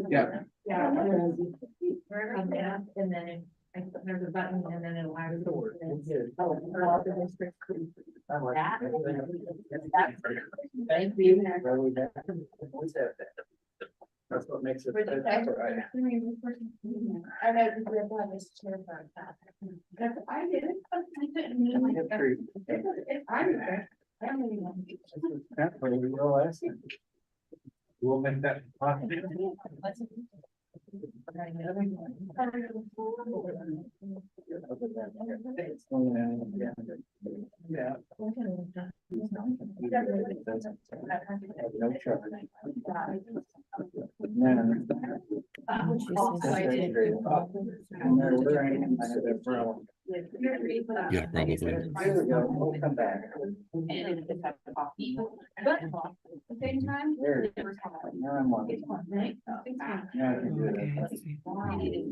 Yeah. And then there's a button and then it'll add. Thank you. That's what makes it. I know, we have to have this chair for that. Because I did it. I don't even know. That's what we will ask. We'll make that. Yeah. Yeah, probably. Here we go. We'll come back. But at the same time. There. Now I'm on. Now I can do Okay, it. let's see.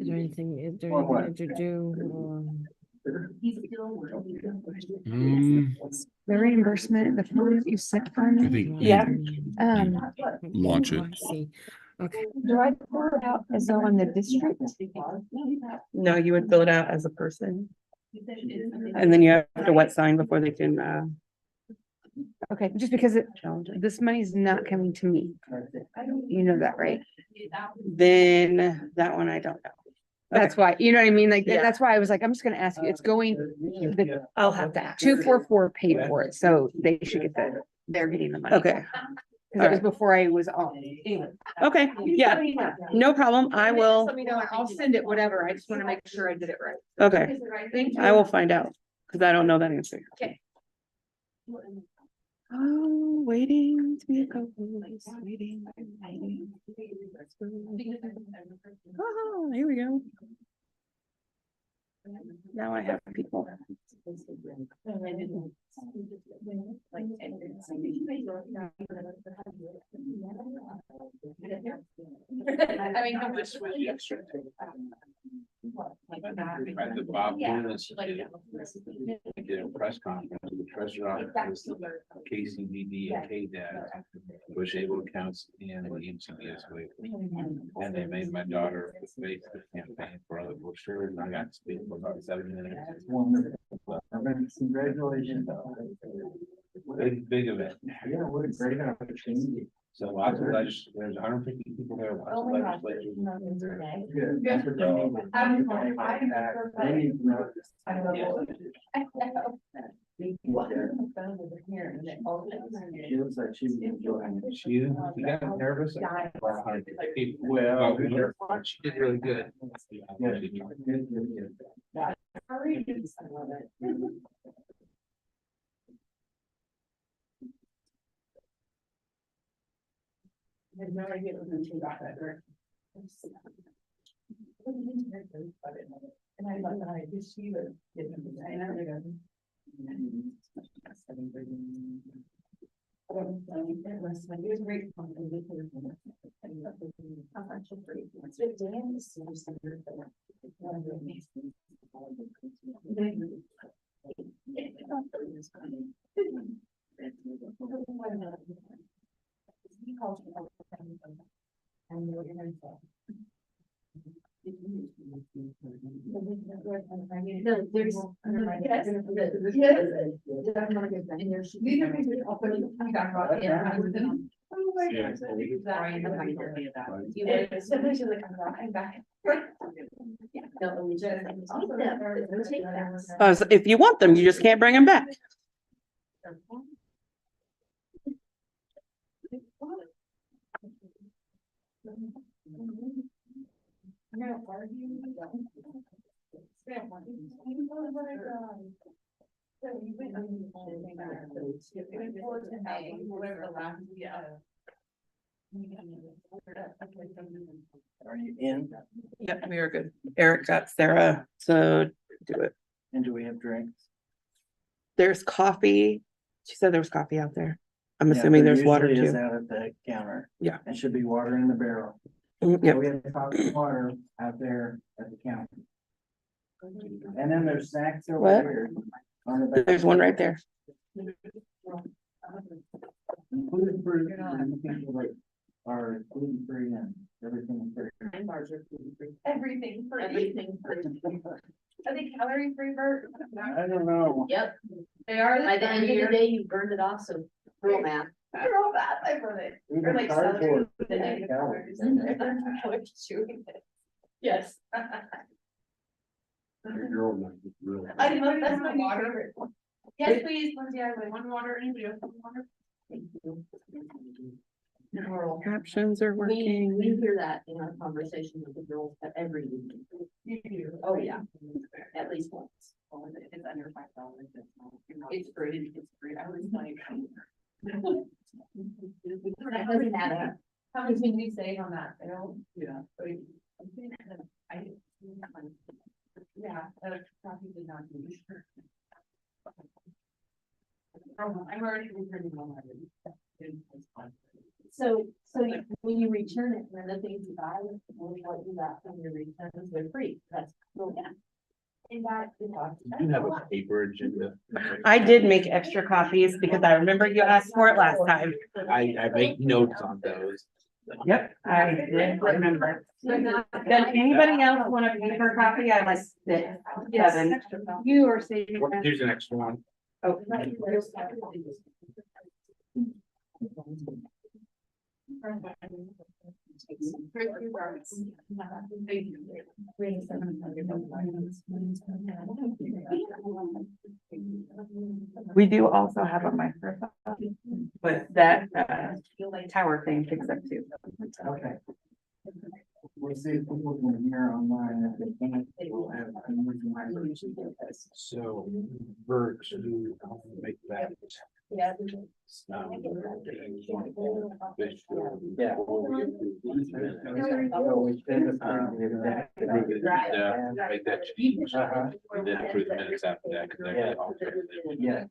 Is there anything Or what? to do? The reimbursement, the form that you sent for I me, think. Yeah. Launch it. I see. Okay. do I fill it out as though I'm the district? No, you would fill it out as a person. And then you have to wet sign before they can, Okay, just because this money's not coming to me. You know that, right? then that one I don't know. That's why, you know what I mean? Like, Yeah. that's why I was like, I'm just gonna ask you, it's going, I'll have to ask. 244 paid for it, so they should get they're getting the money. Okay, Cause it was before I was on. Anyway. okay, yeah, no problem. I will, Let me know, and I'll send it, whatever. I just wanna make sure I did it right. okay, Thank you. I will find out, because I don't know that answer. Okay. Oh, waiting to be a couple, waiting. Oh, here we go. Now I have people. At the Bob Lewis did a press conference, the treasurer office, KCBD and KDAD was able to count in the MCBS way. And they made my daughter the face of the campaign for other brochures, and I got to speak for about 7 minutes. Congratulations. Big event. Yeah, what a great opportunity. So lots of there's 150 people there. Lots of legislators. She looks like she was enjoying it. She got nervous. Well, she did really good. Yeah. I had no idea it was until got that direct. And I love that I just she was giving me that. And I really got it was great. He calls me all the time. And you're going to no, there's. So if you want them, you just can't bring them back. Are you in? Yep, we are good. Eric got Sarah to do it. And do we have drinks? There's coffee. She said there was coffee out there. I'm Yeah, assuming there there's water usually is too. out at the counter. Yeah. It should be water in the barrel. Yep. We have coffee and water out there at the counter. And then there's snacks over What? here. On the back. There's one right there. Gluten free, people that are gluten free and everything free. And bars are gluten-free. Everything free. Everything free. Are they calorie free, Bert? I don't know. Yep. They are. By the end of the day, you burned it off, so real math. Real math, I burned it. Or Even like cardboard. celery, the negative calories in there. Chewing it. Yes. Your girl might be real. I love, that's my water. Yes, please, Lindsay, I would want water, anybody else want water? Thank you. Captions are We working. hear that in our conversations with the girls at every meeting. You do? Oh, yeah, at least once. It's under $5. It's free, it's free, I was like. That doesn't matter. How much did we save on that? Yeah. Yeah, that's probably not. I'm already returning on that. So when you return it, then the things you buy, what you got from your returns, they're free, that's cool, yeah. And that. You have a paper agenda. I did make extra copies because I remember you asked for it last time. I make notes on those. Yep, I did remember. Does anybody else want a paper copy? I like six, seven. You are saving that. Here's an extra one. Oh, we do also have a microphone, but that tower thing picks up too. Okay. We'll see if people can hear online. If they can't, we'll have. So, Bert, you make that. Yeah. Yeah. Make that change. And then approve the minutes after that, because they're all. Yeah.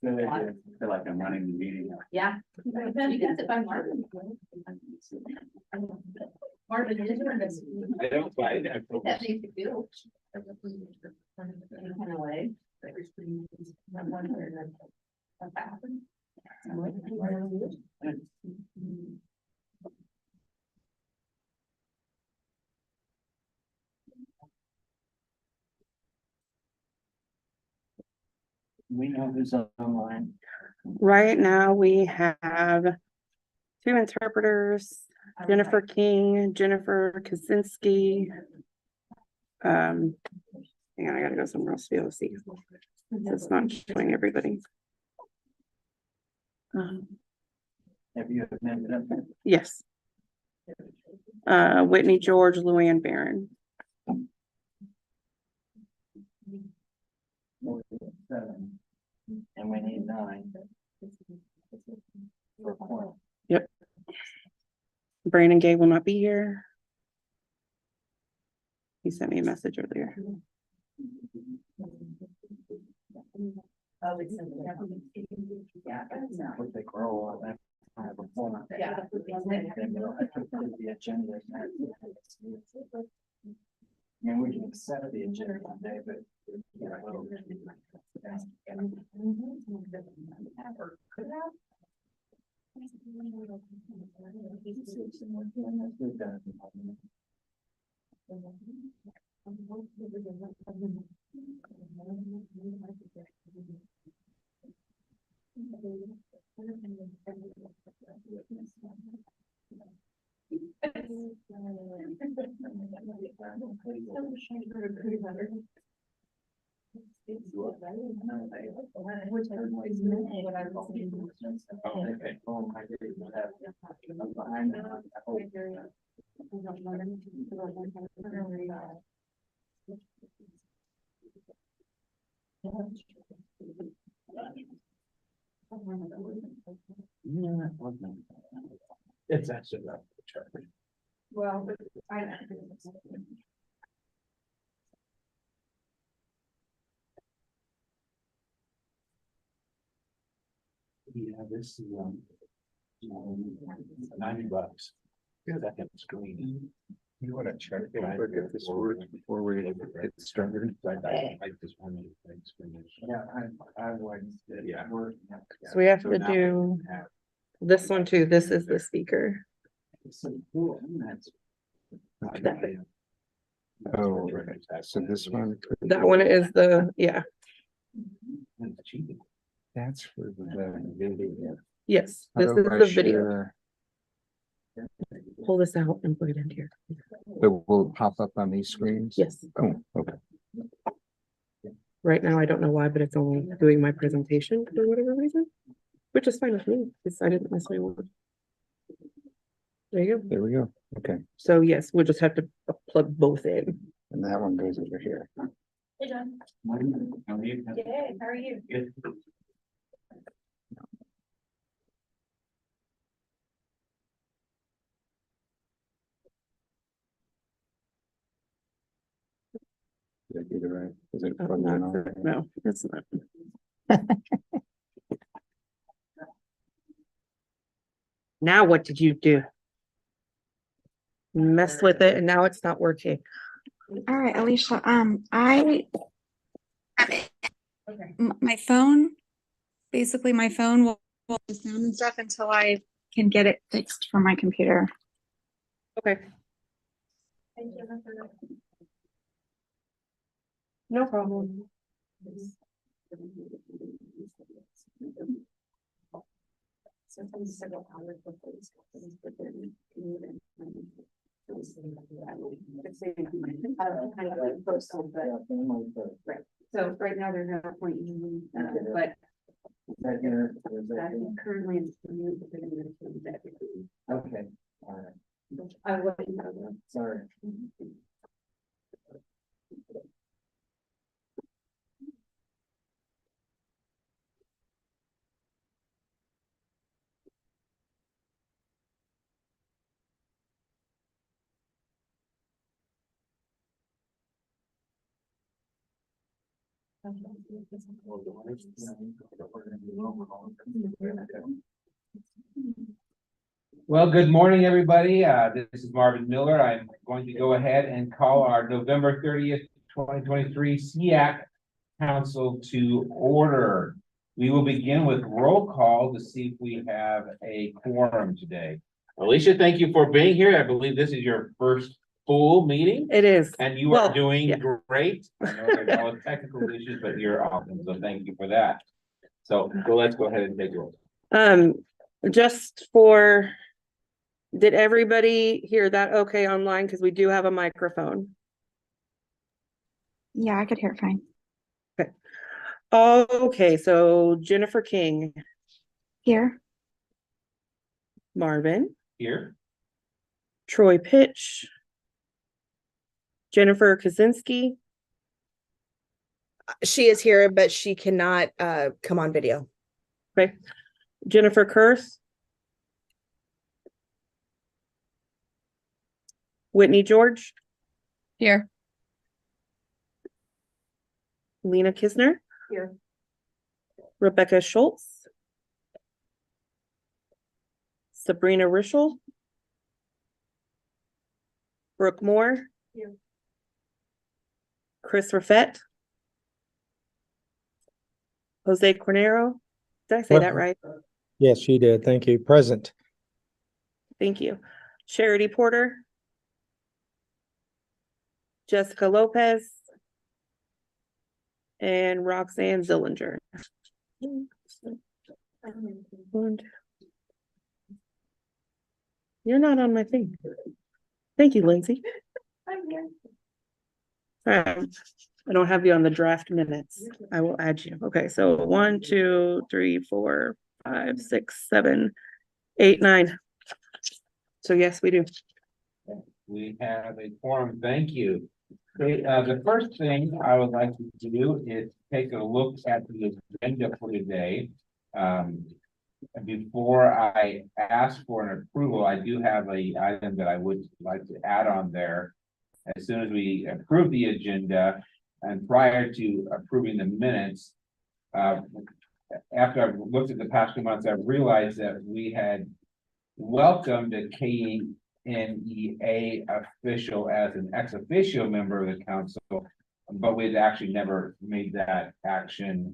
Good idea. Feel like I'm running the meeting. Yeah. You can sit by Marvin. Marvin is. I don't fight. That makes you feel. Any kind of way. We know who's online. Right now, we have two interpreters, Jennifer King, Jennifer Kaczynski. Hang on, I gotta go somewhere else to be able to see. It's not showing everybody. Have you amended them? Yes. Whitney George, Luann Barron. Seven. And we need 9. For quorum. Yep. Brandon Gay will not be here. He sent me a message earlier. Yeah. We'll take roll on that. I have a quorum. Yeah. Then we'll have to put the agenda. I mean, we can set the agenda one day, but. Okay. Oh, my It's actually not the chart. Well, I. Yeah, this is, $90. Second screen. You want to check real quick if this works before we get started? I just wanted to explain. Yeah, I was. Yeah. Working. So we have So to now we do have This one too, this is the speaker. It's so cool. That's Oh, so this one. That one is the, yeah, That's for the video. yes, How this do is I the video. share? Pull this out and put it into here. It will pop up on these screens? Yes, Oh, okay. right now, I don't know why, but it's only doing my presentation for whatever reason, which is fine with me, because I didn't necessarily want. There you go. There we go. Okay. So yes, we'll just have to plug both in. And that one goes over here. Hey, John. How are you? Good, how are you? Good. Did I get it right? Is it Oh, plugged in all? no, it's not. Now what did you do? Messed with it and now it's not working. All right, Alicia, I Okay. my phone, basically my phone will do sound and stuff until I can get it fixed for my computer. Okay, Thank you. no problem. Sometimes several hours before this happens, but then. Kind of like postal, but, right, so right now there's no point in, but that here. Or is that that here? currently is. They're gonna change that. Okay, all right, I wouldn't know that. sorry. Well, good morning, everybody. This is Marvin Miller. I'm going to go ahead and call our November 30th, 2023 SEAC Council to order. We will begin with roll call to see if we have a quorum today. Alicia, thank you for being here. I believe this is your first full meeting. It is. And you Well, are doing yeah. great. I know there's all the technical issues, but you're awesome. So thank you for that. So let's go ahead and take roll. Just for, did everybody hear that okay online? Because we do have a microphone. Yeah, I could hear it fine. Okay, so Jennifer King, Here, Marvin, Here. Troy Pitch, Jennifer Kaczynski, She is here, but she cannot come on video. okay, Jennifer Kurth, Whitney George, here, Lena Kisner, Here. Rebecca Schultz, Sabrina Rischel, Brooke Moore, Here. Chris Raffett, Jose Cornero. Did I say that right? Yes, she did. Thank you. Present. Thank you. Charity Porter, Jessica Lopez, and Roxanne Zillinger. You're not on my thing. Thank you, Lindsay. I'm here. I don't have you on the draft minutes. I will add you. Okay, so 1, 2, 3, 4, 5, 6, 7, 8, 9. So yes, we do. We have a quorum. Thank you. Okay, the first thing I would like to do is take a look at the agenda for today. Before I ask for an approval, I do have a item that I would like to add on there. As soon as we approve the agenda and prior to approving the minutes, after I've looked at the past 2 months, I've realized that we had welcomed a KNEA official as an ex officio member of the council, But we'd actually never made that action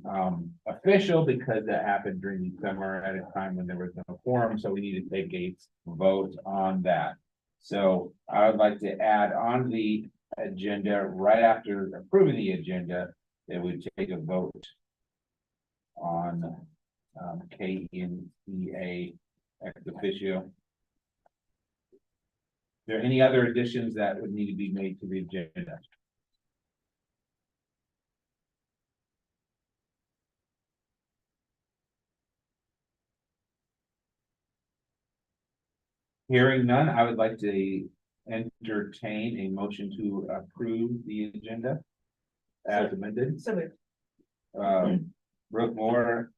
official because that happened during the summer at a time when there was no quorum, so we need to take a vote on that. So I would like to add on the agenda, right after approving the agenda, that we take a vote on KNEA ex officio. Are there any other additions that would need to be made to the agenda? Hearing none, I would like to entertain a motion to approve the agenda as amended. So moved. Brooke Moore,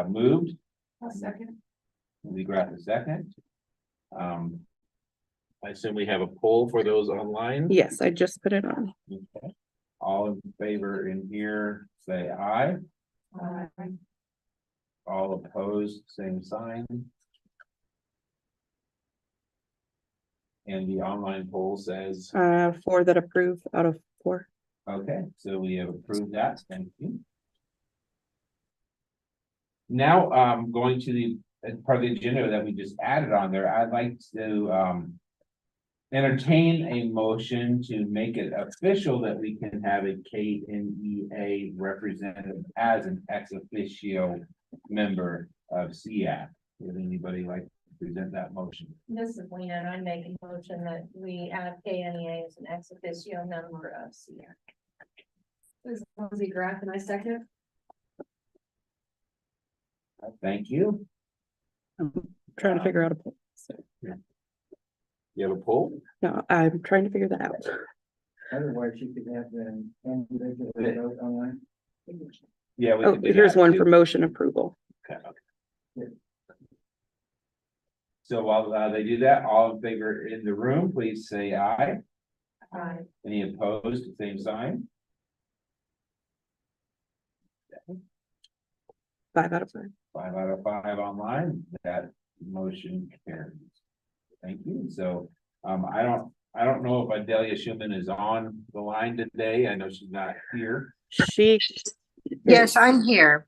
moved, A second. Lee Graff a second. I assume we have a poll for those online. Yes, I just put it on. Okay. All in favor in here, say aye. All opposed, same sign. And the online poll says, 4 that approve out of 4. okay, so we have approved that, thank you. Now, going to the part of the agenda that we just added on there, I'd like to entertain a motion to make it official that we can have a KNEA representative as an ex officio member of CIAC. Would anybody like to present that motion? This is Lena, and I make a motion that we add KNEA as an ex officio member of CIAC. This is Lindsay Graff, and I second. Thank you. I'm trying to figure out a poll. So, You have a poll? no, I'm trying to figure that out. Otherwise, you could have the individual vote online. Yeah. We Oh, can do here's that one too. for motion approval. Okay. So while they do that, all in favor in the room, please say aye. Aye. Any opposed, same sign. 5 out of 5. 5 out of 5 online, that motion carries. Thank you. So, I don't know if Adelia Schumann is on the line today. I know she's not here. She. Yes, I'm here.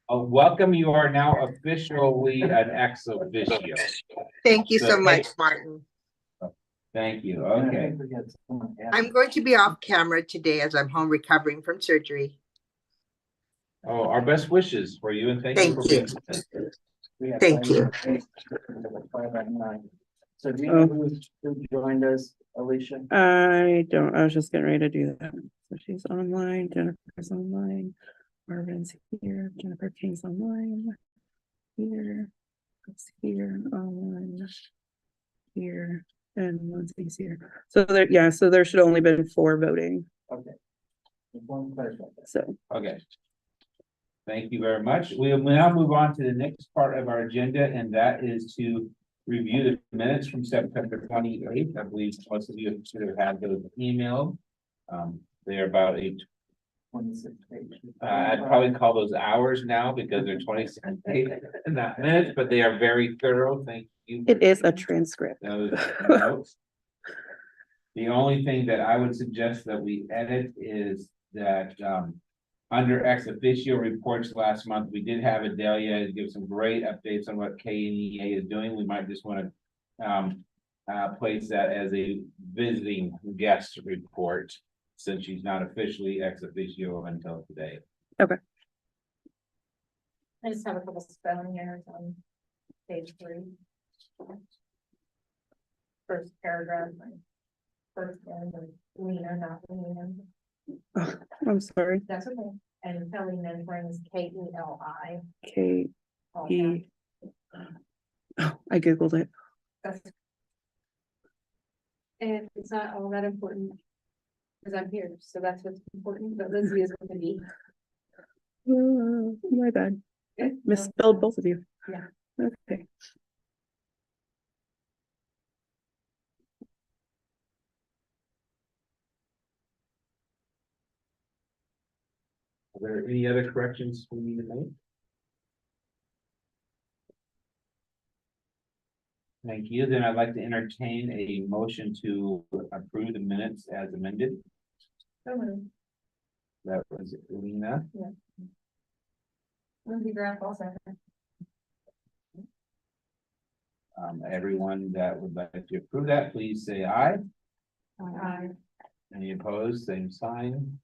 Welcome. You are now officially an ex officio. Thank you So so much, Martin. Thank you. And I Okay. think we got someone I'm going to be off camera today as I'm home recovering from surgery. Oh, our best wishes for you and thank you for being. We have Thank you. 5 out of 9. So do you know who joined us, Alicia? I don't, I was just getting ready to do that. So she's online, Jennifer's online, Marvin's here, Jennifer King's online. Here, it's here, online, here, and Lindsay's here. So there, yeah, so there should only been 4 voting, Okay. Just one question. so. Okay. Thank you very much. We'll now move on to the next part of our agenda, and that is to review the minutes from September 28th. I believe most of you should have had those emailed. They're about 26 pages. I'd probably call those hours now because they're 26 pages, not minutes, but they are very thorough. Thank you. It is a transcript. Those notes. The only thing that I would suggest that we edit is that under ex officio reports last month, we did have Adelia give some great updates on what KNEA is doing. We might just want to place that as a visiting guest report since she's not officially ex officio until today. Okay. I just have a couple spelling errors on page 3. First paragraph, my first one, Lena, not Lena. Oh, I'm sorry, That's okay. And Kelly mentoring is KELI. K-E. Oh, I Googled it. And it's not all that important. Because I'm here, so that's what's important, but Lindsay is going to be. My bad. Misspelled both of you. Yeah. Okay. Are there any other corrections we need to make? Thank you. Then I'd like to entertain a motion to approve the minutes as amended. That was Lena. Lindsay Graf also. Everyone that would like to approve that, please say aye. Aye. Any opposed, same sign.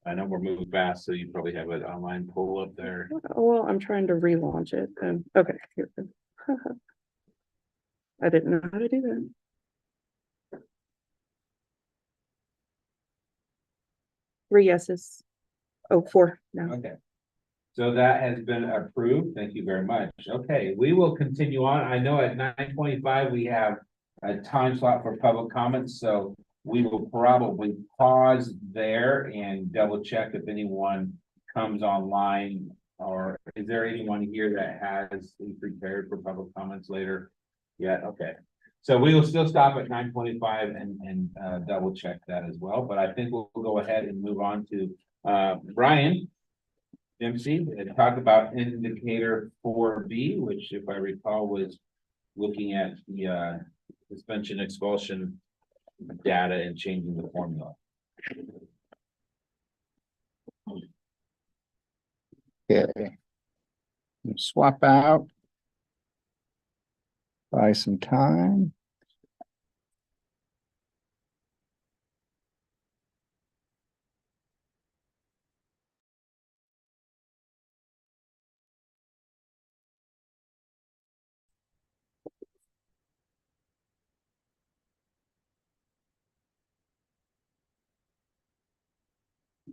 I know we're moving fast, so you probably have an online poll up there. Well, I'm trying to relaunch it. Okay, here. I didn't know how to do that. 3 yeses. Oh, 4 no. Okay. So that has been approved. Thank you very much. Okay, we will continue on. I know at 9:25 we have a time slot for public comments, so we will probably pause there and double check if anyone comes online. Or is there anyone here that has prepared for public comments later? Yeah, okay. So we will still stop at 9:25 and double check that as well. But I think we'll go ahead and move on to Brian Dempsey and talk about indicator 4B, which if I recall was looking at the suspension expulsion data and changing the formula. Okay. Swap out. Buy some time.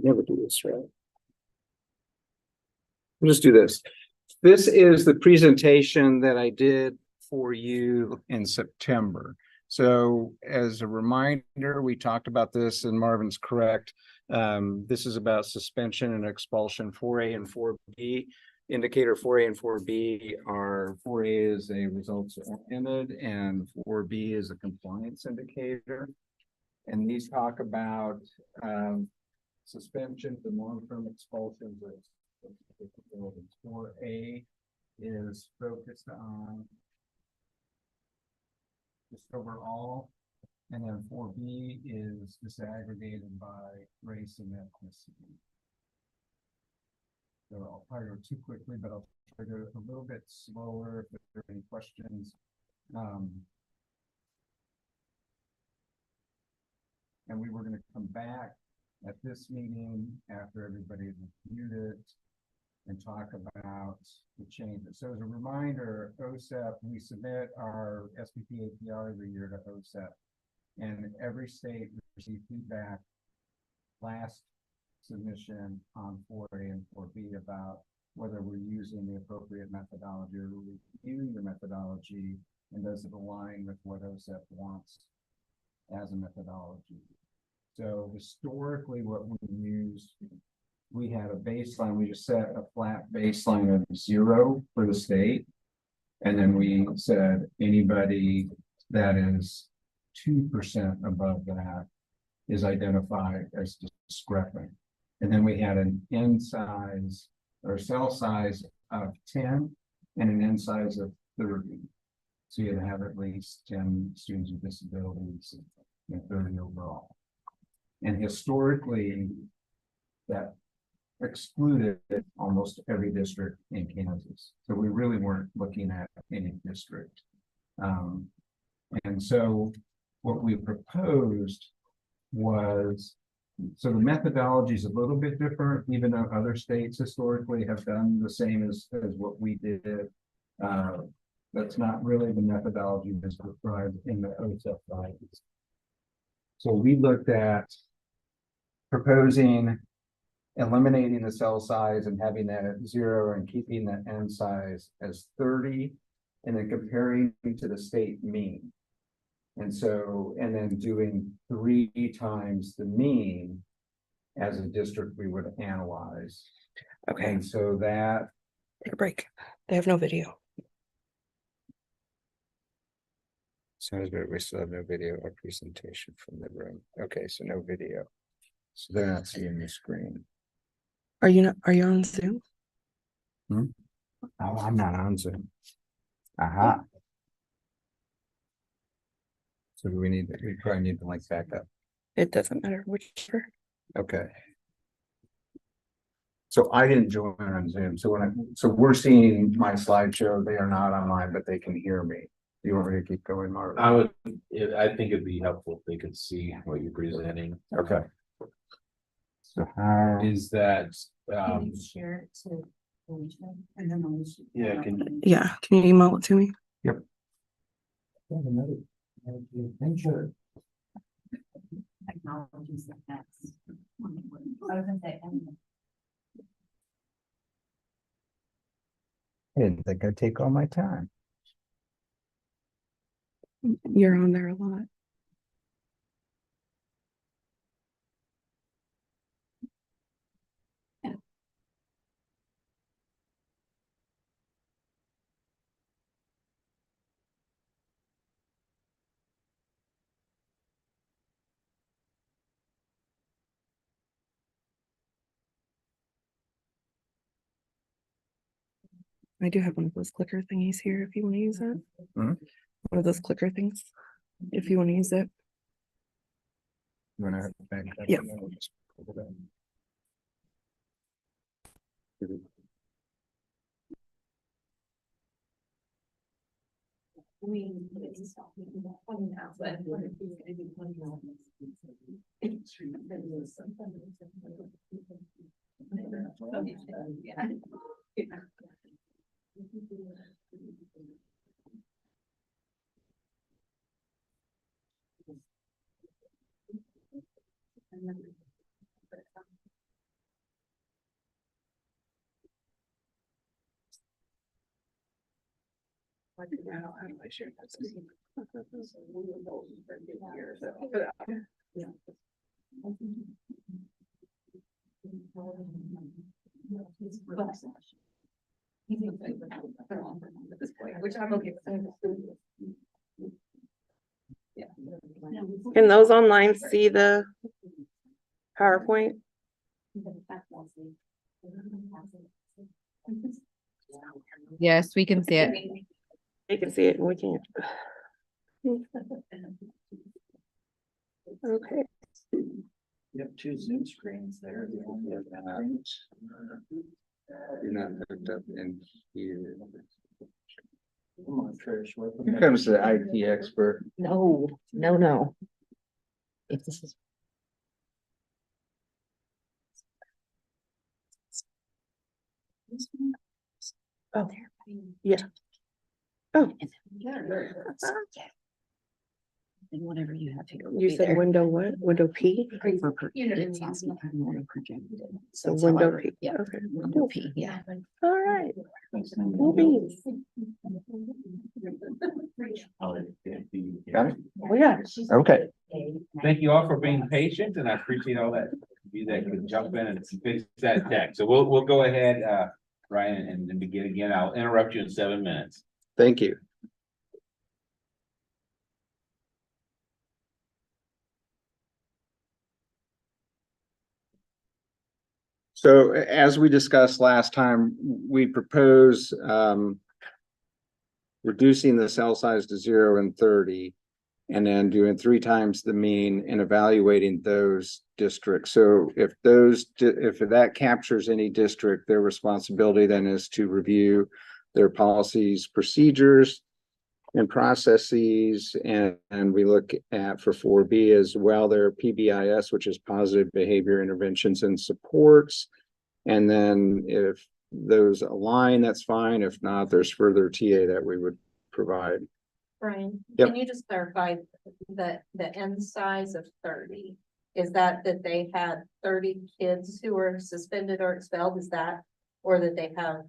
Never do this, right? We'll just do this. This is the presentation that I did for you in September. So as a reminder, we talked about this and Marvin's correct. This is about suspension and expulsion 4A and 4B. Indicator 4A and 4B are 4A is a results oriented and 4B is a compliance indicator. And these talk about suspensions and long-term expulsions of capabilities. 4A is focused on just overall, and then 4B is disaggregated by race and ethnicity. So I'll try to go too quickly, but I'll try to go a little bit slower if there are any questions. And we were going to come back at this meeting after everybody reviewed it and talk about the changes. So as a reminder, OSEP, we submit our SPP APR every year to OSEP, and every state receives feedback last submission on 4A and 4B about whether we're using the appropriate methodology or reviewing the methodology, and does it align with what OSEP wants as a methodology. So historically, what we used, we had a baseline, we just set a flat baseline of 0 for the state. And then we said anybody that is 2% above that is identified as discrepant. And then we had an N size or cell size of 10 and an N size of 30. So you'd have at least 10 students with disabilities and 30 overall. And historically, that excluded almost every district in Kansas. So we really weren't looking at any district. And so what we proposed was, so the methodology is a little bit different, even though other states historically have done the same as what we did. That's not really the methodology that's described in the OSEP guidance. So we looked at proposing eliminating the cell size and having that at 0 and keeping the N size as 30, and then comparing to the state mean. And so, and then doing 3 times the mean as a district we would analyze. Okay. And so that. Take a break. They have no video. Sounds good. We still have no video or presentation from the room. Okay, so no video. So they're not seeing the screen. Are you on Zoom? Oh, I'm not on Zoom. Aha. So do we probably need to link back up. It doesn't matter whichever. Okay. So I didn't join on Zoom. So so we're seeing my slideshow. They are not online, but they can hear me. You want me to keep going, Mark? I think it'd be helpful if they could see what you're presenting. Okay. So how? Is that, Can you share it to Alicia? And then Alicia. yeah, can Yeah, can you email it to me? Technologies like that. I was gonna say. I didn't think I'd take all my time. You're on there a lot. I do have one of those clicker thingies here if you want to use it. Mhm. One of those clicker things, if you want to use it. You wanna back up? Yeah. And then we'll just pull it up. How do I share that screen? Which I'm okay with. Can those online see the PowerPoint? Yes, we can see it. They can see it and we can't. Okay. You have two Zoom screens there. You're not hooked up in here. Come on, Trish. Here comes the IT expert. No, no. If this is. Oh, yeah. Oh. And whatever you have here. will You be said there. window what? Window P? It's asking if I want to project it. So That's how I window wrote P. it. Yeah. Okay. Window P, yeah. All right. Cool beans. Got it? Oh, yeah. Okay. Thank you all for being patient, and I appreciate all that, you that could jump in and fix that tech. So we'll go ahead, Ryan, and begin again. I'll interrupt you in 7 minutes. Thank you. So as we discussed last time, we propose reducing the cell size to 0 and 30, and then doing 3 times the mean and evaluating those districts. So if that captures any district, their responsibility then is to review their policies, procedures, and processes, and we look at for 4B as well, their PBIS, which is positive behavior interventions and supports. And then if those align, that's fine. If not, there's further TA that we would provide. Brian, Yep. can you just clarify the end size of 30? Is that they had 30 kids who were suspended or expelled? Is that, or that they have,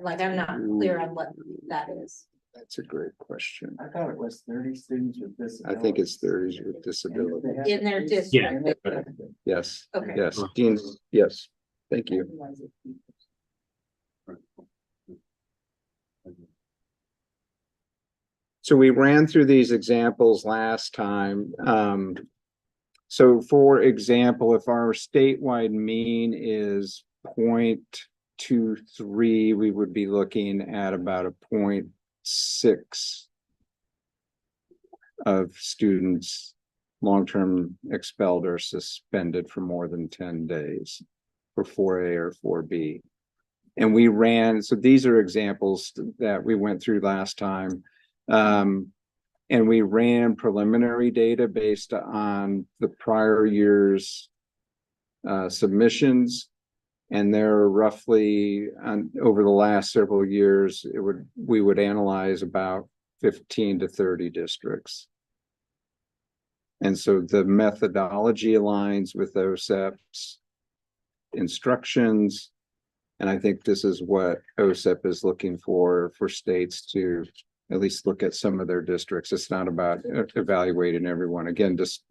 like, I'm not clear on what that is. That's a great question. I thought it was 30 students with this. I think it's 30s with disability. In their district? Yes, Okay. yes, Dean's, yes, thank you. So we ran through these examples last time. So for example, if our statewide mean is 0.23, we would be looking at about a 0.6 of students long-term expelled or suspended for more than 10 days for 4A or 4B. And we ran, so these are examples that we went through last time. And we ran preliminary data based on the prior year's submissions. And there are roughly over the last several years, we would analyze about 15 to 30 districts. And so the methodology aligns with OSEP's instructions. And I think this is what OSEP is looking for states to at least look at some of their districts. It's not about evaluating everyone. Again, just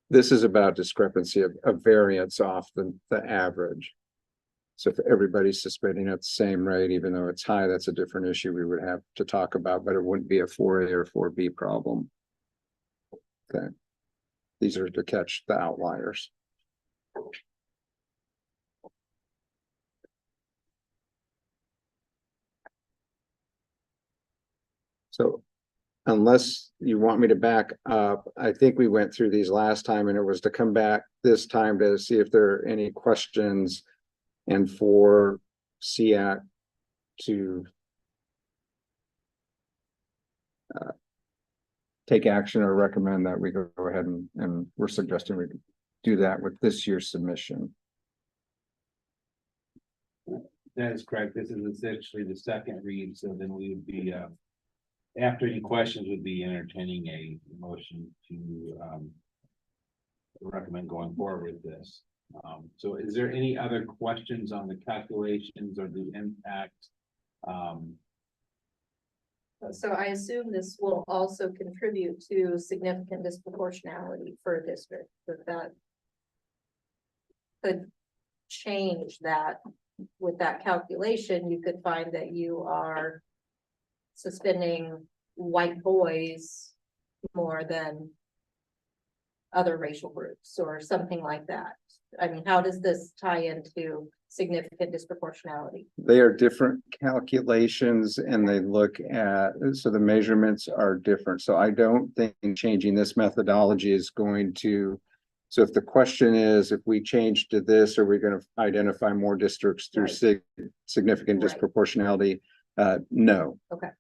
this is about discrepancy of variance off the average. So if everybody's suspending at the same rate, even though it's high, that's a different issue we would have to talk about, but it wouldn't be a 4A or 4B problem. Okay. These are to catch the outliers. So unless you want me to back up, I think we went through these last time and it was to come back this time to see if there are any questions and for SEAC to take action or recommend that we go ahead and we're suggesting we do that with this year's submission. That is correct. This is essentially the second read, so then we would be after any questions would be entertaining a motion to recommend going forward with this. So is there any other questions on the calculations or the impact? So I assume this will also contribute to significant disproportionality for a district, that could change that. With that calculation, you could find that you are suspending white boys more than other racial groups or something like that. I mean, how does this tie into significant disproportionality? They are different calculations and they look at, so the measurements are different. So I don't think changing this methodology is going to, so if the question is, if we change to this, are we going to identify more districts through significant Right. disproportionality? No. Okay.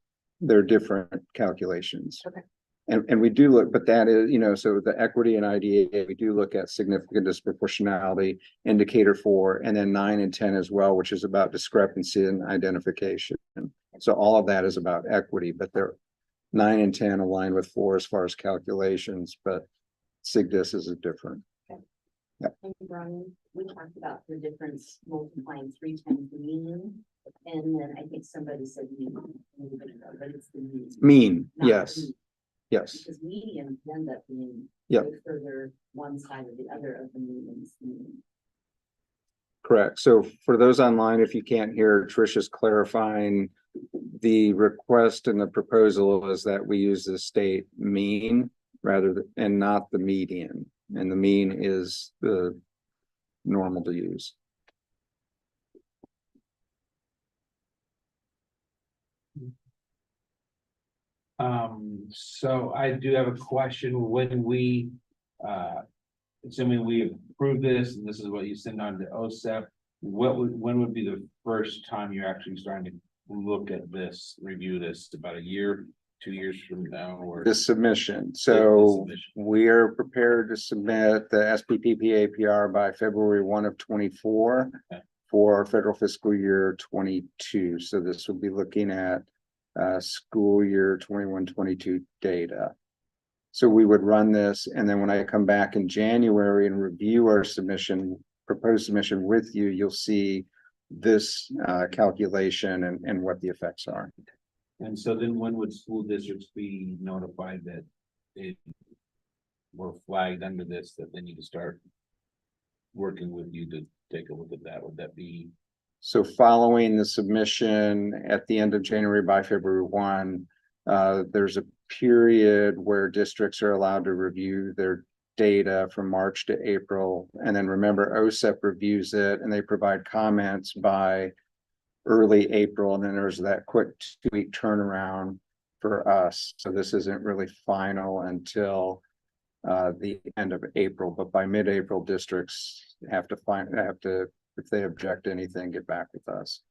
They're different calculations. Okay. And we do look, but that is, so the equity and IDA, we do look at significant disproportionality indicator 4, and then 9 and 10 as well, which is about discrepancy and identification. So all of that is about equity, but they're 9 and 10 align with 4 as far as calculations, but SIGDIS is a different. Thank you, Brian. We talked about the difference multiplying 3 times the mean, and then I think somebody said mean, but it's the mean. Mean, not yes. mean. Yes. Because median end up being Yep. way further one side or the other of the median. Correct. So for those online, if you can't hear, Tricia's clarifying the request and the proposal is that we use the state mean rather than, and not the median. And the mean is the normal to use. So I do have a question. When we assuming we approve this and this is what you send on to OSEP, when would be the first time you're actually starting to look at this, review this? About a year, 2 years from now, or The submission. So we are prepared to submit the SPPP APR by February 1 of 24 for our federal fiscal year 22. So this will be looking at school year 21-22 data. So we would run this, and then when I come back in January and review our submission, proposed submission with you, you'll see this calculation and what the effects are. And so then when would school districts be notified that they were flagged under this, that they need to start working with you to take a look at that? Would that be? So following the submission at the end of January by February 1, there's a period where districts are allowed to review their data from March to April. And then remember, OSEP reviews it and they provide comments by early April. And then there's that quick 2-week turnaround for us, so this isn't really final until the end of April, but by mid-April, districts have to, if they object to anything, get back with us.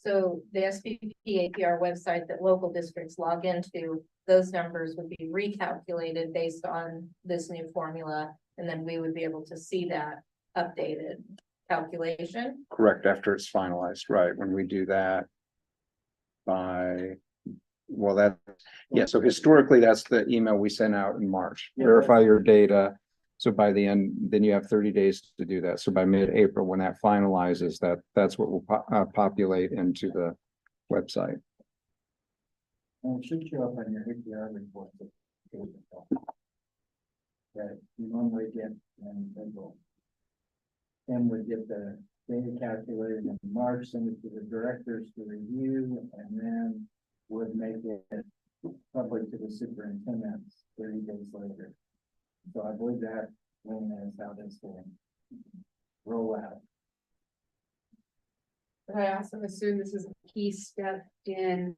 So the SPP APR website that local districts log into, those numbers would be recalculated based on this new formula. And then we would be able to see that updated calculation. Correct, after it's finalized, right, when we do that so historically, that's the email we sent out in March, verify your data. So by the end, then you have 30 days to do that. So by mid-April, when that finalizes, that's what will populate into the website. And it should show up on your APR report. That you normally get in April. And we get the data calculated in March, send it to the directors to review, and then would make it public to the superintendents 30 days later. So I believe that is how this will roll out. But I also assume this is a key step in,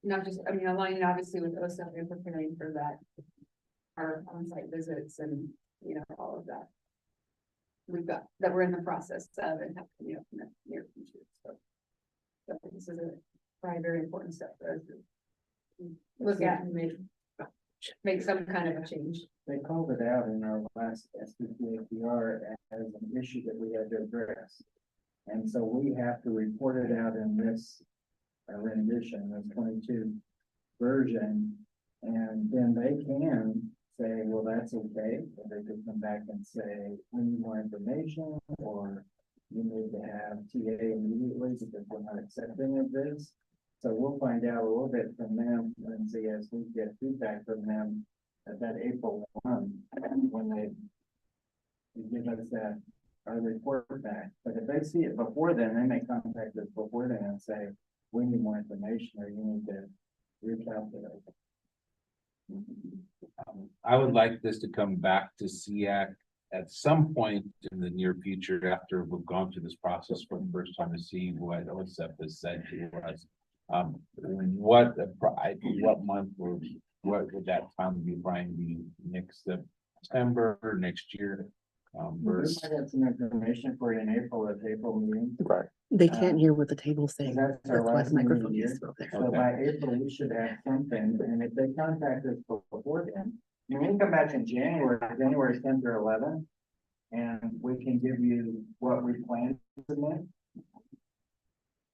not just, I mean, aligning obviously with OSEP and preparing for that, our on-site visits and, you know, all of that. We've got, that we're in the process of and have to, you know, in the near future, so this is a probably very important step for us to look at and make some kind of a change. They called it out in our last SPP APR as an issue that we had to address. And so we have to report it out in this rendition, this 22 version. And then they can say, well, that's okay. Or they could come back and say, we need more information, or you need to have TA immediately because we're not accepting of this. So we'll find out a little bit from them and see as we get feedback from them at that April 1, when they give us that our report back. But if they see it before then, they may contact us before then and say, we need more information, or you need to recalculate. I would like this to come back to SEAC at some point in the near future after we've gone through this process for the first time to see what OSEP has said to us. What month or what would that time be, Brian? Be next September or next year? We might have some information for you in April at the April meeting. Right. They can't hear what the table's saying. That's our That's why last the microphone meeting is here. up there. So by April, we should have something, and if they contact us before then, you can come back in January 10th or 11th, and we can give you what we plan to submit.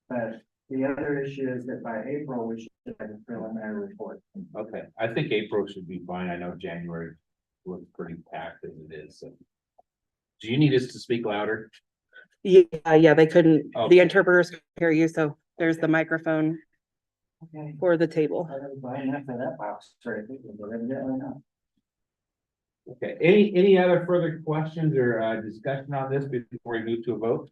But the other issue is that by April, we should have a preliminary report. Okay, I think April should be fine. I know January looks pretty packed as it is. So. Do you need us to speak louder? Yeah, they couldn't, Okay. the interpreters could hear you, so there's the microphone Okay. for the table. After that box, sorry, but evidently not. Okay, any other further questions or discussion on this before we move to a vote?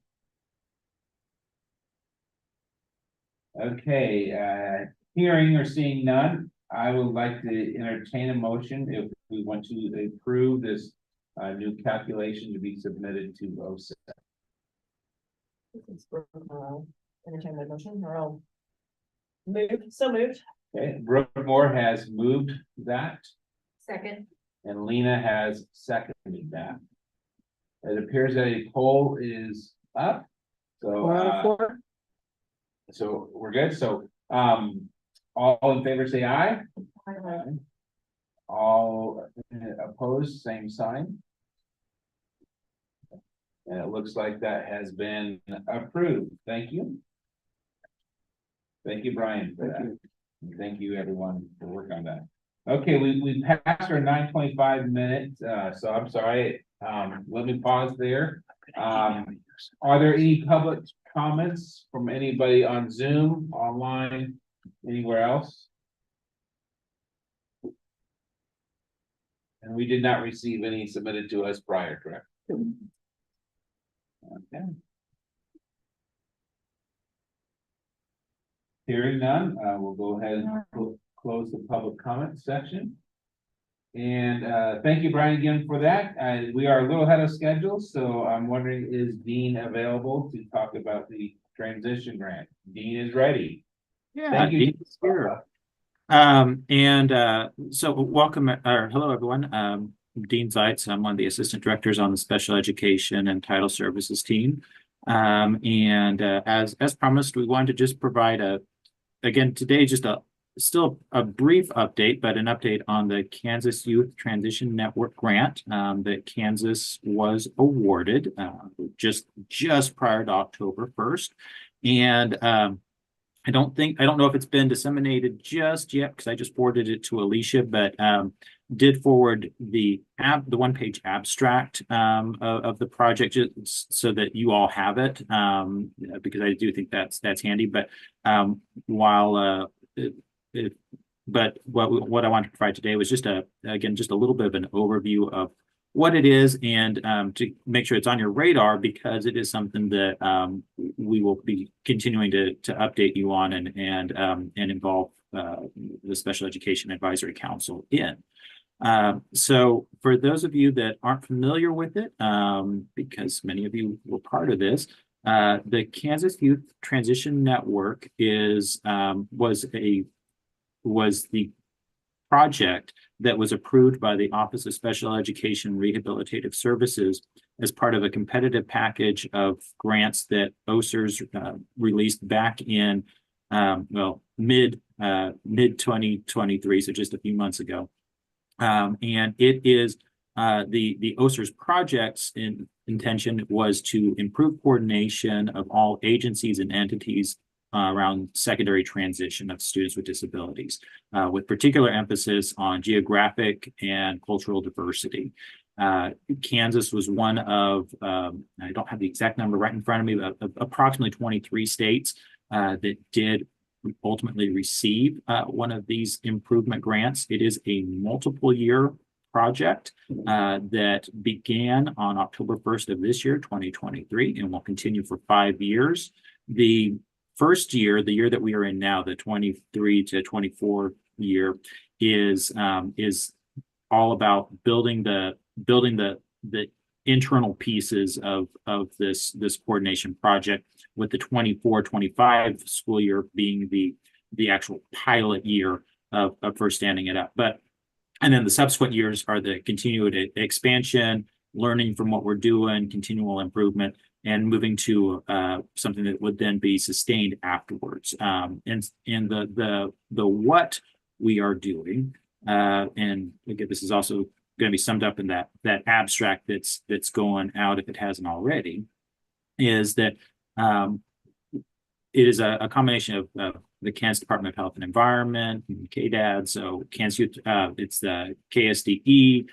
Okay, hearing or seeing none, I would like to entertain a motion if we want to approve this new calculation to be submitted to OSEP. Entertain my motion, or I'll move, so moved. Okay, Brooke Moore has moved that, Second. and Lena has seconded that. It appears that a poll is up, so 4 out of 4. so we're good. So all in favor say aye. All opposed, same sign. And it looks like that has been approved. Thank you. Thank you, Brian, for that. And thank you, everyone, for working on that. Okay, we passed our 9:25 minutes, so I'm sorry. Let me pause there. Are there any public comments from anybody on Zoom, online, anywhere else? And we did not receive any submitted to us prior, correct? Okay. Hearing none, we'll go ahead and close the public comment section. And thank you, Brian, again for that. We are a little ahead of schedule, so I'm wondering, is Dean available to talk about the transition grant? Dean is ready. Thank you. So welcome, or hello, everyone. Dean Zeitz, I'm one of the assistant directors on the special education and title services team. As promised, we wanted to just provide again, today, just still a brief update, but an update on the Kansas Youth Transition Network grant that Kansas was awarded just prior to October 1st. And I don't know if it's been disseminated just yet because I just forwarded it to Alicia, but did forward the one-page abstract of the project just so that you all have it because I do think that's handy. But what I want to provide today was just a little bit of an overview of what it is and to make sure it's on your radar because it is something that we will be continuing to update you on and involve the Special Education Advisory Council in. So for those of you that aren't familiar with it, because many of you were part of this, the Kansas Youth Transition Network was the project that was approved by the Office of Special Education Rehabilitative Services as part of a competitive package of grants that OSERS released back in mid 2023, so just a few months ago. And it is the OSERS project's intention was to improve coordination of all agencies and entities around secondary transition of students with disabilities, with particular emphasis on geographic and cultural diversity. Kansas was one of, I don't have the exact number right in front of me, but approximately 23 states that did ultimately receive one of these improvement grants. It is a multiple year project that began on October 1st of this year, 2023, and will continue for 5 years. The first year, the year that we are in now, the 23 to 24 year, is all about building the internal pieces of this coordination project, with the 24-25 school year being the actual pilot year of first standing it up. And then the subsequent years are the continued expansion, learning from what we're doing, continual improvement, and moving to something that would then be sustained afterwards. And the what we are doing, and again, this is also going to be summed up in that abstract that's going out if it hasn't already, is that it is a combination of the Kansas Department of Health and Environment, KDAD, so Kansas Youth, it's the KSDE,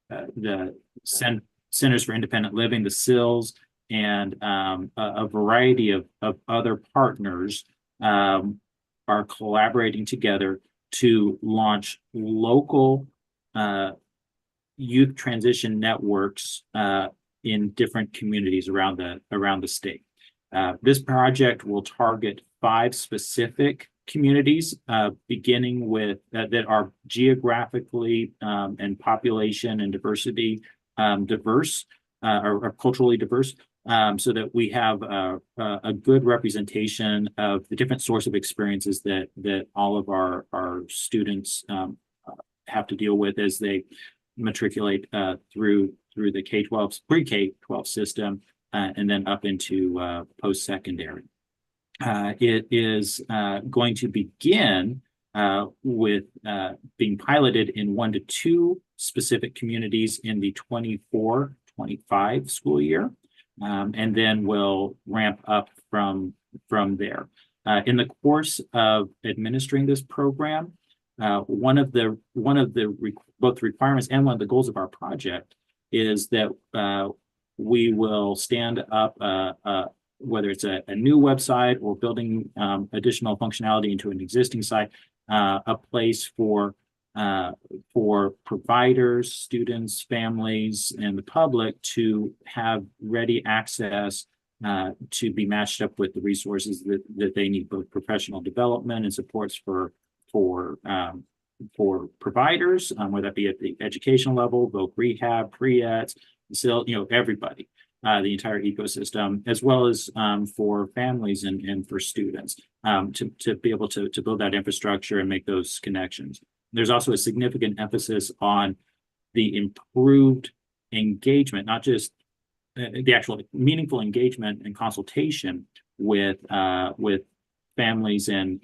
the Centers for Independent Living, the SILs, and a variety of other partners are collaborating together to launch local youth transition networks in different communities around the state. This project will target 5 specific communities, beginning with that are geographically and population and diversity diverse or culturally diverse, so that we have a good representation of the different sorts of experiences that all of our students have to deal with as they matriculate through the K-12 pre-K-12 system and then up into post-secondary. It is going to begin with being piloted in 1 to 2 specific communities in the 24-25 school year, and then will ramp up from there. In the course of administering this program, one of the both the requirements and one of the goals of our project is that we will stand up whether it's a new website or building additional functionality into an existing site, a place for providers, students, families, and the public to have ready access to be matched up with the resources that they need, both professional development and supports for providers, whether that be at the educational level, both rehab, pre-eds, everybody. the entire ecosystem, as well as for families and for students to be able to build that infrastructure and make those connections. There's also a significant emphasis on the improved engagement, not just the actual meaningful engagement and consultation with families and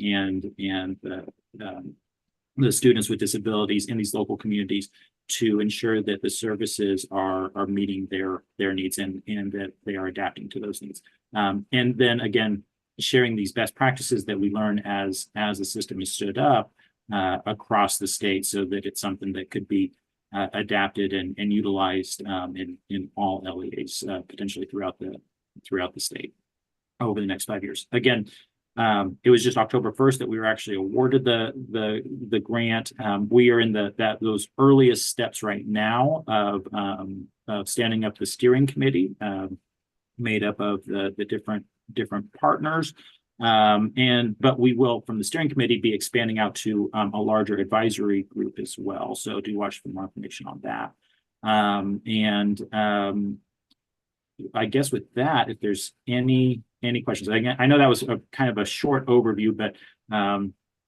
the students with disabilities in these local communities, to ensure that the services are meeting their needs and that they are adapting to those needs. And then again, sharing these best practices that we learn as the system is stood up across the state, so that it's something that could be adapted and utilized in all LEAs potentially throughout the state over the next 5 years. Again, it was just October 1st that we were actually awarded the grant. We are in those earliest steps right now of standing up the steering committee, made up of the different partners. But we will, from the steering committee, be expanding out to a larger advisory group as well. So do watch for more information on that. I guess with that, if there's any questions, I know that was a kind of a short overview, but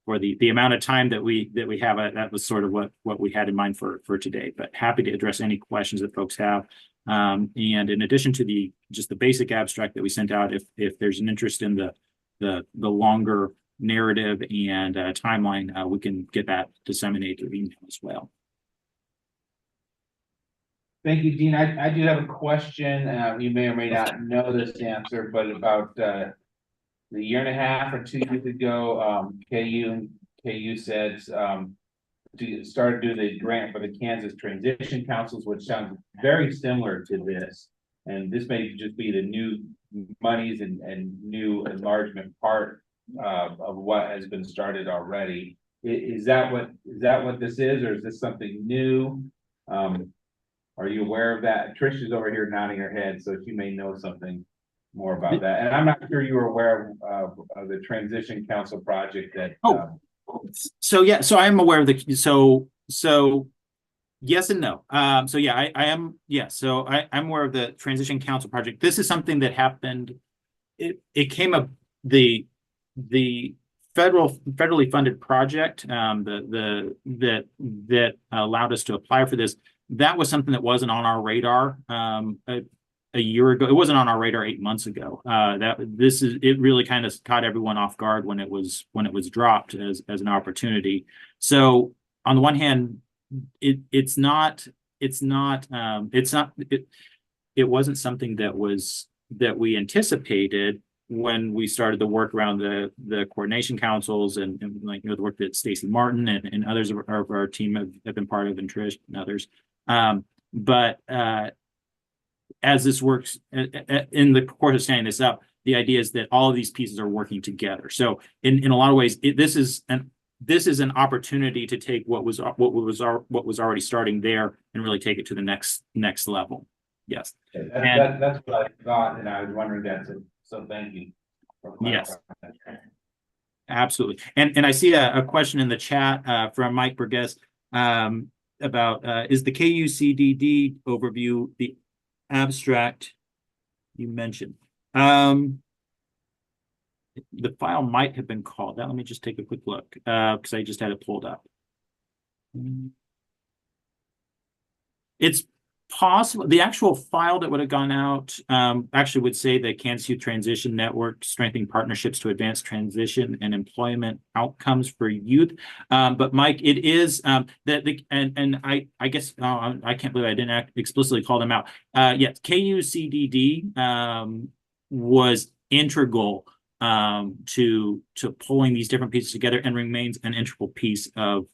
for the amount of time that we have, that was sort of what we had in mind for today. But happy to address any questions that folks have. And in addition to just the basic abstract that we sent out, if there's an interest in the longer narrative and timeline, we can get that disseminated through email as well. Thank you, Dean. I do have a question. You may or may not know this answer, but about the year and a half or 2 years ago, KU said started doing the grant for the Kansas Transition Councils, which sounds very similar to this. And this may just be the new monies and new enlargement part of what has been started already. Is that what this is, or is this something new? Are you aware of that? Trish is over here nodding her head, so she may know something more about that. And I'm not sure you were aware of the Transition Council project that. So yeah, so I am aware of so yes and no. So yeah, I am. Yeah, so I'm aware of the Transition Council project. This is something that happened. It came up the federally funded project that allowed us to apply for this. That was something that wasn't on our radar a year ago. It wasn't on our radar 8 months ago. It really kind of caught everyone off guard when it was dropped as an opportunity. So on the one hand, it wasn't something that we anticipated when we started the work around the coordination councils and like the work that Stacey Martin and others of our team have been part of, and Trish and others. But as this works in the course of standing this up, the idea is that all of these pieces are working together. So in a lot of ways, this is an opportunity to take what was already starting there and really take it to the next level. Yes, that's what I thought, and I was wondering that. So thank you. Yes, absolutely. And I see a question in the chat from Mike Burgess about is the KUCDD overview the abstract you mentioned? The file might have been called that. Let me just take a quick look because I just had it pulled up. It's possible the actual file that would have gone out actually would say the Kansas Youth Transition Network strengthening partnerships to advance transition and employment outcomes for youth. But Mike, it is and I guess I can't believe I didn't explicitly call them out. Yes, KUCDD was integral to pulling these different pieces together and remains an integral piece of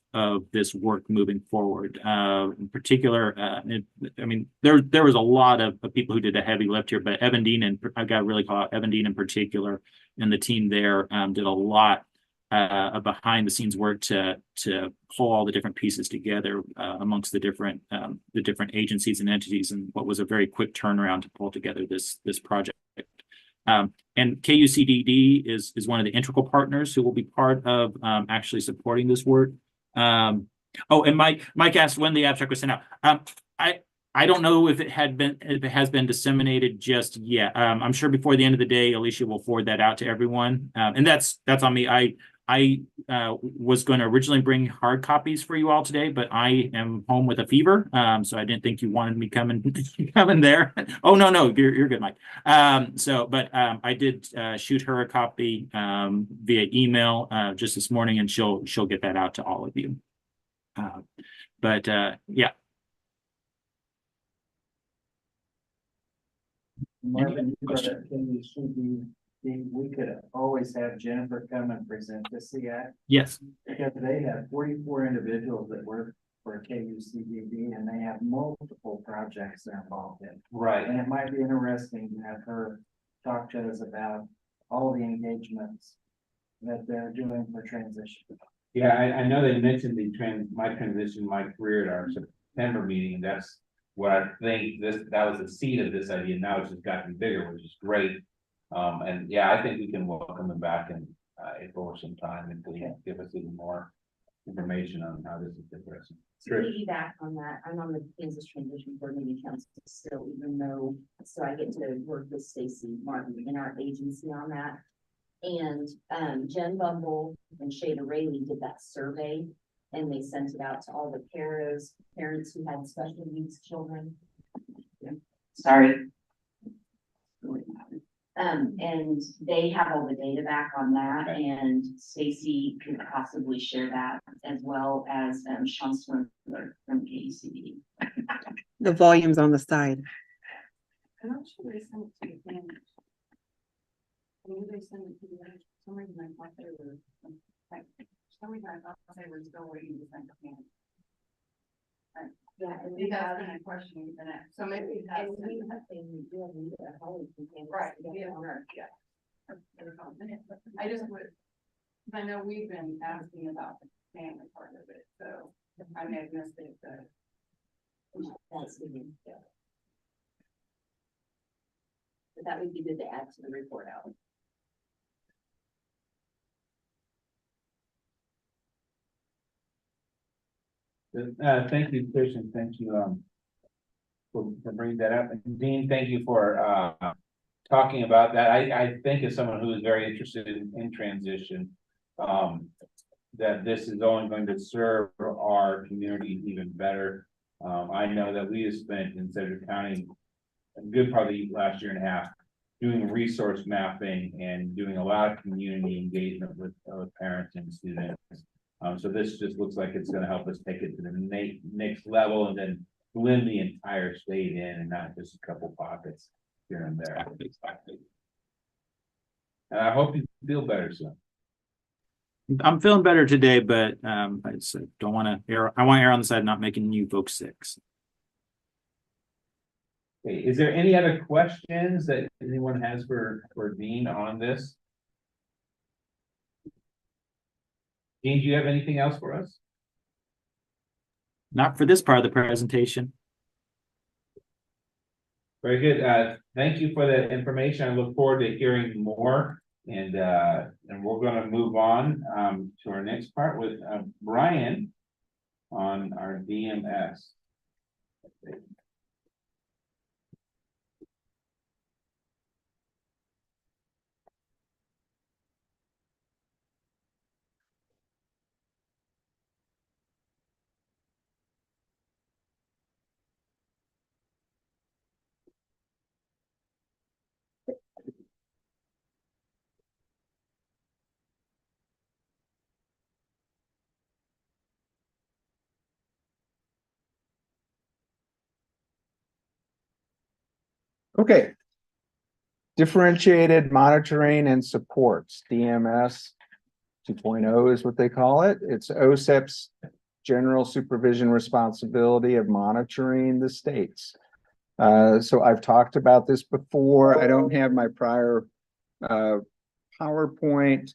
this work moving forward. In particular, I mean, there was a lot of people who did a heavy lift here, but Evan Dean, and I've got to really call out Evan Dean in particular, and the team there did a lot of behind the scenes work to pull all the different pieces together amongst the different agencies and entities, and what was a very quick turnaround to pull together this project. And KUCDD is one of the integral partners who will be part of actually supporting this work. Oh, and Mike asked when the abstract was sent out. I don't know if it has been disseminated just yet. I'm sure before the end of the day, Alicia will forward that out to everyone. And that's on me. I was going to originally bring hard copies for you all today, but I am home with a fever. So I didn't think you wanted me coming there. Oh, no, you're good, Mike. But I did shoot her a copy via email just this morning, and she'll get that out to all of you. Yeah. Marvin, you brought Question? up KUCD. We could always have Jennifer come and present the CI. Yes. Because they have 44 individuals that work for KUCDB, and they have multiple projects they're involved in. Right. And it might be interesting to have her talk to us about all the engagements that they're doing for transition. Yeah, I know they mentioned my transition, my career at our September meeting. That's what I think that was the seed of this idea. Now it's just gotten bigger, which is great. And yeah, I think we can welcome them back in April or sometime and give us even more information on how this is progressing. To piggyback on that, I'm on the Kansas Transition Coordinating Council still, even though, so I get to work with Stacy Martin in our agency on that. And Jen Bumble and Shada Rayleigh did that survey, and they sent it out to all the parents who had special needs children. Sorry. And they have all the data back on that, and Stacy could possibly share that, as well as Sean Swindler from KUCD. The volume's on the side. I'm not sure they sent it to the family. Maybe they sent it to the, for some reason I thought they were, like, for some reason I thought they were still waiting to send the family. Yeah, and We have been a question, so maybe it has. and we have things we do, and we do at home, we can- Right, yeah. I just would, I know we've been asking about the family part of it, so I may have missed it, but. That's the new, yeah. But that would be good to add to the report out. Thank you, Christian. Thank you for bringing that up. And Dean, thank you for talking about that. I think as someone who is very interested in transition, that this is only going to serve our community even better. I know that we have spent in Sedgwick County a good part of the last year and a half doing resource mapping and doing a lot of community engagement with parents and students. So this just looks like it's going to help us take it to the next level and then blend the entire state in and not just a couple pockets here and there. Exactly. And I hope you feel better soon. I'm feeling better today, but I just don't want to err. I want to err on the side of not making you folks sick. Okay, is there any other questions that anyone has for Dean on this? Dean, do you have anything else for us? Not for this part of the presentation. Very good. Thank you for that information. I look forward to hearing more. And we're going to move on to our next part with Brian on our DMS. Okay. Differentiated monitoring and supports, DMS 2.0 is what they call it. It's OSEP's general supervision responsibility of monitoring the states. So I've talked about this before. I don't have my prior PowerPoint,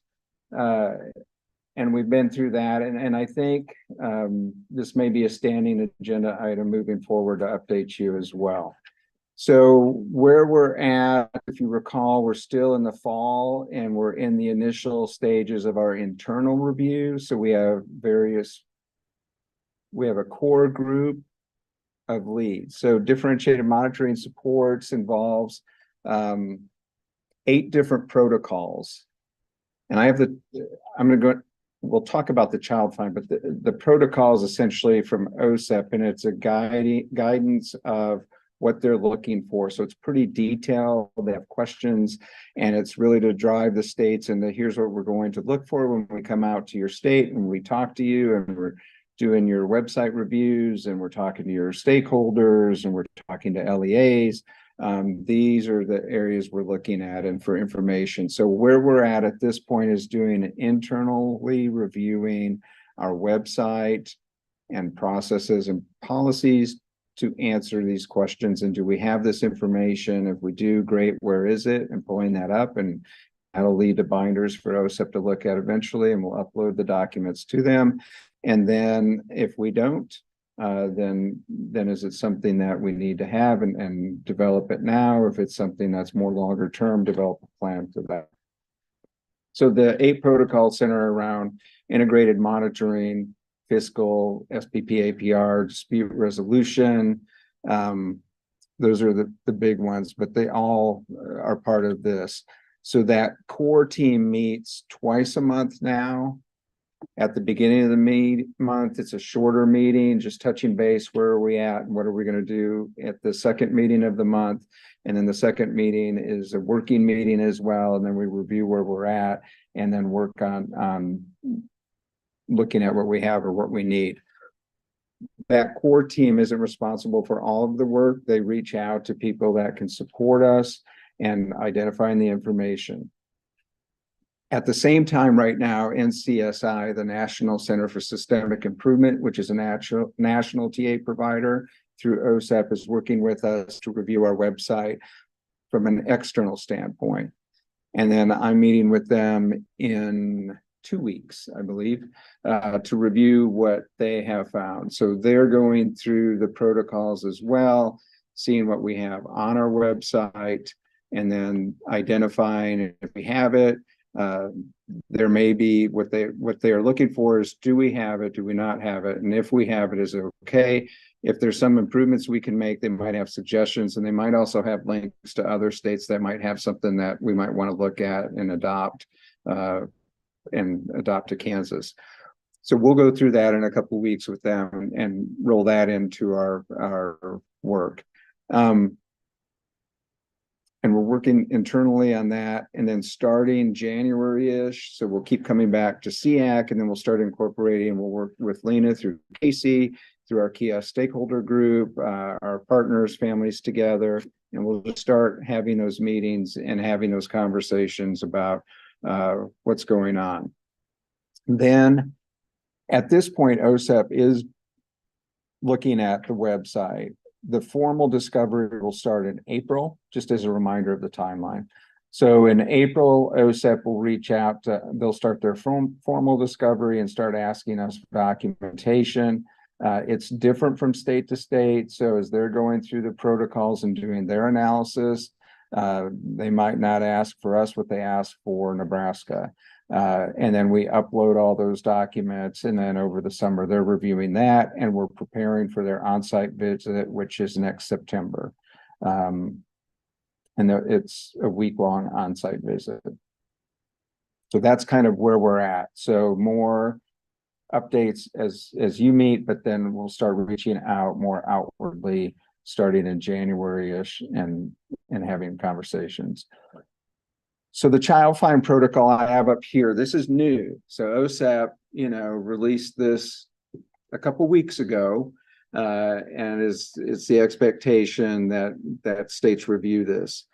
and we've been through that. And I think this may be a standing agenda item moving forward to update you as well. So where we're at, if you recall, we're still in the fall and we're in the initial stages of our internal review. So we have a core group of leads. So differentiated monitoring supports involves 8 different protocols. And we'll talk about the child find, but the protocol is essentially from OSEP, and it's a guidance of what they're looking for. So it's pretty detailed. They have questions, and it's really to drive the states into here's what we're going to look for when we come out to your state and we talk to you, and we're doing your website reviews, and we're talking to your stakeholders, and we're talking to LEAs. These are the areas we're looking at and for information. So where we're at this point is doing internally reviewing our website and processes and policies to answer these questions. And do we have this information? If we do, great, where is it? And pulling that up, and that'll lead to binders for OSEP to look at eventually, and we'll upload the documents to them. And then if we don't, then is it something that we need to have and develop it now? Or if it's something that's more longer term, develop a plan for that. So the 8 protocols center around integrated monitoring, fiscal, SPP, APR, dispute resolution. Those are the big ones, but they all are part of this. So that core team meets twice a month now. At the beginning of the month, it's a shorter meeting, just touching base, where are we at and what are we going to do at the second meeting of the month. And then the second meeting is a working meeting as well. And then we review where we're at and then work on looking at what we have or what we need. That core team isn't responsible for all of the work. They reach out to people that can support us and identifying the information. At the same time, right now, NCSI, the National Center for Systemic Improvement, which is a national TA provider through OSEP, is working with us to review our website from an external standpoint. And then I'm meeting with them in 2 weeks, I believe, to review what they have found. So they're going through the protocols as well, seeing what we have on our website, and then identifying if we have it. There may be what they are looking for is, do we have it? Do we not have it? And if we have it, is it okay? If there's some improvements we can make, they might have suggestions, and they might also have links to other states that might have something that we might want to look at and adopt to Kansas. So we'll go through that in a couple of weeks with them and roll that into our work. And we're working internally on that. And then starting January-ish, so we'll keep coming back to SEAC, and then we'll start incorporating, and we'll work with Lena through Casey, through our kiosk stakeholder group, our partners, families together, and we'll just start having those meetings and having those conversations about what's going on. Then at this point, OSEP is looking at the website. The formal discovery will start in April, just as a reminder of the timeline. So in April, OSEP will reach out, they'll start their formal discovery and start asking us for documentation. It's different from state to state. So as they're going through the protocols and doing their analysis, they might not ask for us what they ask for Nebraska. And then we upload all those documents, and then over the summer they're reviewing that, and we're preparing for their on-site visit, which is next September. And it's a week-long on-site visit. So that's kind of where we're at. So more updates as you meet, but then we'll start reaching out more outwardly starting in January-ish and having conversations. So the child find protocol I have up here, this is new. So OSEP, released this a couple weeks ago, and it's the expectation that states review this.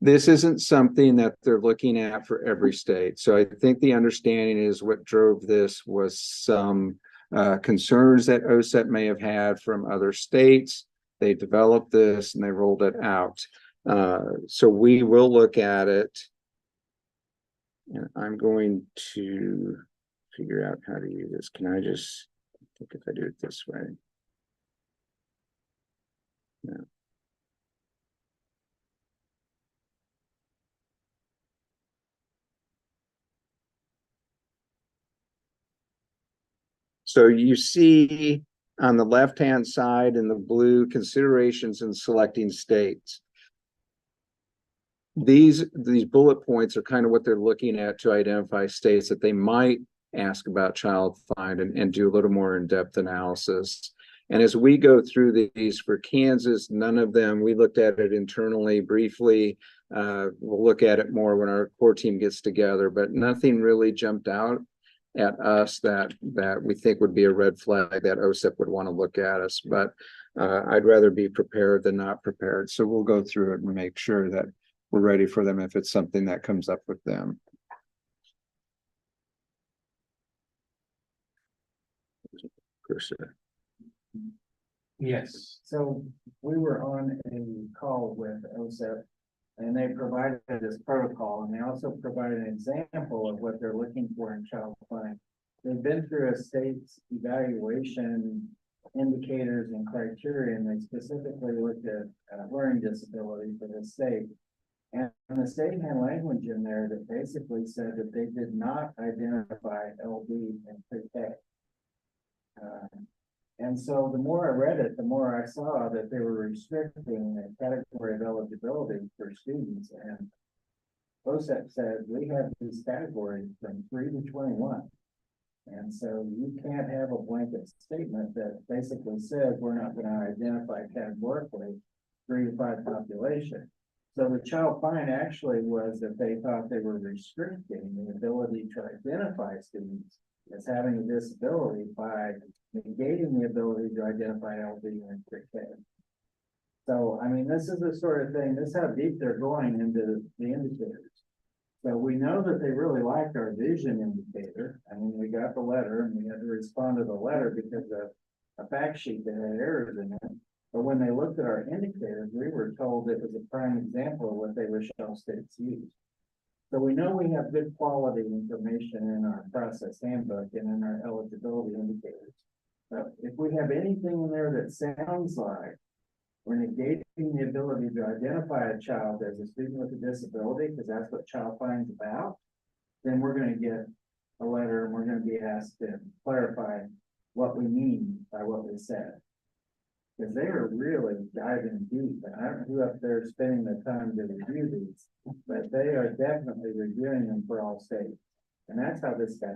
This isn't something that they're looking at for every state. So I think the understanding is what drove this was some concerns that OSEP may have had from other states. They developed this and they rolled it out. So we will look at it. And I'm going to figure out how to use this. Can I just think if I do it this way? No. So you see on the left-hand side in the blue, considerations in selecting states. These bullet points are kind of what they're looking at to identify states that they might ask about child find and do a little more in-depth analysis. And as we go through these for Kansas, none of them, we looked at it internally briefly. We'll look at it more when our core team gets together, but nothing really jumped out at us that we think would be a red flag that OSEP would want to look at us. But I'd rather be prepared than not prepared. So we'll go through it and make sure that we're ready for them if it's something that comes up with them. Yes. So we were on a call with OSEP and they provided this protocol and they also provided an example of what they're looking for in child find. They've been through a state's evaluation indicators and criteria, and they specifically looked at learning disability for the state. And the state had language in there that basically said that they did not identify LD in pre-K. And so the more I read it, the more I saw that they were restricting the category of eligibility for students. And OSEP said we have these categories from 3 to 21. And so you can't have a blanket statement that basically says we're not going to identify categorically 3 to 5 population. So the child find actually was that they thought they were restricting the ability to identify students as having a disability by negating the ability to identify LD and pre-K. So, I mean, this is the sort of thing, this is how deep they're going into the indicators. So we know that they really liked our vision indicator. I mean, we got the letter and we had to respond to the letter because of a fact sheet that had errors in it. But when they looked at our indicators, we were told it was a prime example of what they wish all states use. So we know we have good quality information in our process handbook and in our eligibility indicators. But if we have anything in there that sounds like we're negating the ability to identify a child as a student with a disability, because that's what child find's about, then we're going to get a letter and we're going to be asked to clarify what we mean by what we said. Because they are really diving deep, and I don't know who up there is spending the time to review these, but they are definitely reviewing them for all states. And that's how this got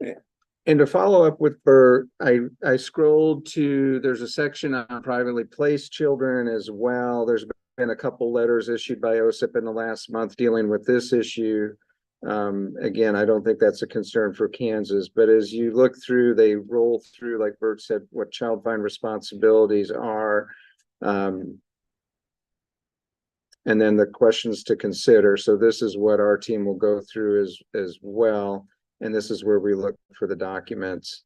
added. And to follow up with Bert, I scrolled to, there's a section on privately placed children as well. There's been a couple letters issued by OSEP in the last month dealing with this issue. Again, I don't think that's a concern for Kansas, but as you look through, they roll through, like Bert said, what child find responsibilities are. And then the questions to consider. So this is what our team will go through as well. And this is where we look for the documents.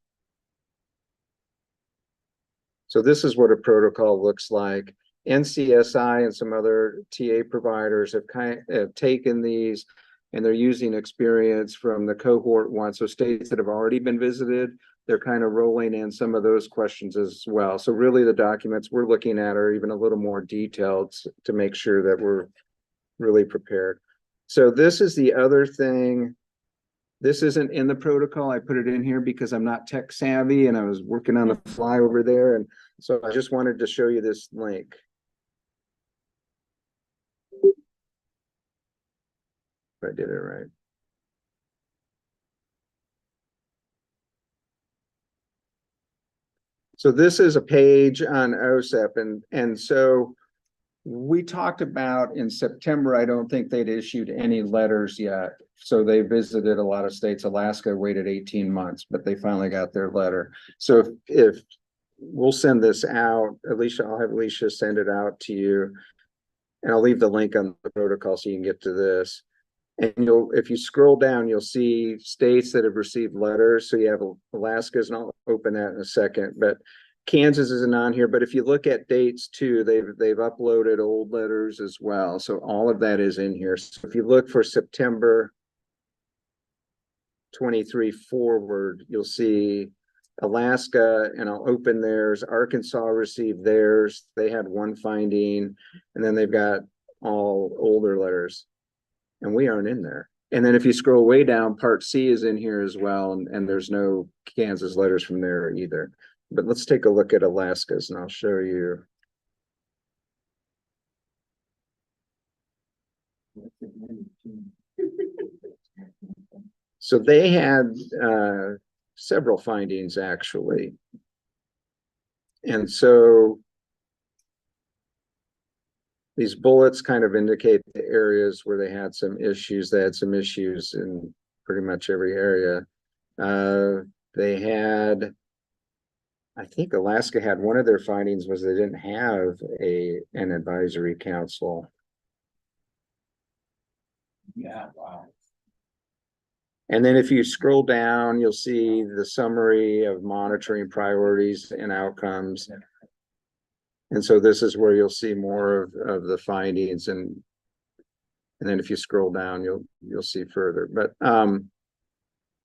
So this is what a protocol looks like. NCSI and some other TA providers have taken these and they're using experience from the cohort 1. So states that have already been visited, they're kind of rolling in some of those questions as well. So really the documents we're looking at are even a little more detailed to make sure that we're really prepared. So this is the other thing. This isn't in the protocol. I put it in here because I'm not tech savvy and I was working on the fly over there. And so I just wanted to show you this link. If I did it right. So this is a page on OSEP, and so we talked about in September, I don't think they'd issued any letters yet. So they visited a lot of states. Alaska waited 18 months, but they finally got their letter. So if we'll send this out, Alicia, I'll have Alicia send it out to you. And I'll leave the link on the protocol so you can get to this. And if you scroll down, you'll see states that have received letters. So you have Alaska's, and I'll open that in a second, but Kansas isn't on here. But if you look at dates too, they've uploaded old letters as well. So all of that is in here. So if you look for September 23 forward, you'll see Alaska, and I'll open theirs. Arkansas received theirs. They had one finding, and then they've got all older letters. And we aren't in there. And then if you scroll way down, part C is in here as well, and there's no Kansas letters from there either. But let's take a look at Alaska's and I'll show you. So they had several findings actually. And so these bullets kind of indicate the areas where they had some issues. They had some issues in pretty much every area. They had, I think Alaska had, one of their findings was they didn't have an advisory council. Yeah, wow. And then if you scroll down, you'll see the summary of monitoring priorities and outcomes. And so this is where you'll see more of the findings, and then if you scroll down, you'll see further. But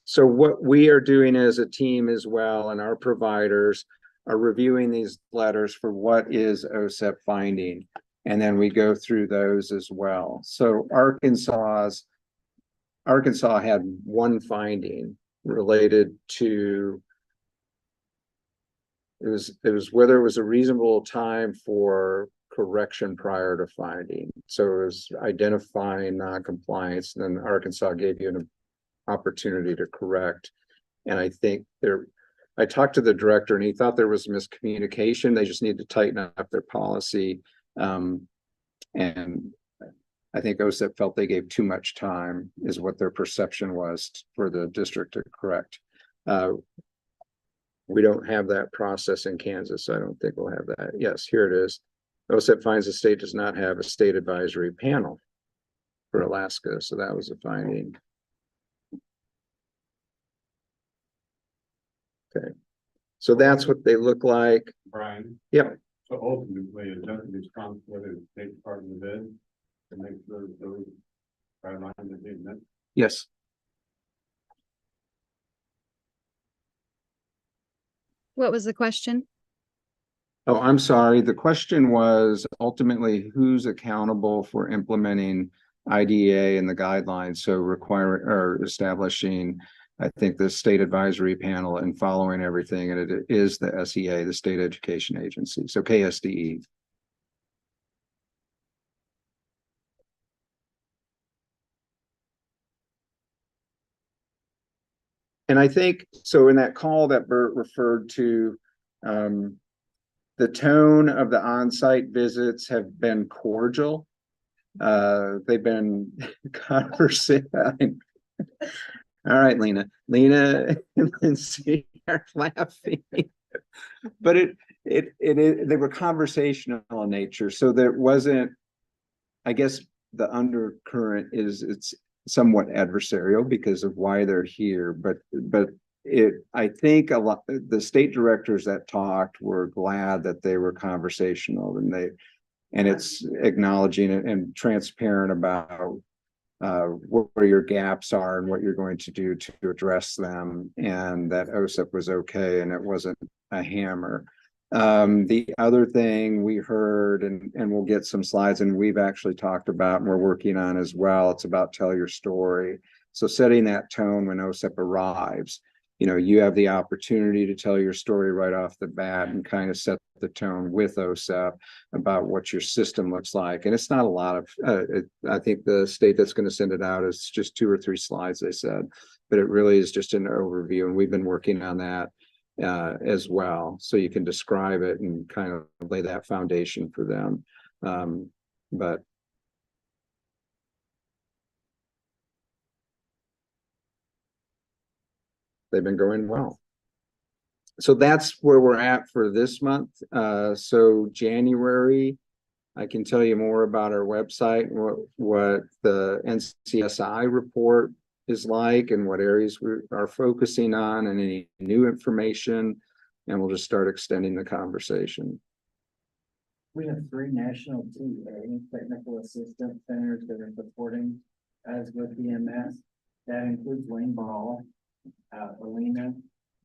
so what we are doing as a team as well, and our providers are reviewing these letters for what is OSEP finding, and then we go through those as well. So Arkansas had one finding related to it was whether it was a reasonable time for correction prior to finding. So it was identifying non-compliance, and then Arkansas gave you an opportunity to correct. And I think I talked to the director and he thought there was miscommunication. They just need to tighten up their policy. And I think OSEP felt they gave too much time, is what their perception was, for the district to correct. We don't have that process in Kansas, so I don't think we'll have that. Yes, here it is. OSEP finds the state does not have a state advisory panel for Alaska, so that was a finding. Okay, so that's what they look like. Brian? Yep. So ultimately, it's up to these comments whether to take part in the bid to make sure that those guidelines are being met. Yes. What was the question? Oh, I'm sorry. The question was ultimately who's accountable for implementing IDEA and the guidelines. So requiring or establishing, I think, the state advisory panel and following everything. And it is the SEA, the state education agency. So KSDE. And I think, so in that call that Bert referred to, the tone of the on-site visits have been cordial. They've been conversing. All right, Lena and Lindsay are laughing, but they were conversational in nature. So there wasn't, I guess the undercurrent is it's somewhat adversarial because of why they're here, but I think a lot, the state directors that talked were glad that they were conversational, and it's acknowledging and transparent about where your gaps are and what you're going to do to address them, and that OSEP was okay and it wasn't a hammer. The other thing we heard, and we'll get some slides, and we've actually talked about and we're working on as well, it's about tell your story. So setting that tone when OSEP arrives, you have the opportunity to tell your story right off the bat and kind of set the tone with OSEP about what your system looks like. And it's not a lot of, I think the state that's going to send it out is just 2 or 3 slides, they said, but it really is just an overview. And we've been working on that as well. So you can describe it and kind of lay that foundation for them. But they've been going well. So that's where we're at for this month. So January, I can tell you more about our website, what the NCSI report is like and what areas we are focusing on and any new information. And we'll just start extending the conversation. We have 3 national TA, technical assistance centers, that are supporting us with EMS. That includes Wayne Ball, Alena,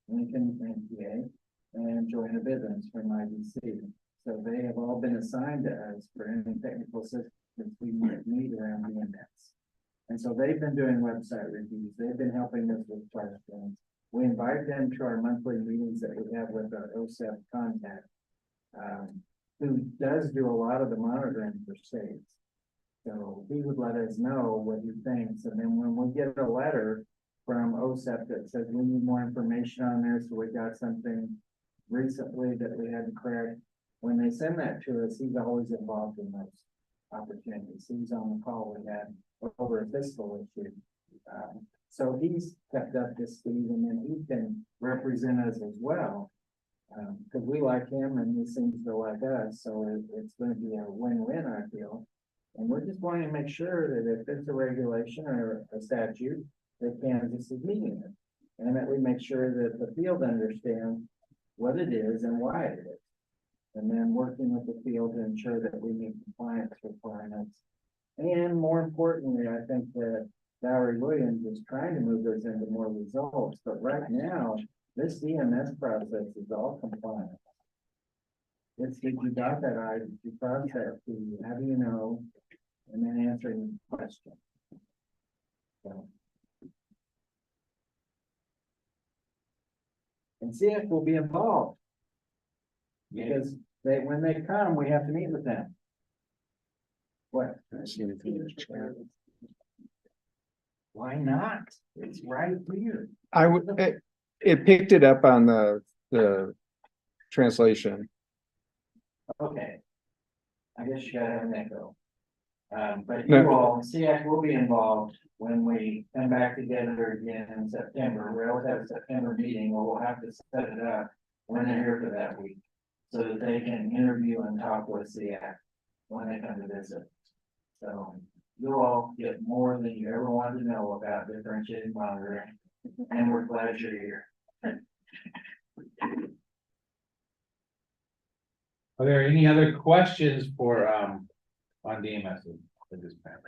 Lincoln, NTA, and Joanna Bivens from IBC. So they have all been assigned to us for any technical assistance we might need around EMS. And so they've been doing website reviews, they've been helping us with questions. We invite them to our monthly meetings that we have with our OSEP contact, who does do a lot of the monitoring for states. So he would let us know what he thinks, and then when we get a letter from OSEP that says we need more information on this, or we got something recently that we had to correct, when they send that to us, he's always involved in those opportunities. He's on the call we had over a fiscal issue. So he's kept up to speed, and then he can represent us as well. Because we like him and he seems to like us, so it's going to be a win-win, I feel. And we're just wanting to make sure that if it's a regulation or a statute, that Kansas is meeting it. And that we make sure that the field understands what it is and why it is. And then working with the field to ensure that we meet compliance requirements. And more importantly, I think that Valerie Williams is trying to move us into more results, but right now, this DMS process is all compliant. It's, did you dot that I, did you cross that T, how do you know? And then answering the question. So. And CF will be involved. Because they, when they come, we have to meet with them. What? Why not? It's right here. It picked it up on the translation. Okay. I guess you gotta have an echo. But No. you all, CF will be involved when we come back together again in September. We always have a September meeting where we'll have to set it up when they're here for that week. So that they can interview and talk with CF when they come to visit. So you'll all get more than you ever wanted to know about differentiated monitoring. And we're glad you're here. Are there any other questions for, on DMS at this time?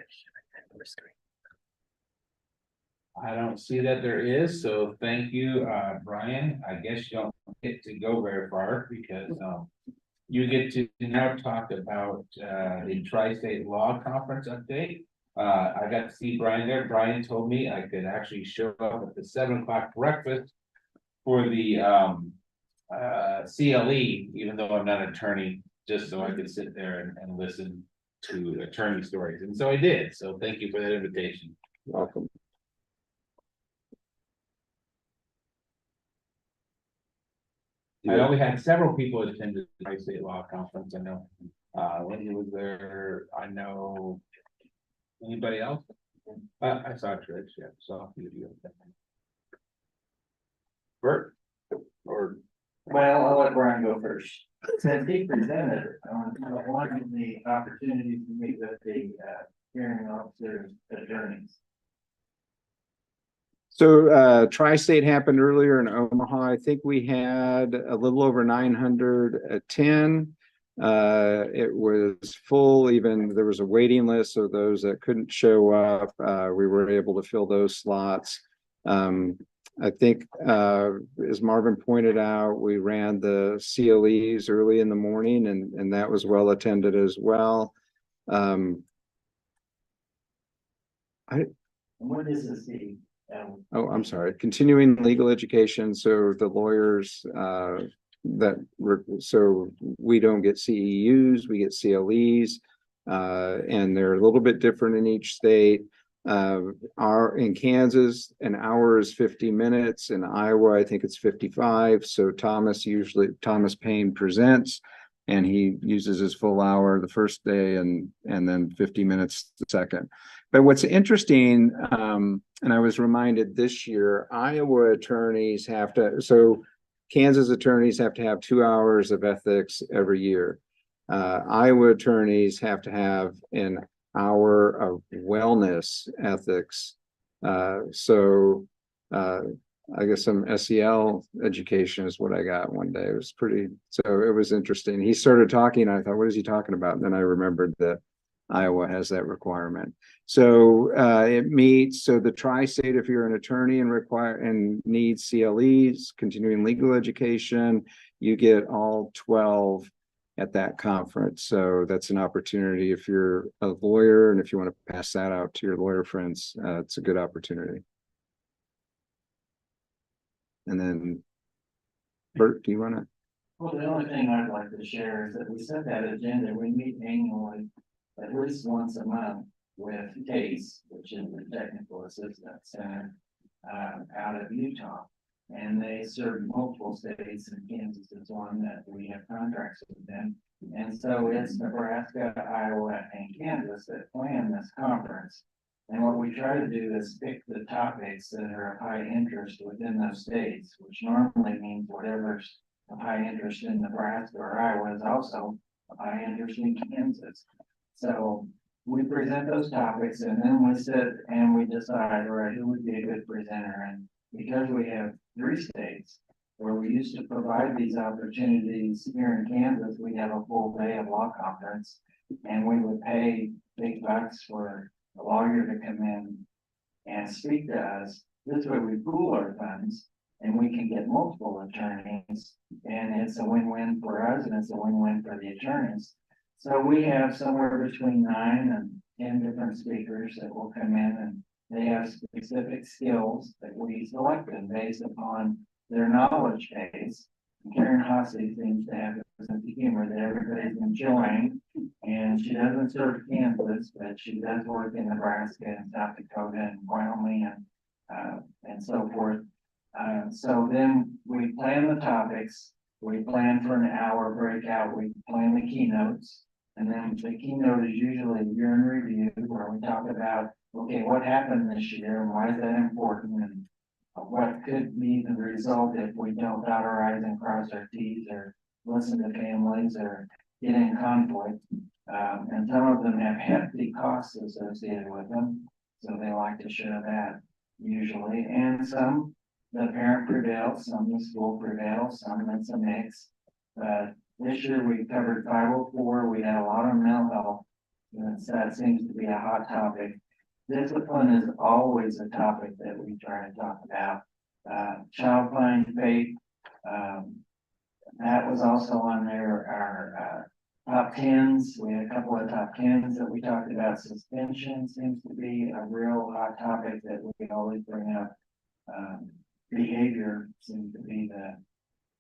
I don't see that there is, so thank you, Brian. I guess you don't get to go very far because, you get to now talk about, the Tri-State Law Conference update. I got to see Brian there. Brian told me I could actually show up at the 7 o'clock breakfast for the, CLE, even though I'm not an attorney, just so I could sit there and listen to attorney stories. And so I did. So thank you for that invitation. Welcome. I know we had several people attend the Tri-State Law Conference. I know, Lindsay was there. I know anybody else? I saw Trish, yeah, saw a few of you. Bert? Or? Well, I'll let Brian go first. Since he presented, I wanted the opportunity to meet with the hearing officers, attorneys. So Tri-State happened earlier in Omaha. I think we had a little over 900 attend. It was full, even there was a waiting list, so those that couldn't show up, we were able to fill those slots. I think, as Marvin pointed out, we ran the CLEs early in the morning, and that was well attended as well. What is the C? Oh, I'm sorry, continuing legal education. So the lawyers so we don't get CEUs, we get CLEs, and they're a little bit different in each state. In Kansas, an hour is 50 minutes. In Iowa, I think it's 55. So Thomas Payne presents, and he uses his full hour the first day and then 50 minutes the second. But what's interesting, and I was reminded this year, Iowa attorneys have to, so Kansas attorneys have to have 2 hours of ethics every year. Iowa attorneys have to have an hour of wellness ethics. I guess some SEL education is what I got one day. It was so it was interesting. He started talking, I thought, what is he talking about? And then I remembered that Iowa has that requirement. So it meets, so the Tri-State, if you're an attorney and needs CLEs, continuing legal education, you get all 12. at that conference. So that's an opportunity if you're a lawyer and if you want to pass that out to your lawyer friends, it's a good opportunity. And then, Bert, do you want to? Well, the only thing I'd like to share is that we set that agenda, we meet annually at least once a month with CASE, which is the Technical Assistance Center, out of Utah. And they serve multiple states, and Kansas is one that we have contracts with them. And so it's Nebraska, Iowa, and Kansas that plan this conference. And what we try to do is pick the topics that are of high interest within those states, which normally means whatever's of high interest in Nebraska or Iowa is also of high interest in Kansas. So we present those topics and then we sit and we decide, all right, who would be a good presenter. And because we have 3 states where we used to provide these opportunities here in Kansas, we have a full day of law conference and we would pay big bucks for a lawyer to come in and speak to us. This way we pool our funds and we can get multiple attorneys, and it's a win-win for us and it's a win-win for the attorneys. So we have somewhere between 9 and 10 different speakers that will come in, and they have specific skills that we select them based upon their knowledge base. Karen Hossey seems to have a sense of humor that everybody's enjoying, and she doesn't serve Kansas, but she does work in Nebraska and South Dakota and Wyoming and so forth. So then we plan the topics, we plan for an hour breakout, we plan the keynotes, and then the keynote is usually a year in review where we talk about, okay, what happened this year and why is that important, and what could be the result if we don't dot our I's and cross our T's or listen to families or get in conflict. And some of them have hefty costs associated with them, so they like to share that usually. And some, the parent prevails, some the school prevails, some it's a mix. But this year we covered 504, we had a lot on mental health. That seems to be a hot topic. Discipline is always a topic that we try to talk about. Child find faith, that was also on there. Our top 10s, we had a couple of top 10s that we talked about. Suspension seems to be a real hot topic that we can always bring up. Behavior seems to be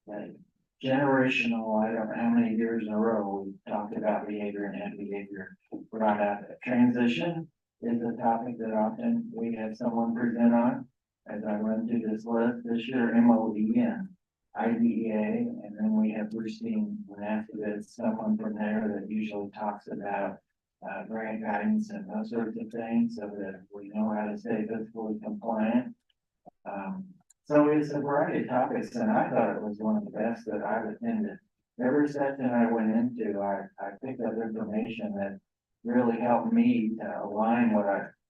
the generational, I don't know how many years in a row we talked about behavior and had behavior brought up. Transition is a topic that often we have someone present on. As I run through this list this year, MOEN, IDEA, and then we have Christine Manaskovitz, someone from there that usually talks about grant guidance and those sorts of things so that we know how to stay fiscally compliant. So it's a variety of topics, and I thought it was one of the best that I've attended. Every session I went into, I picked up information that really helped me to align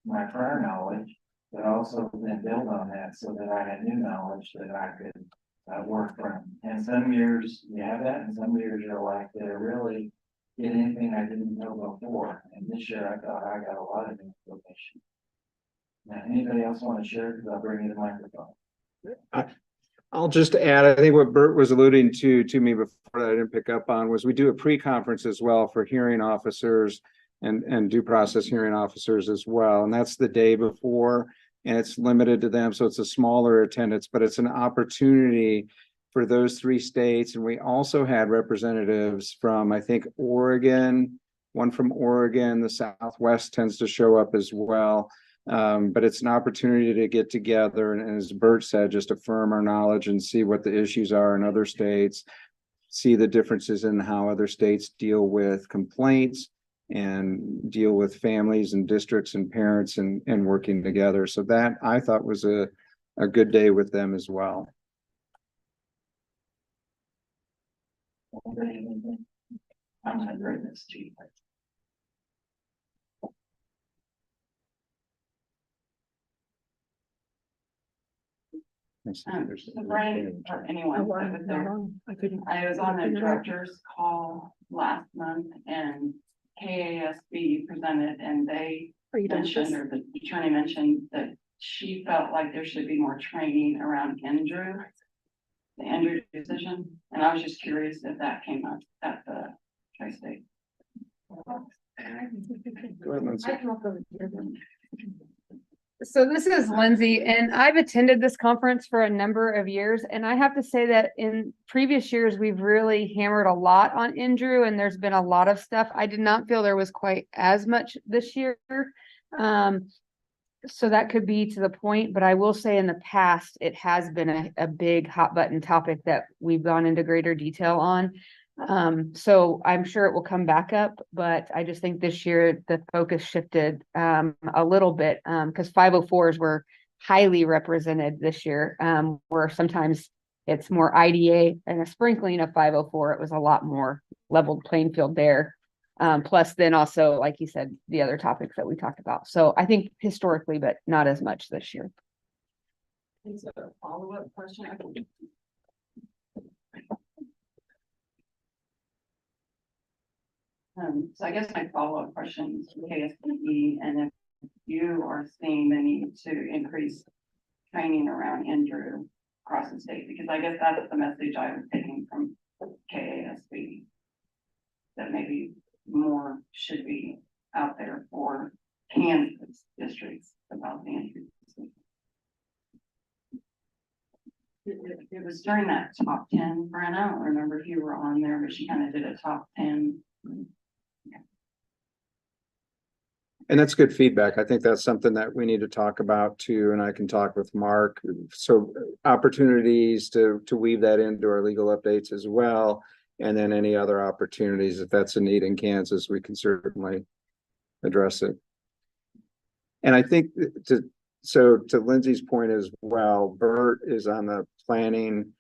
my prior knowledge, but also then build on that so that I had new knowledge that I could work from. And some years you have that, and some years you're like, did I really get anything I didn't know before? And this year I thought I got a lot of information. Now, anybody else want to share? Because I'll bring you the microphone. I'll just add, I think what Bert was alluding to me before that I didn't pick up on was we do a pre-conference as well for hearing officers and due process hearing officers as well. And that's the day before, and it's limited to them. So it's a smaller attendance, but it's an opportunity for those 3 states. And we also had representatives from, I think, Oregon, one from Oregon, the Southwest tends to show up as well. But it's an opportunity to get together and as Bert said, just affirm our knowledge and see what the issues are in other states, see the differences in how other states deal with complaints and deal with families and districts and parents and working together. So that I thought was a good day with them as well. I'm not doing this to you. So Brian or anyone, I was on a director's call last month and KSDE presented and they mentioned, or the attorney mentioned that she felt like there should be more training around the Andrew decision. And I was just curious if that came up at the Tri-State. Go ahead, Lindsay. So this is Lindsay, and I've attended this conference for a number of years, and I have to say that in previous years, we've really hammered a lot on Andrew, and there's been a lot of stuff. I did not feel there was quite as much this year. So that could be to the point, but I will say in the past, it has been a big hot button topic that we've gone into greater detail on. So I'm sure it will come back up, but I just think this year the focus shifted a little bit because 504s were highly represented this year, where sometimes it's more IDA and a sprinkling of 504. It was a lot more leveled playing field there. Plus then also, like you said, the other topics that we talked about. So I think historically, but not as much this year. Is there a follow-up question? So I guess my follow-up question is KSDE, and if you are seeing the need to increase training around Andrew across the state, because I guess that's the message I was taking from KSDE, that maybe more should be out there for Kansas districts about the Andrew. It was during that top 10, Brenna. I don't remember if you were on there, but she kind of did a top 10. And that's good feedback. I think that's something that we need to talk about too, and I can talk with Mark. So opportunities to weave that into our legal updates as well. And then any other opportunities, if that's a need in Kansas, we can certainly address it. And I think to Lindsay's point as well, Bert is on the planning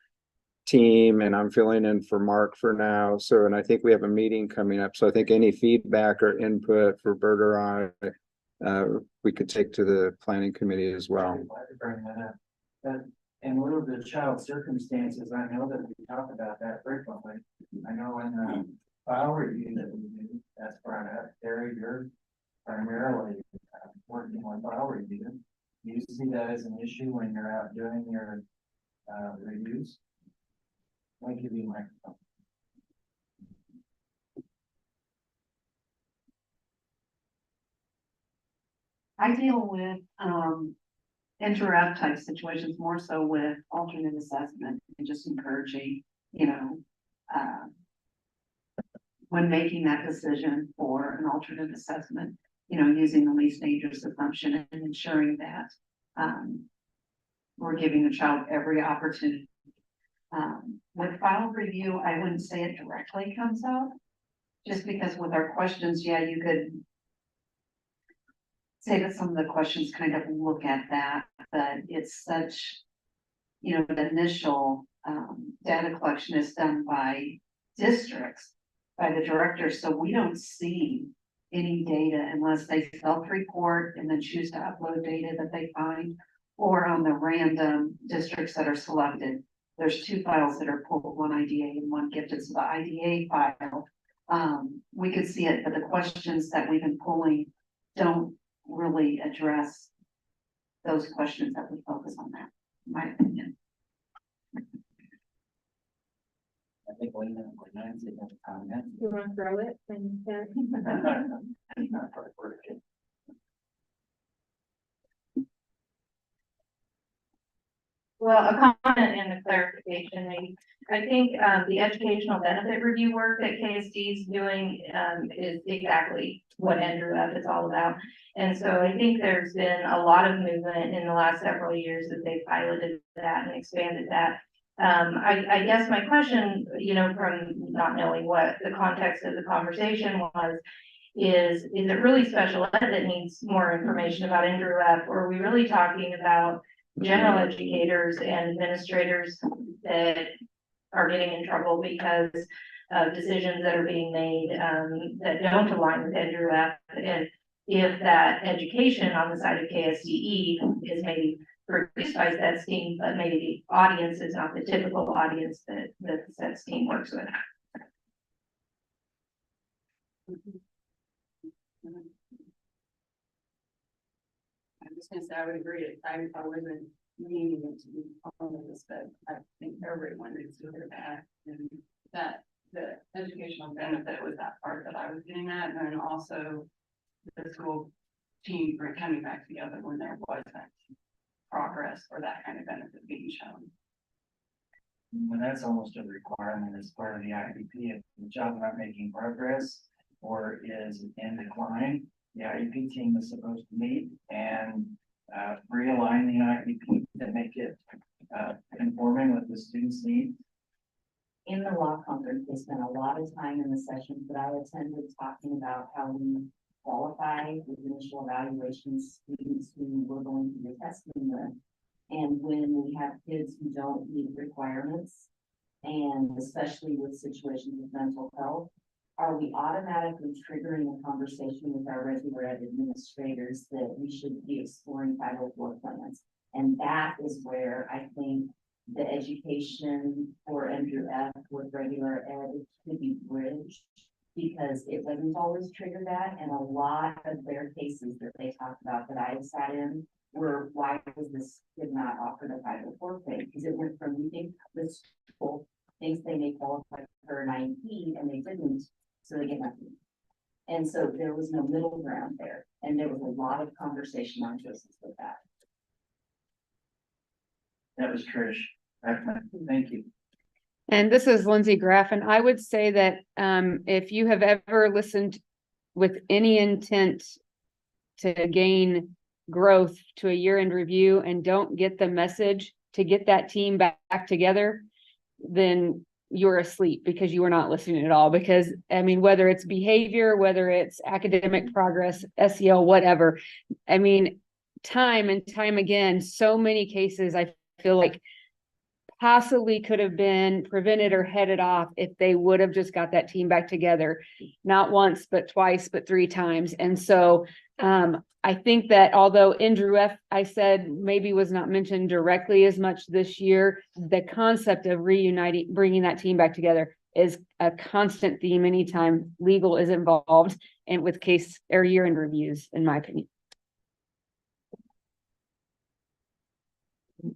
team and I'm filling in for Mark for now. So, and I think we have a meeting coming up. So I think any feedback or input for Bert or I, we could take to the planning committee as well. In lieu of the child circumstances, I know that we talk about that frequently. I know in the file review that we do, that's brought up. Terry, you're primarily working on file review. Do you see that as an issue when you're out doing your reviews? I'll give you a microphone. I deal with interrupt type situations more so with alternate assessment and just encouraging, when making that decision for an alternate assessment, using the least dangerous assumption and ensuring that we're giving the child every opportunity. With file review, I wouldn't say it directly comes up, just because with our questions, yeah, you could say that some of the questions kind of look at that, but it's such, the initial data collection is done by districts, by the directors, so we don't see any data unless they self-report and then choose to upload data that they find, or on the random districts that are selected. There's two files that are pulled, one IDA and one gifted. So the IDA file, we could see it, but the questions that we've been pulling don't really address those questions that we focus on that, in my opinion. I think we're not seeing a comment. You want to throw it? Well, a comment and a clarification, maybe. I think the educational benefit review work that KSD is doing is exactly what NREF is all about. And so I think there's been a lot of movement in the last several years that they've piloted that and expanded that. I guess my question, from not knowing what the context of the conversation was, is it really special ed that needs more information about NREF, or are we really talking about general educators and administrators that are getting in trouble because of decisions that are being made that don't align with NREF? And if that education on the side of KSDE is maybe produced by SETS team, but maybe the audience is not the typical audience that the SETS team works with. I'm just gonna say I would agree. I wasn't meaning it to be all of this, but I think everyone needs to hear that, and that the educational benefit was that part that I was getting at, and then also the school team coming back together when there wasn't progress or that kind of benefit being shown. And that's almost a requirement as part of the IEP. If the child's not making progress or is in decline, the IEP team is supposed to meet and realign the IEP to make it conforming with the student's needs. In the law conference, they spent a lot of time in the sessions that I attended talking about how we qualify with initial evaluations, students who we're going to be testing with. And when we have kids who don't meet requirements, and especially with situations with mental health, are we automatically triggering a conversation with our regular ed administrators that we should be exploring 504 plans? And that is where I think the education for Andrew F. with regular ed could be bridged, because it doesn't always trigger that. And a lot of their cases that they talked about that I sat in were, why was this kid not offered a 504 plan? Because it went from, we think the school thinks they may qualify for an IEP and they didn't, so they get nothing. And so there was no middle ground there. And there was a lot of conversation on Joseph's with that. That was Trish. Thank you. And this is Lindsay Graff, and I would say that if you have ever listened with any intent to gain growth to a year-end review and don't get the message to get that team back together, then you're asleep because you were not listening at all. Because I mean, whether it's behavior, whether it's academic progress, SEL, whatever, I mean, time and time again, so many cases I feel like possibly could have been prevented or headed off if they would have just got that team back together, not once, but twice, but 3 times. And so I think that although Andrew F., I said maybe was not mentioned directly as much this year, the concept of reuniting, bringing that team back together is a constant theme anytime legal is involved and with case or year-end reviews, in my opinion.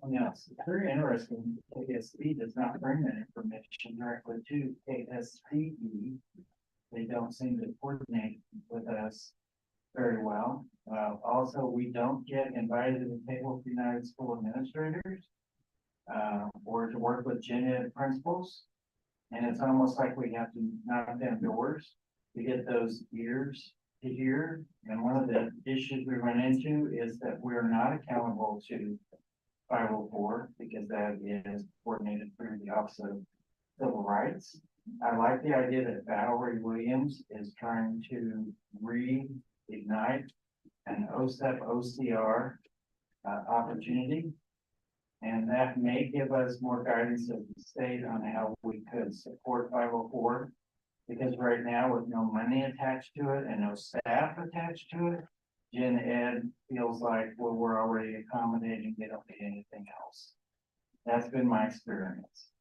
Yes, very interesting. KSDE does not bring that information directly to KSDE. They don't seem to coordinate with us very well. Also, we don't get invited to the table of United School Administrators or to work with gen ed principals. And it's almost like we have to knock down doors to get those ears to hear. And one of the issues we run into is that we're not accountable to 504 because that is coordinated through the Office of Civil Rights. I like the idea that Valerie Williams is trying to reignite an OSEP OCR opportunity. And that may give us more guidance as the state on how we could support 504. Because right now, with no money attached to it and no staff attached to it, gen ed feels like, well, we're already accommodating, they don't need anything else. That's been my experience.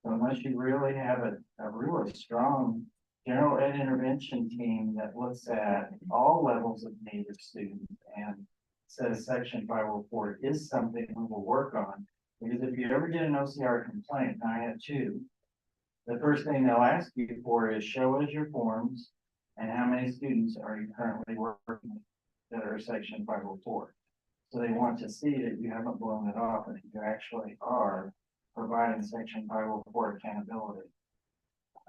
So unless you really have a really strong general ed intervention team that looks at all levels of need of students and says Section 504 is something we will work on. Because if you ever get an OCR complaint, and I had 2, the first thing they'll ask you for is show us your forms and how many students are you currently working with that are Section 504. So they want to see that you haven't blown it off and that you actually are providing Section 504 accountability.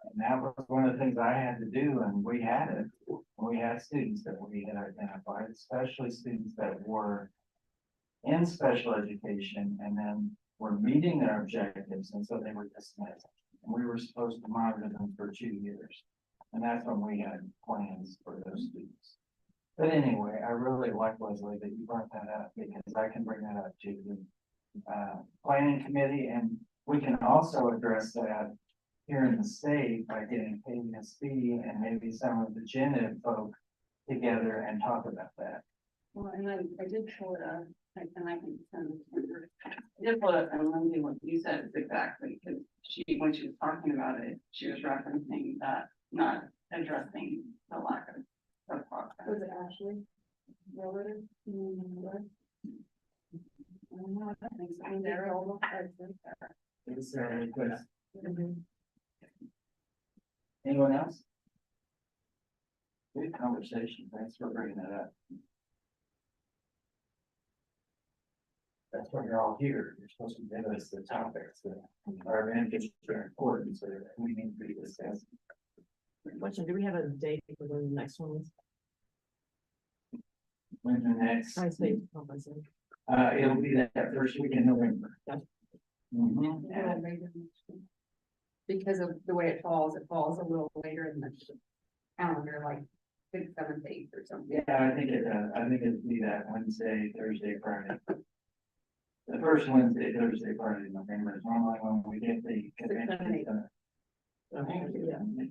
And that was one of the things I had to do, and we had it. We had students that we had identified, especially students that were in special education and then were meeting their objectives, and so they were dismissed. And we were supposed to monitor them for 2 years. And that's when we had plans for those students. But anyway, I really like, Leslie, that you brought that up because I can bring that up to the planning committee, and we can also address that here in the state by getting KSDE and maybe some of the gen ed folk together and talk about that. Well, and I did pull it up, and I can send it to her. I did pull it up, and Lindsay, what you said is exactly, because when she was talking about it, she was referencing that, not addressing the lack of progress. Was it Ashley? Relative? It's because Anyone else? Good conversation. Thanks for bringing that up. That's why you're all here. You're supposed to give us the topics that are advantages are important, so that we need to be discussing. Question, do we have a date for the next one? When the next, Tri-state conference. it'll be that first week in November. Yeah. Mhm. Yeah, maybe. Because of the way it falls a little later in the calendar, like 6th, 7th, 8th or something. Yeah, I think it'd be that Wednesday, Thursday, Friday. The first Wednesday, Thursday, Friday in November is normally when we get the. 6th, 7th, 8th. Yeah.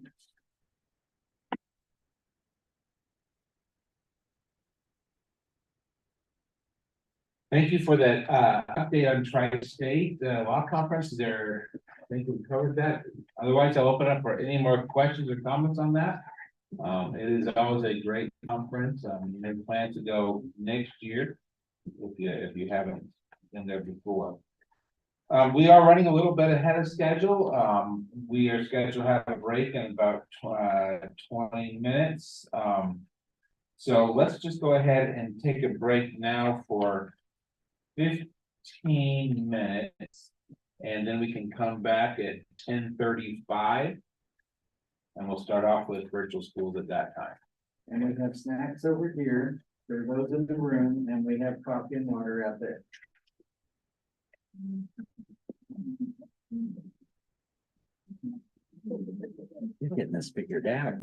Thank you for that update on Tri-State Law Conference. There, I think we covered that. Otherwise, I'll open up for any more questions or comments on that. It is always a great conference. You have plans to go next year if you haven't been there before. We are running a little bit ahead of schedule. We are scheduled to have a break in about 20 minutes. So let's just go ahead and take a break now for 15 minutes, and then we can come back at 10:35. And we'll start off with virtual schools at that time. And we have snacks over here for those in the room, and we have coffee and water out there. You're getting this figured out.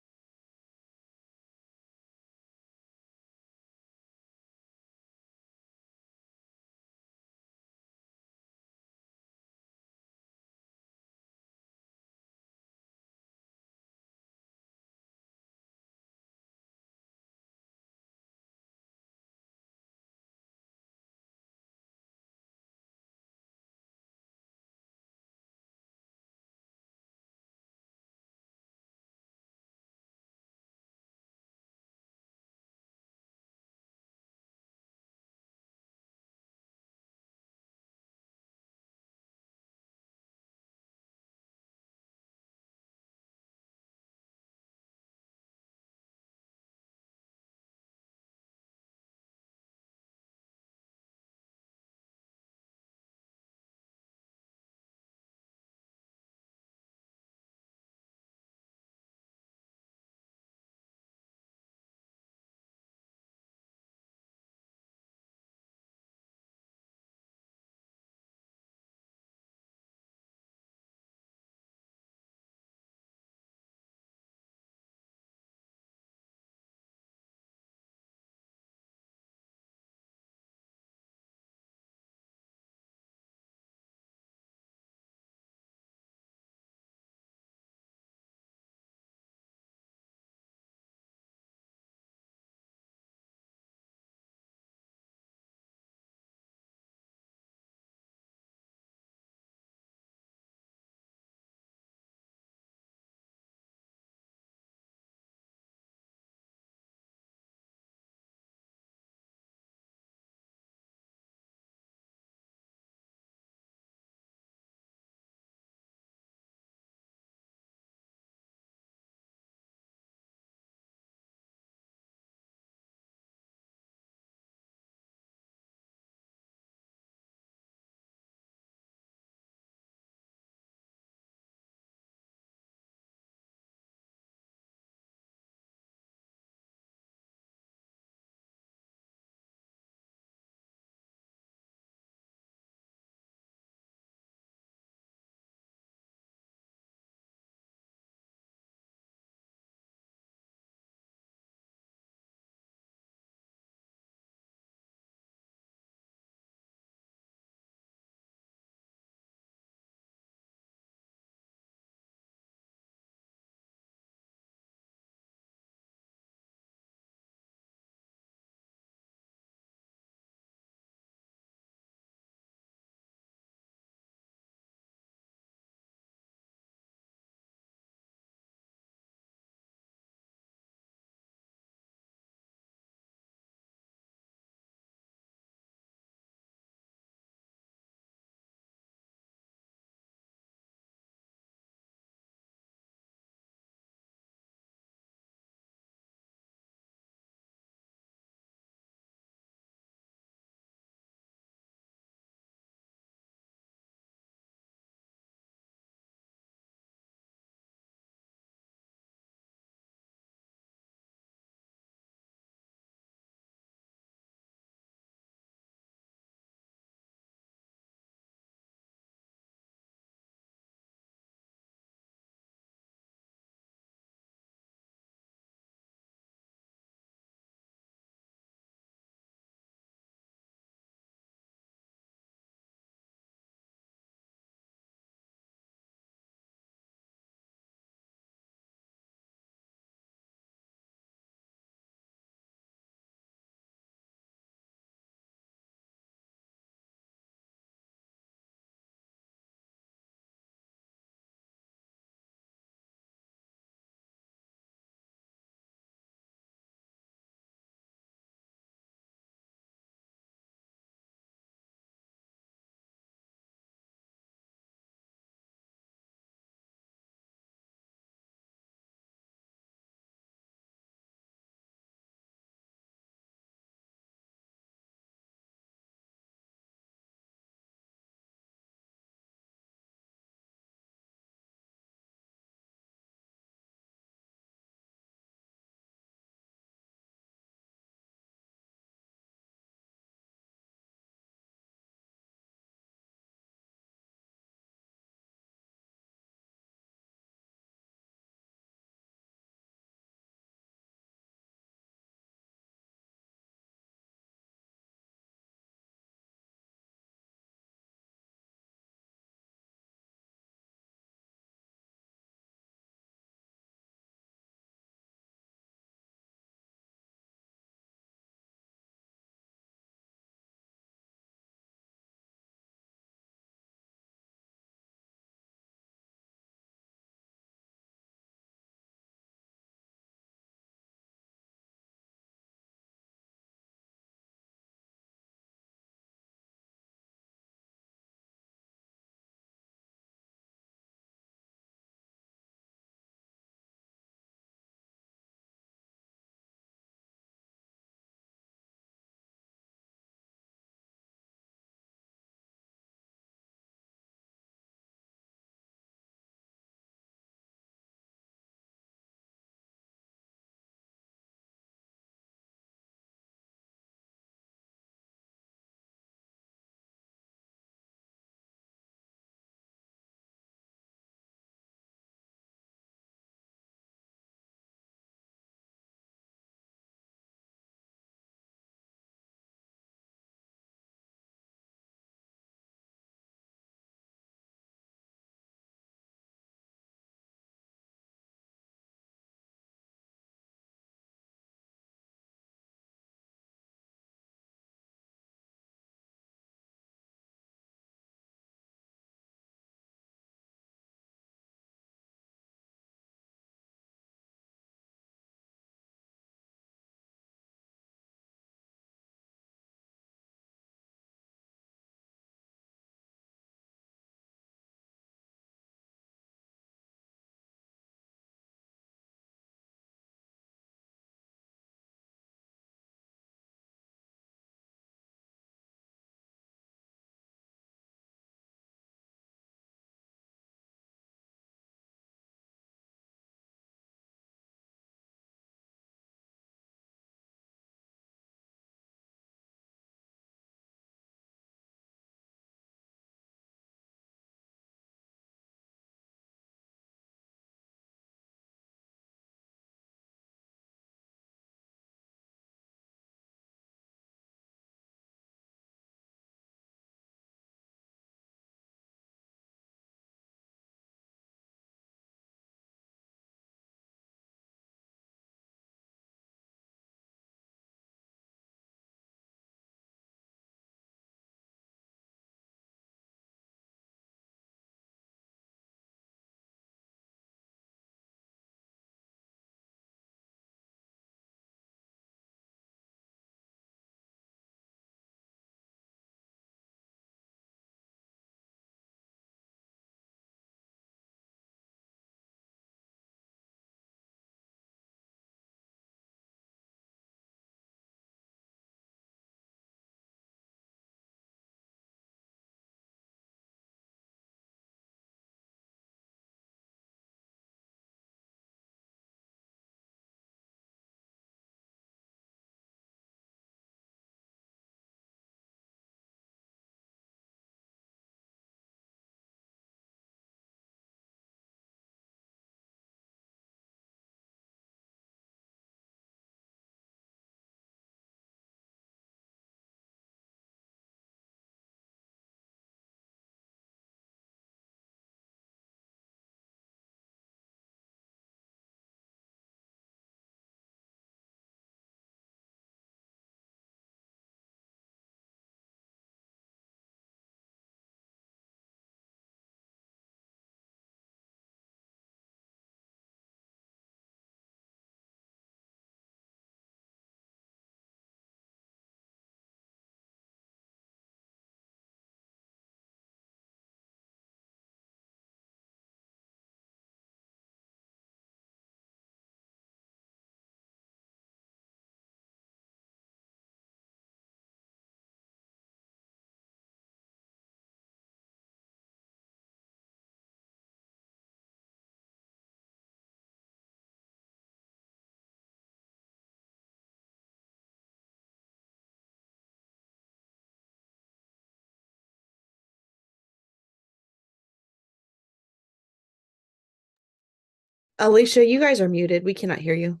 Alicia, you guys are muted. We cannot hear you.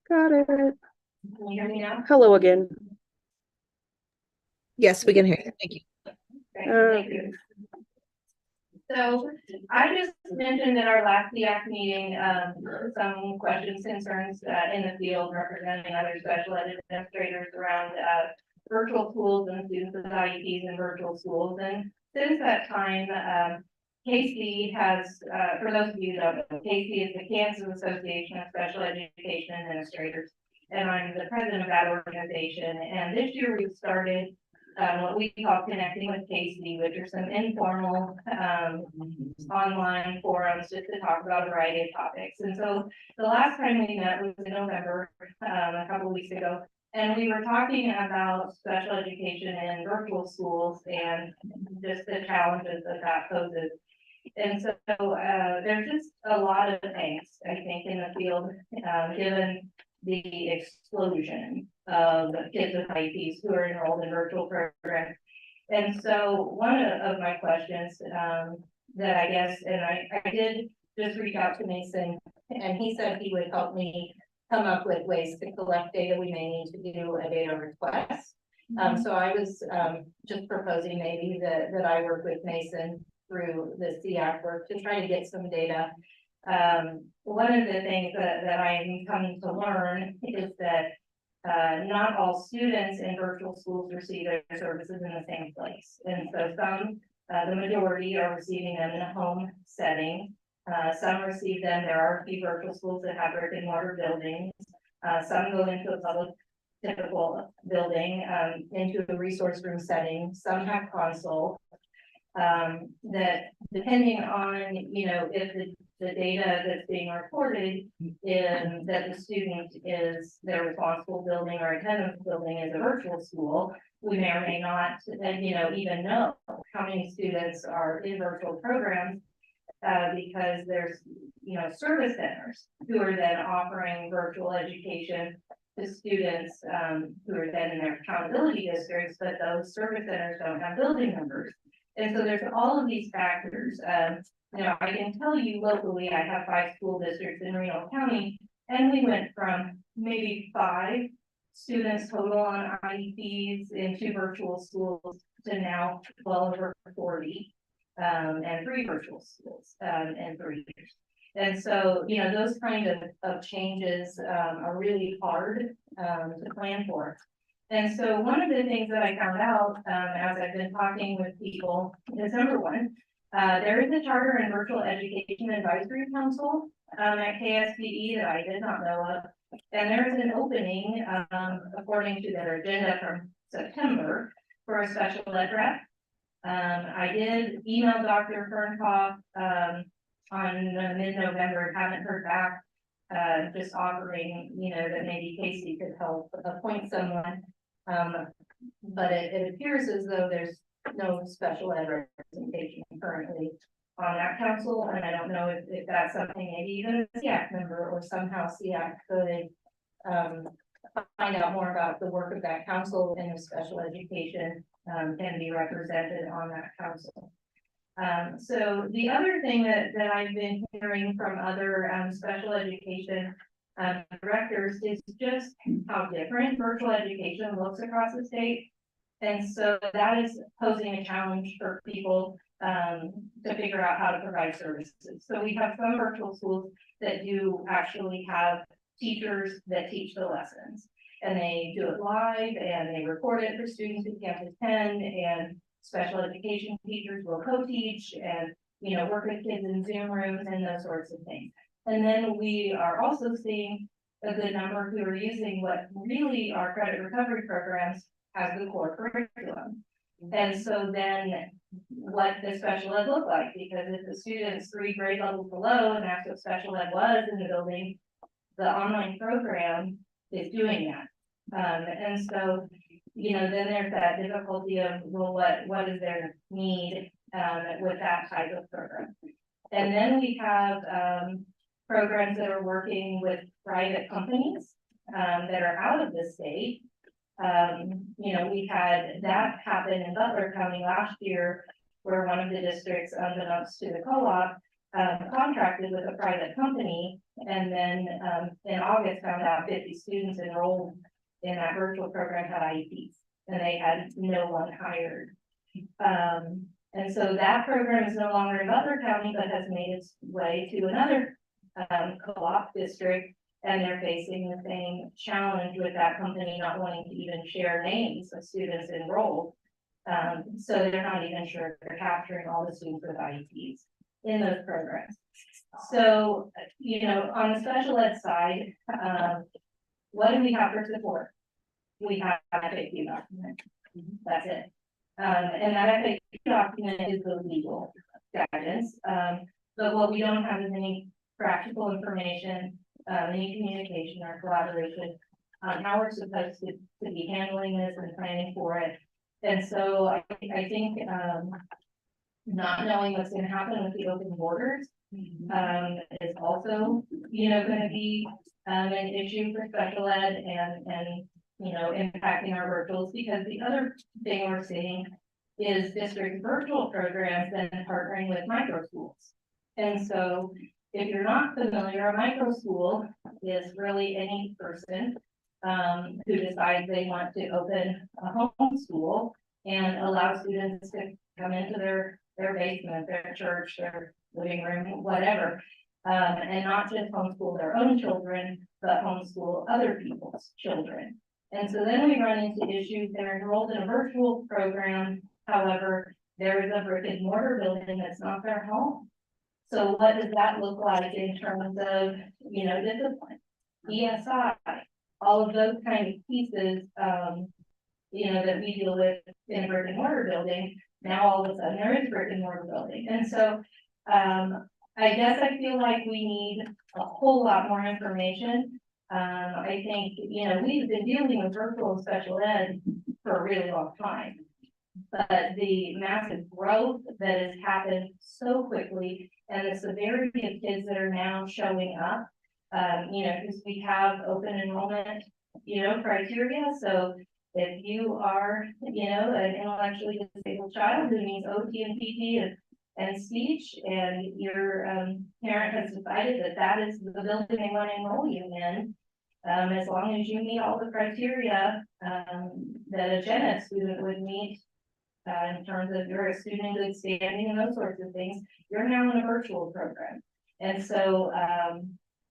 Got it. Can you hear me now? Hello again. Yes, we can hear you. Thank you. Great, thank you. So I just mentioned at our last DAC meeting, some questions, concerns, in the field representing other special ed administrators around, virtual schools and students with IEPs in virtual schools. And since that time, KSDE has, for those of you who don't know, KSDE is the Kansas Association of Special Education Administrators. And I'm the president of that organization. And this year we started what we call Connecting with KSDE, which are some informal online forums just to talk about a variety of topics. And so the last time we met was in November, a couple of weeks ago, and we were talking about special education in virtual schools and just the challenges that that poses. And so there's just a lot of angst, I think, in the field, given the explosion of kids with IEPs who are enrolled in virtual programs. And so one of my questions that I guess, and I did just reach out to Mason, and he said he would help me come up with ways to collect data. We may need to do a data request. So I was just proposing maybe that I work with Mason through the CIAC work to try to get some data. One of the things that I'm coming to learn is that not all students in virtual schools receive their services in the same place. And so some, the majority are receiving them in a home setting. Some receive them, there are a few virtual schools that have brick and mortar buildings. Some go into a public typical building, into a resource room setting. Some have console. That depending on, you know, if the data that's being reported in that the student is their responsible building or attendance building is a virtual school, we may or may not, you know, even know how many students are in virtual programs, because there's, you know, service centers who are then offering virtual education to students who are then in their accountability districts, but those service centers don't have building numbers. And so there's all of these factors. You know, I can tell you locally, I have 5 school districts in Reno County, and we went from maybe 5 students total on IEPs in 2 virtual schools to now well over 40, and 3 virtual schools in 3 years. And so, you know, those kind of changes are really hard to plan for. And so one of the things that I found out as I've been talking with people is, number one, there is a charter and virtual education advisory council at KSDE that I did not know of. And there is an opening according to their agenda from September for a special ed rep. I did email Dr. Fernhoff on mid-November, haven't heard back, just offering, you know, that maybe Casey could help appoint someone. But it appears as though there's no special ed representation currently on that council, and I don't know if that's something maybe even a CIAC member or somehow CIAC could find out more about the work of that council and if special education can be represented on that council. So the other thing that I've been hearing from other special education directors is just how different virtual education looks across the state. And so that is posing a challenge for people to figure out how to provide services. So we have some virtual schools that do actually have teachers that teach the lessons, and they do it live and they record it for students who can't attend, and special education teachers will co-teach and, you know, work with kids in Zoom rooms and those sorts of things. And then we are also seeing a good number who are using what really are credit recovery programs as the core curriculum. And so then what does special ed look like? Because if the student's 3 grade levels below, and that's what special ed was in the building, the online program is doing that. And so, then there's that difficulty of, well, what is their need, with that type of program? And then we have, programs that are working with private companies, that are out of the state. We had that happen in Butler County last year, where one of the districts, unbeknownst to the co-op, contracted with a private company, and then, in August found out 50 students enrolled in that virtual program had IEPs, and they had no one hired. And so that program is no longer in Butler County, but has made its way to another, co-op district, and they're facing the same challenge with that company not wanting to even share names of students enrolled. So they're not even sure they're capturing all the students with IEPs in those programs. So, on the special ed side, what do we have for support? We have a FAQ document. That's it. And that FAQ document is the legal guidance. But what we don't have is any practical information, any communication or collaboration on how we're supposed to be handling this and planning for it. And so I think, not knowing what's going to happen with the open borders, is also, going to be, an issue for special ed and, impacting our virtuals, because the other thing we're seeing is district virtual programs and partnering with micro schools. And so if you're not familiar, a micro school is really any person, who decides they want to open a home school and allow students to come into their basement, their church, their living room, whatever. And not just homeschool their own children, but homeschool other people's children. And so then we run into issues. They're enrolled in a virtual program. However, there is a brick and mortar building that's not their home. So what does that look like in terms of, discipline, ESI, all of those kind of pieces, that we deal with in a brick and mortar building. Now all of a sudden there is brick and mortar building. And so, I guess I feel like we need a whole lot more information. I think, we've been dealing with virtual special ed for a really long time. But the massive growth that has happened so quickly and the severity of kids that are now showing up, because we have open enrollment, criteria. So if you are, an intellectually disabled child who needs OT and PT and speech, and your parent has decided that that is the building they want to enroll you in, as long as you meet all the criteria that a gen ed student would meet, in terms of you're a student in good standing and those sorts of things, you're now in a virtual program. And so,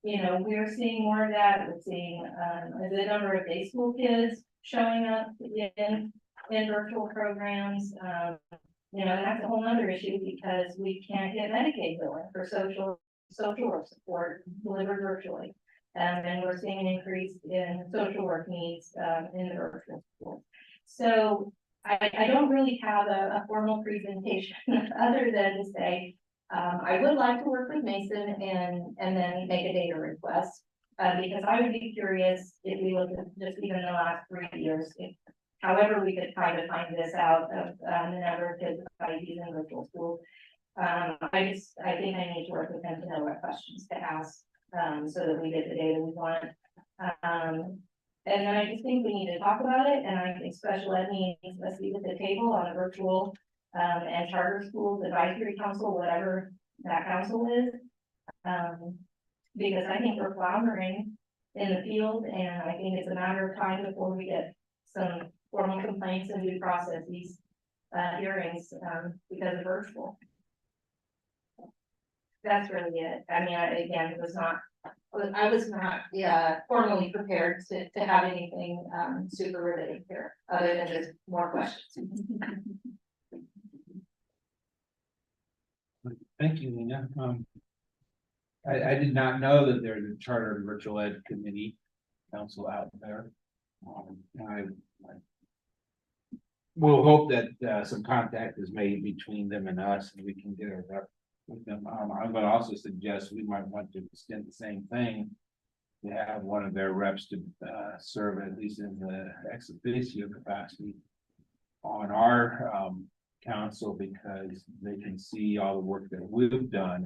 we're seeing more of that. We're seeing a good number of day school kids showing up in virtual programs. And that's a whole other issue, because we can't get Medicaid billing for social work support delivered virtually. And we're seeing an increase in social work needs in the virtual school. So I don't really have a formal presentation other than to say, I would like to work with Mason and then make a data request, because I would be curious if we look at just even the last 3 years, however we could kind of find this out of the number of kids with IEPs in virtual school. I think I need to work with them to know what questions to ask, so that we get the data we want. And then I just think we need to talk about it, and I think special ed needs a seat at the table on a virtual and charter schools advisory council, whatever that council is. Because I think we're floundering in the field, and I think it's a matter of time before we get some formal complaints and due process these hearings because of virtual. That's really it. I mean, again, I was not formally prepared to have anything super related here, other than just more questions. Thank you, Lena. I did not know that there's a charter virtual ed committee council out there. I will hope that some contact is made between them and us, and we can get it up with them. I'm going to also suggest we might want to extend the same thing to have one of their reps to serve at least in the ex officio capacity on our council, because they can see all the work that we've done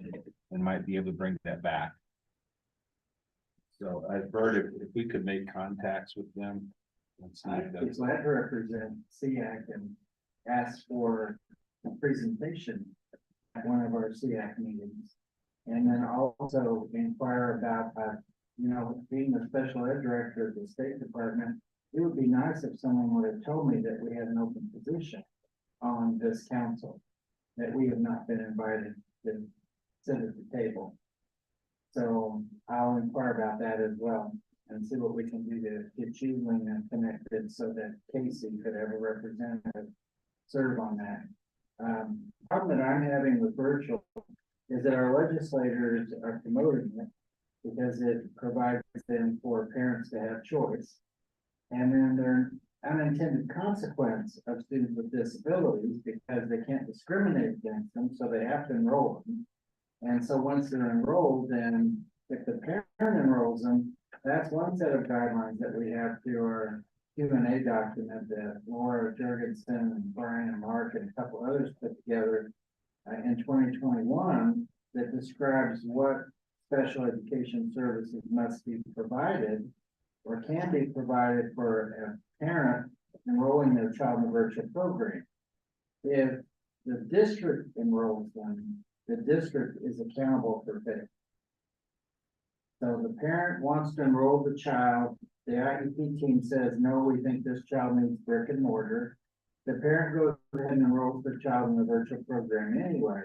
and might be able to bring that back. So I've heard if we could make contacts with them and see if I'd be that's. glad to represent SEAC and ask for a presentation at one of our SEAC meetings. And then also inquire about, being the special ed director of the State Department, it would be nice if someone would have told me that we had an open position on this council, that we have not been invited to sit at the table. So I'll inquire about that as well and see what we can do to get you connected so that Casey could have a representative serve on that. Problem that I'm having with virtual is that our legislators are promoting it because it provides them for parents to have choice. And then there are unintended consequence of students with disabilities because they can't discriminate against them, so they have to enroll them. And so once they're enrolled, then if the parent enrolls them, that's one set of guidelines that we have through our Q&A document that Laura Jurgensen and Brian and Mark and a couple others put together in 2021 that describes what special education services must be provided or can be provided for a parent enrolling their child in a virtual program. If the district enrolls them, the district is accountable for pay. So the parent wants to enroll the child. The IEP team says, no, we think this child needs brick and mortar. The parent goes ahead and enrolls the child in the virtual program anyway.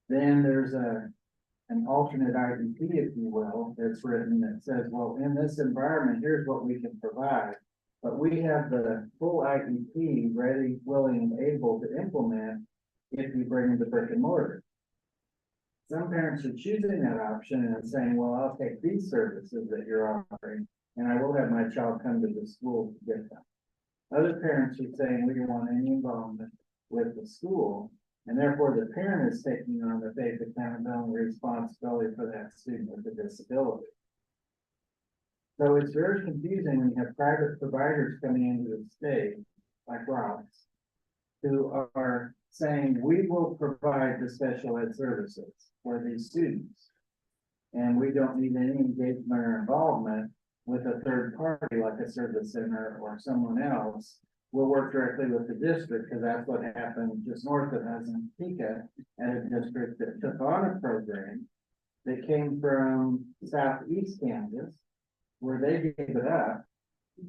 Then there's an alternate IEP, if you will, that's written that says, well, in this environment, here's what we can provide. But we have the full IEP ready, willing, and able to implement if you bring in the brick and mortar. Some parents are choosing that option and saying, well, I'll take these services that you're offering, and I will have my child come to the school to get them. Other parents are saying, we don't want any involvement with the school, and therefore the parent is taking on the faith accountability and responsibility for that student with a disability. So it's very confusing when you have private providers coming into the state, like Rob's, who are saying, we will provide the special ed services for these students. And we don't need any engagement or involvement with a third party like a service center or someone else. We'll work directly with the district because that's what happened just north of us in Topeka at a district that took on a program that came from southeast Kansas, where they gave it up.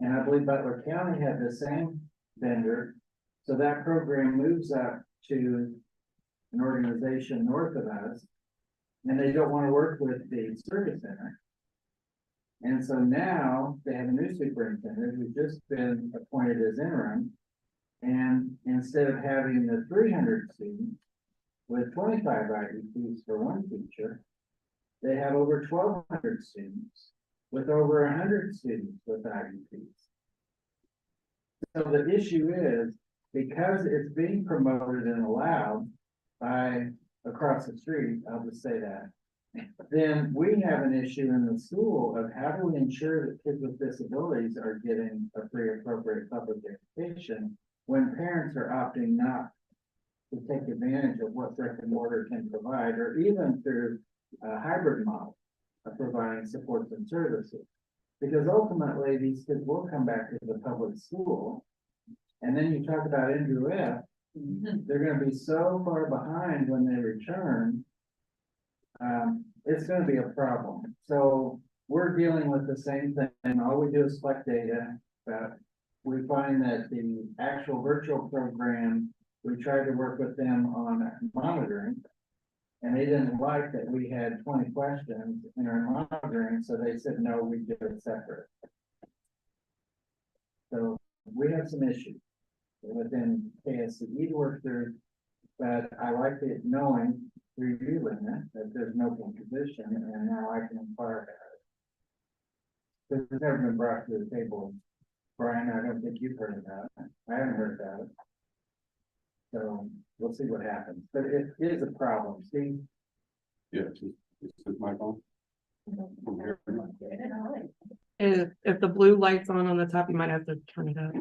And I believe Butler County had the same vendor. So that program moves up to an organization north of us, and they don't want to work with the service center. And so now they have a new superintendent who's just been appointed as interim. And instead of having the 300 students with 25 IEPs for one teacher, they have over 1,200 students with over 100 students with IEPs. So the issue is, because it's being promoted and allowed by across the street, I'll just say that, then we have an issue in the school of how do we ensure that kids with disabilities are getting a free appropriate public education when parents are opting not to take advantage of what brick and mortar can provide, or even through a hybrid model of providing supports and services. Because ultimately these kids will come back to the public school. And then you talk about Andrew F., they're going to be so far behind when they return. It's going to be a problem. So we're dealing with the same thing. All we do is collect data, but we find that the actual virtual program, we tried to work with them on monitoring, and they didn't like that we had 20 questions in our monitoring, so they said, no, we do it separate. So we have some issues within KSDE to work through, but I like it knowing through you, Linda, that there's no position, and now I can inquire about it. This has never been brought to the table. Brian, I don't think you've heard about it. I haven't heard about it. So we'll see what happens, but it is a problem. Steve? Yeah, is this my phone? If the blue light's on the top, you might have to turn it up.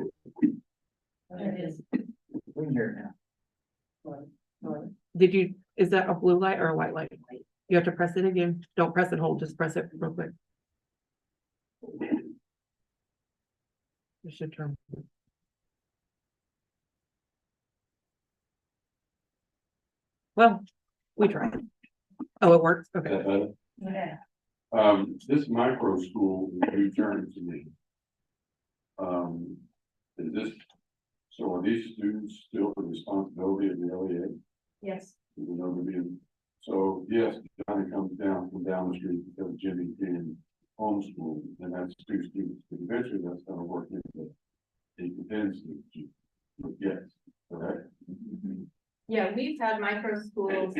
There it is. We can hear it now. Is that a blue light or a white light? You have to press it again. Don't press and hold, just press it real quick. It should turn. Well, we tried. Oh, it works? Okay. Yeah. This micro school is returned to me. Is this, so are these students still the responsibility of the LEA? Yes. Even though they're being, so yes, Johnny comes down from down the street because Jimmy being homeschooled, and that's 2 students, but eventually that's gonna work into a condensed, yes, correct? Yeah, we've had micro schools,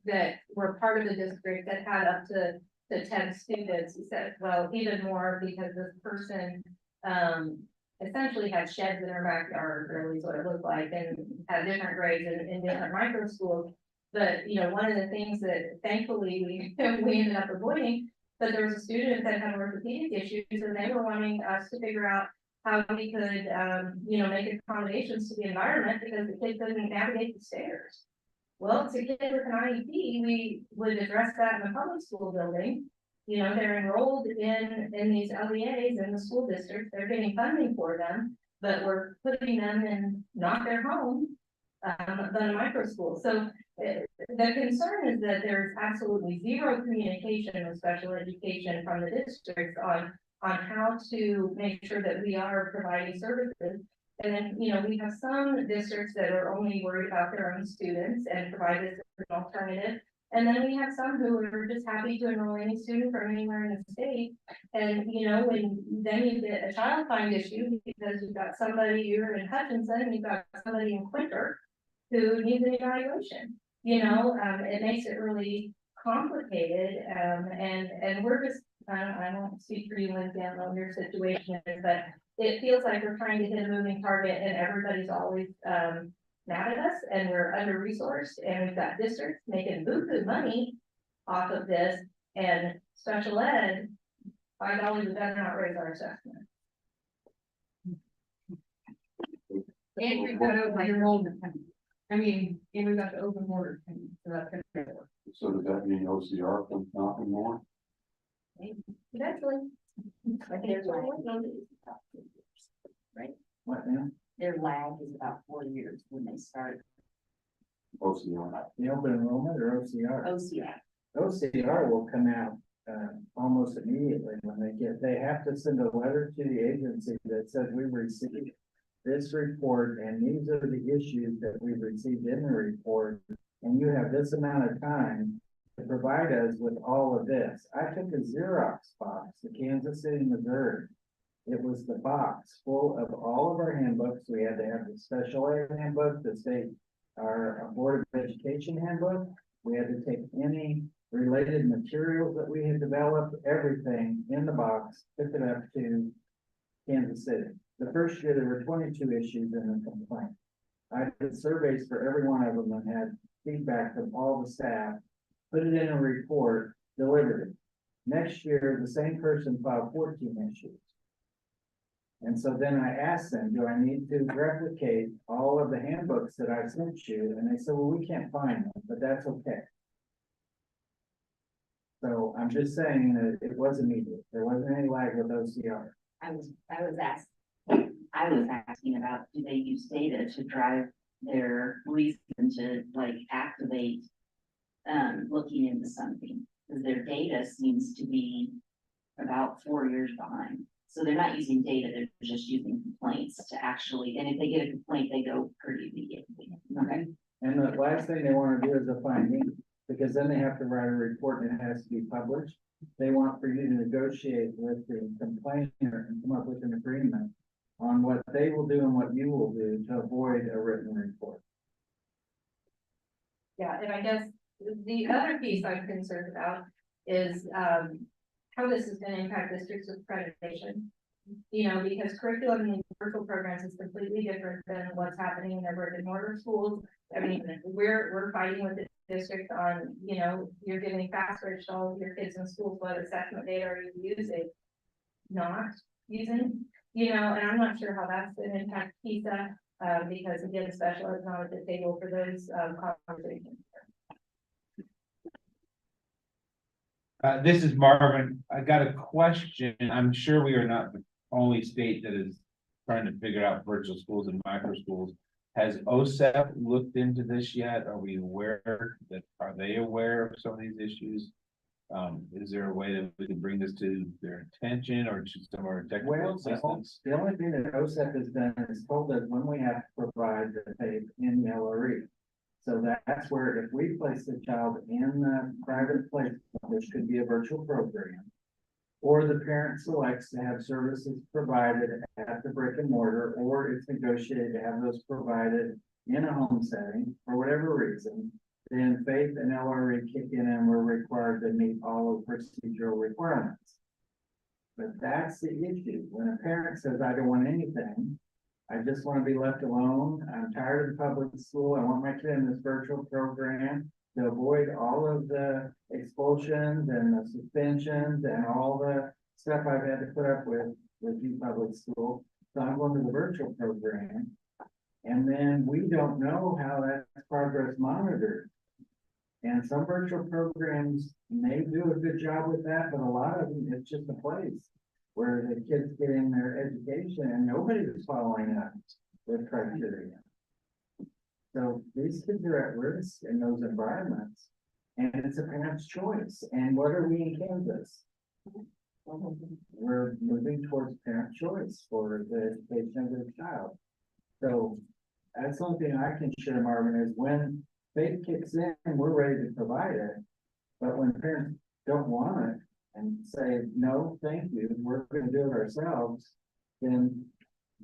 that were part of the district that had up to 10 students. He said, well, even more because this person, essentially had sheds in her backyard, really is what it looked like, and had different grades in different micro schools. But, you know, one of the things that thankfully we ended up avoiding, but there was a student that had orthopedic issues, and they were wanting us to figure out how we could, you know, make accommodations to the environment because the kid couldn't navigate the stairs. Well, to get with an IEP, we would address that in the public school building. You know, they're enrolled in these LEAs in the school district, they're getting funding for them, but we're putting them in not their home, but a micro school. So the concern is that there's absolutely zero communication with special education from the district on how to make sure that we are providing services. And then, you know, we have some districts that are only worried about their own students and provide this as an alternative. And then we have some who are just happy to enroll any student from anywhere in the state. And, you know, when then you get a child find issue because you've got somebody, you're in Hutchinson, and you've got somebody in Quinter who needs an evaluation. You know, it makes it really complicated. And we're just, I won't speak for you, Lindsay, I don't know what your situation is, but it feels like we're trying to hit a moving target and everybody's always, mad at us, and we're under-resourced, and we've got districts making buku money off of this, and special ed, $5, we better not raise our assessment. And we've got open enrollment coming. I mean, and we've got the open border coming, so that's gonna work. So does that mean OCR comes knocking more? Eventually. But their lag, right? What now? Their lag is about 4 years when they start OCR. The open enrollment or OCR? OCR. OCR will come out almost immediately when they have to send a letter to the agency that says we've received this report and these are the issues that we've received in the report. And you have this amount of time to provide us with all of this. I took a Xerox box to Kansas City, Missouri. It was the box full of all of our handbooks. We had to have the special ed handbook, the state, our Board of Education handbook. We had to take any related materials that we had developed, everything in the box, took it up to Kansas City. The first year, there were 22 issues in the complaint. I did surveys for every one of them and had feedback from all the staff, put it in a report, delivered it. Next year, the same person filed 14 issues. And so then I asked them, do I need to replicate all of the handbooks that I sent you? And they said, well, we can't find them, but that's okay. So I'm just saying that it was immediate. There wasn't any lag with OCR. I was asking about, do they use data to drive their reason to like activate, looking into something? Because their data seems to be about 4 years behind. So they're not using data, they're just using complaints to actually, and if they get a complaint, they go pretty immediately. Okay. And the last thing they want to do is a finding, because then they have to write a report and it has to be published. They want for you to negotiate with the complainant and come up with an agreement on what they will do and what you will do to avoid a written report. Yeah, and I guess the other piece I'm concerned about is, how this is gonna impact districts with accreditation. You know, because curriculum in virtual programs is completely different than what's happening in their brick and mortar schools. I mean, we're fighting with the district on, you know, you're giving passwords to all of your kids in schools, what assessment data are you using? Not using, you know, and I'm not sure how that's gonna impact PISA, because again, the special ed is not at the table for those, conversations. This is Marvin. I got a question. I'm sure we are not the only state that is trying to figure out virtual schools and micro schools. Has OSEP looked into this yet? Are we aware that, are they aware of some of these issues? Is there a way that we can bring this to their attention or to some of our technical assistance? The only thing that OSEP has done is told us when we have to provide the tape in the LRE. So that's where if we place the child in the private placement, which could be a virtual program, or the parent selects to have services provided at the brick and mortar, or it's negotiated to have those provided in a home setting for whatever reason, then Faith and LRE kick in and we're required to meet all of the procedural requirements. But that's the issue. When a parent says, I don't want anything, I just want to be left alone. I'm tired of the public school. I want my kid in this virtual program to avoid all of the expulsions and the suspensions and all the stuff I've had to put up with you public school. So I'm going to the virtual program. And then we don't know how that's progress monitored. And some virtual programs may do a good job with that, but a lot of them, it's just a place where the kids get in their education and nobody is following up with criteria. So these kids are at risk in those environments, and it's a parent's choice. And what are we in Kansas? We're moving towards parent choice for the education of their child. So that's something I can share, Marvin, is when faith kicks in, we're ready to provide it. But when parents don't want it and say, no, thank you, we're going to do it ourselves, then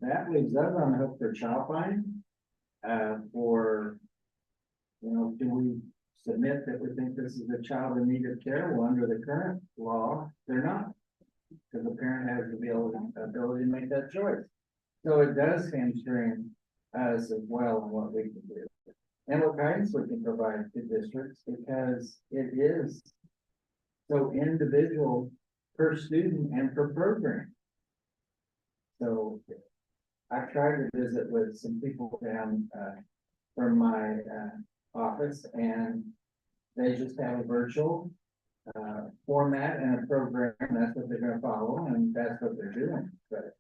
that leaves us on the hook for child fine. For, you know, do we submit that we think this is a child in need of care? Well, under the current law, they're not, because the parent has the ability to make that choice. So it does hamstring us as well on what we can do and what guidance we can provide to districts, because it is so individual per student and per program. So I tried to visit with some people down from my office, and they just have a virtual format and a program. That's what they're going to follow, and that's what they're doing. But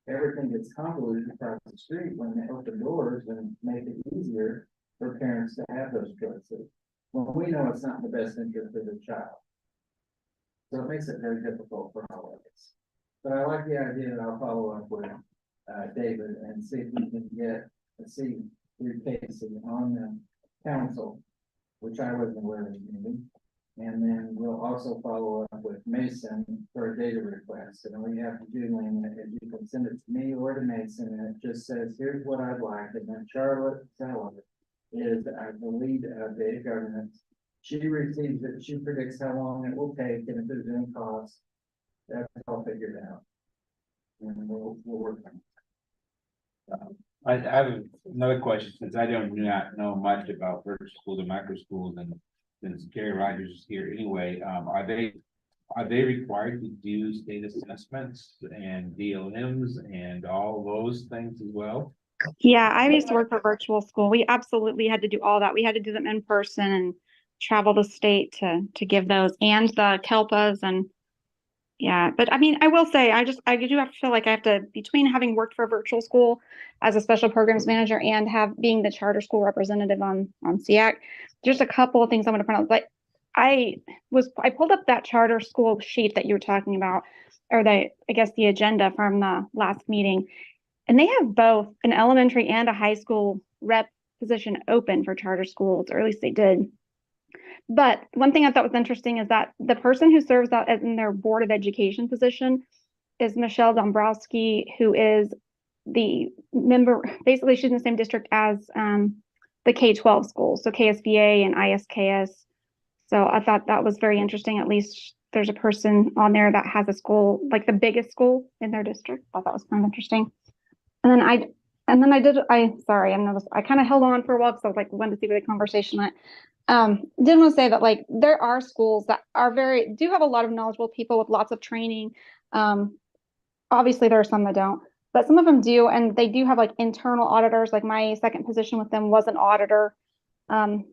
everything gets convoluted across the street when they open doors and make it easier for parents to have those choices. Well, we know it's not in the best interest of the child. So it makes it very difficult for all of us. But I like the idea that I'll follow up with David and see if we can get a seat through Casey on the council, which I wasn't aware of meeting. And then we'll also follow up with Mason for a data request. And all you have to do, Lane, is you can send it to me or to Mason, and it just says, here's what I'd like. And then Charlotte Seller is the lead of data governance. She receives it, she predicts how long it will take, and if there's any cost, that's all figured out. And we'll work on it. I have another question, since I don't not know much about virtual schools and micro schools, and since Gary Rogers is here anyway, are they required to do state assessments and DLMs and all those things as well? Yeah, I used to work for virtual school. We absolutely had to do all that. We had to do them in person and travel the state to give those, and the KELPAs, and yeah. But I mean, I will say, I do have to feel like I have to, between having worked for a virtual school as a special programs manager and being the charter school representative on SEAC, just a couple of things I want to point out. But I pulled up that charter school sheet that you were talking about, or I guess the agenda from the last meeting. And they have both an elementary and a high school rep position open for charter schools, or at least they did. But one thing I thought was interesting is that the person who serves out in their board of education position is Michelle Dombrowski, who is the member, basically she's in the same district as the K-12 schools, so KSDE and ISKS. So I thought that was very interesting. At least there's a person on there that has a school, like the biggest school in their district. I thought that was kind of interesting. And then I kind of held on for a while because I was like, wanted to see where the conversation went. Didn't want to say that like there are schools that are do have a lot of knowledgeable people with lots of training. Obviously there are some that don't, but some of them do, and they do have like internal auditors. Like my second position with them was an auditor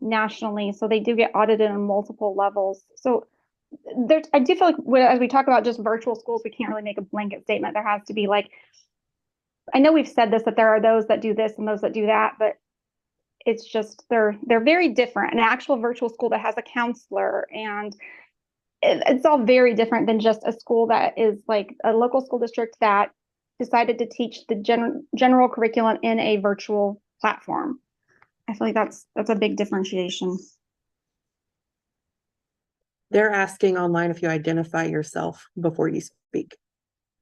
nationally, so they do get audited on multiple levels. So there, I do feel like as we talk about just virtual schools, we can't really make a blanket statement. There has to be like, I know we've said this, that there are those that do this and those that do that, but it's just they're very different. An actual virtual school that has a counselor and it's all very different than just a school that is like a local school district that decided to teach the general curriculum in a virtual platform. I feel like that's a big differentiation. They're asking online if you identify yourself before you speak.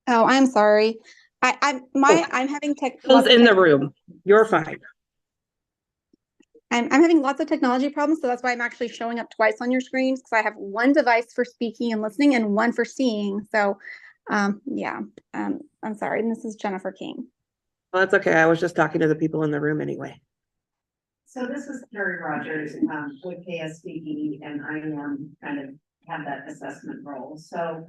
Oh, I'm sorry. I'm having Those in the room. You're fine. I'm having lots of technology problems, so that's why I'm actually showing up twice on your screens, because I have one device for speaking and listening and one for seeing. So, yeah, I'm sorry. And this is Jennifer King. Well, that's okay. I was just talking to the people in the room anyway. So this is Carrie Rogers with KSDE, and I kind of have that assessment role. So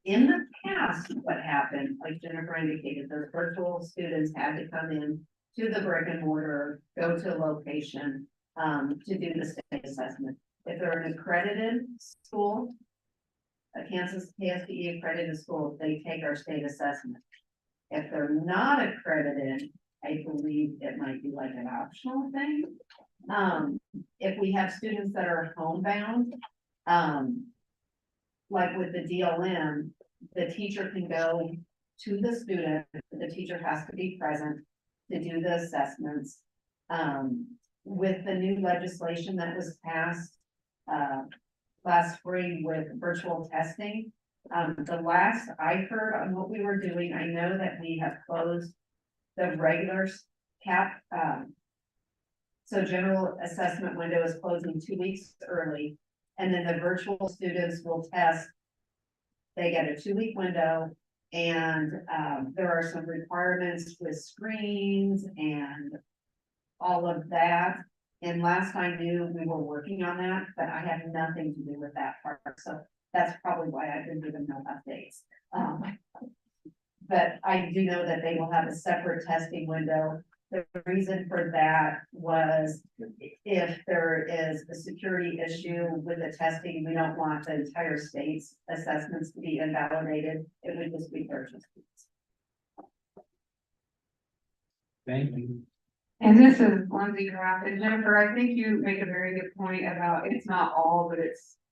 in the past, what happened, like Jennifer indicated, those virtual students had to come in to the brick and mortar, go to a location to do the state assessment. If they're an accredited school, a Kansas KSDE accredited school, they take our state assessment. If they're not accredited, I believe it might be like an optional thing. If we have students that are homebound, like with the DLM, the teacher can go to the student, the teacher has to be present to do the assessments. With the new legislation that was passed last spring with virtual testing, the last I heard on what we were doing, I know that we have closed the regular cap. So general assessment window is closing 2 weeks early, and then the virtual students will test. They get a 2-week window, and there are some requirements with screens and all of that. And last I knew, we were working on that, but I have nothing to do with that part. So that's probably why I've been given no updates. But I do know that they will have a separate testing window. The reason for that was if there is a security issue with the testing, we don't want the entire state's assessments to be invalidated. It would just be virtual students. Thank you. And this is Lindsay Graff, and Jennifer, I think you make a very good point about it's not all, but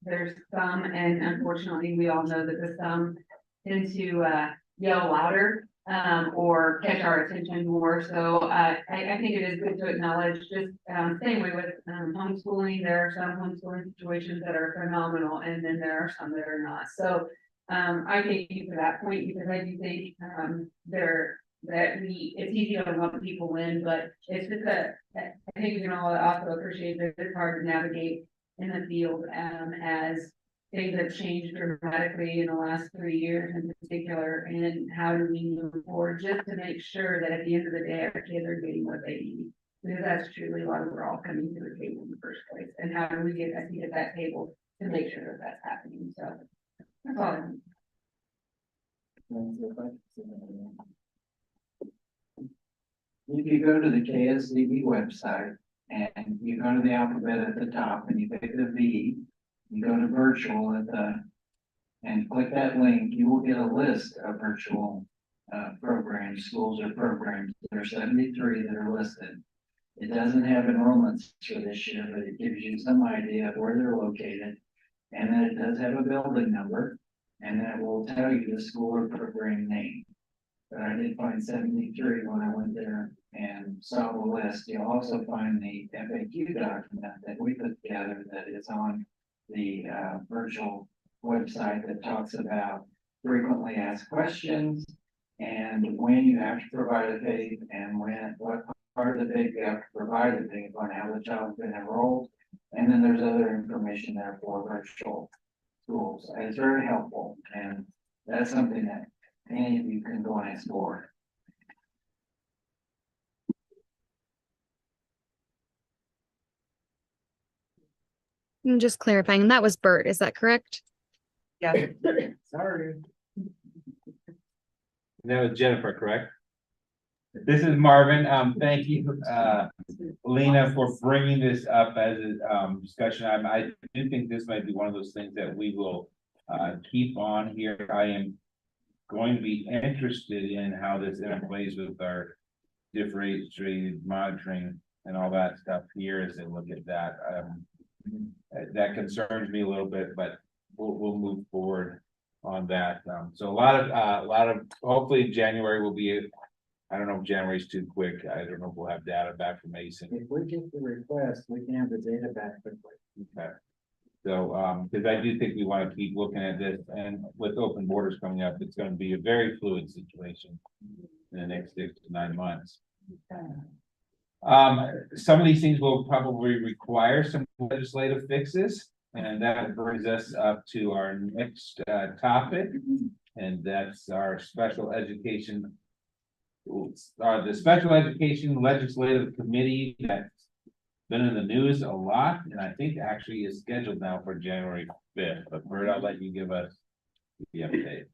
there's some, and unfortunately, we all know that the some tend to yell louder or catch our attention more. So I think it is good to acknowledge just same way with homeschooling. There are some homeschooling situations that are phenomenal, and then there are some that are not. So I thank you for that point, because I do think it's easy to lump people in, but it's just that I think we can all also appreciate that it's hard to navigate in the field as things have changed dramatically in the last 3 years in particular, and how do we move forward just to make sure that at the end of the day, our kids are getting what they need, because that's truly why we're all coming to the table in the first place, and how do we get a seat at that table to make sure that that's happening. So that's all I need. If you go to the KSDE website and you go to the alphabet at the top and you pick the V, you go to virtual and click that link, you will get a list of virtual programs, schools or programs. There are 73 that are listed. It doesn't have enrollments for this year, but it gives you some idea of where they're located. And then it does have a building number, and that will tell you the school or program name. But I did find 73 when I went there and saw the list. You'll also find the FAQ document that we put together that is on the virtual website that talks about frequently asked questions and when you have to provide a FAPE and what part of the FAPE you have to provide, depending upon how the child's been enrolled. And then there's other information there for virtual schools. And it's very helpful, and that's something that any of you can go and explore. Just clarifying, that was Bert, is that correct? Yeah. Sorry. That was Jennifer, correct? This is Marvin. Thank you, Lena, for bringing this up as a discussion. I do think this might be one of those things that we will keep on here. I am going to be interested in how this interplays with our differentiated monitoring and all that stuff here as they look at that. That concerns me a little bit, but we'll move forward on that. So a lot of hopefully January will be. I don't know if January's too quick. I don't know if we'll have data back from Mason. If we get the request, we can have the data back quickly. Okay. So, because I do think we want to keep looking at this, and with open borders coming up, it's going to be a very fluid situation in the next 6 to 9 months. Some of these things will probably require some legislative fixes, and that brings us up to our next topic, and that's our special education. The Special Education Legislative Committee that's been in the news a lot, and I think actually is scheduled now for January 5th. But Bert, I'll let you give us the update.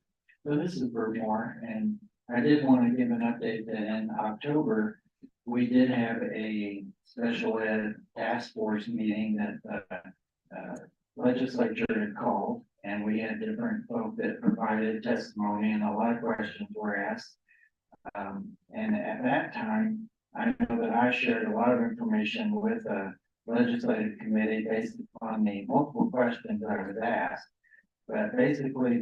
So this is Bert Moore, and I did want to give an update that in October, we did have a special ed task force meeting that legislature had called, and we had different folks that provided testimony, and a lot of questions were asked. And at that time, I know that I shared a lot of information with the legislative committee based upon the multiple questions that I was asked. But basically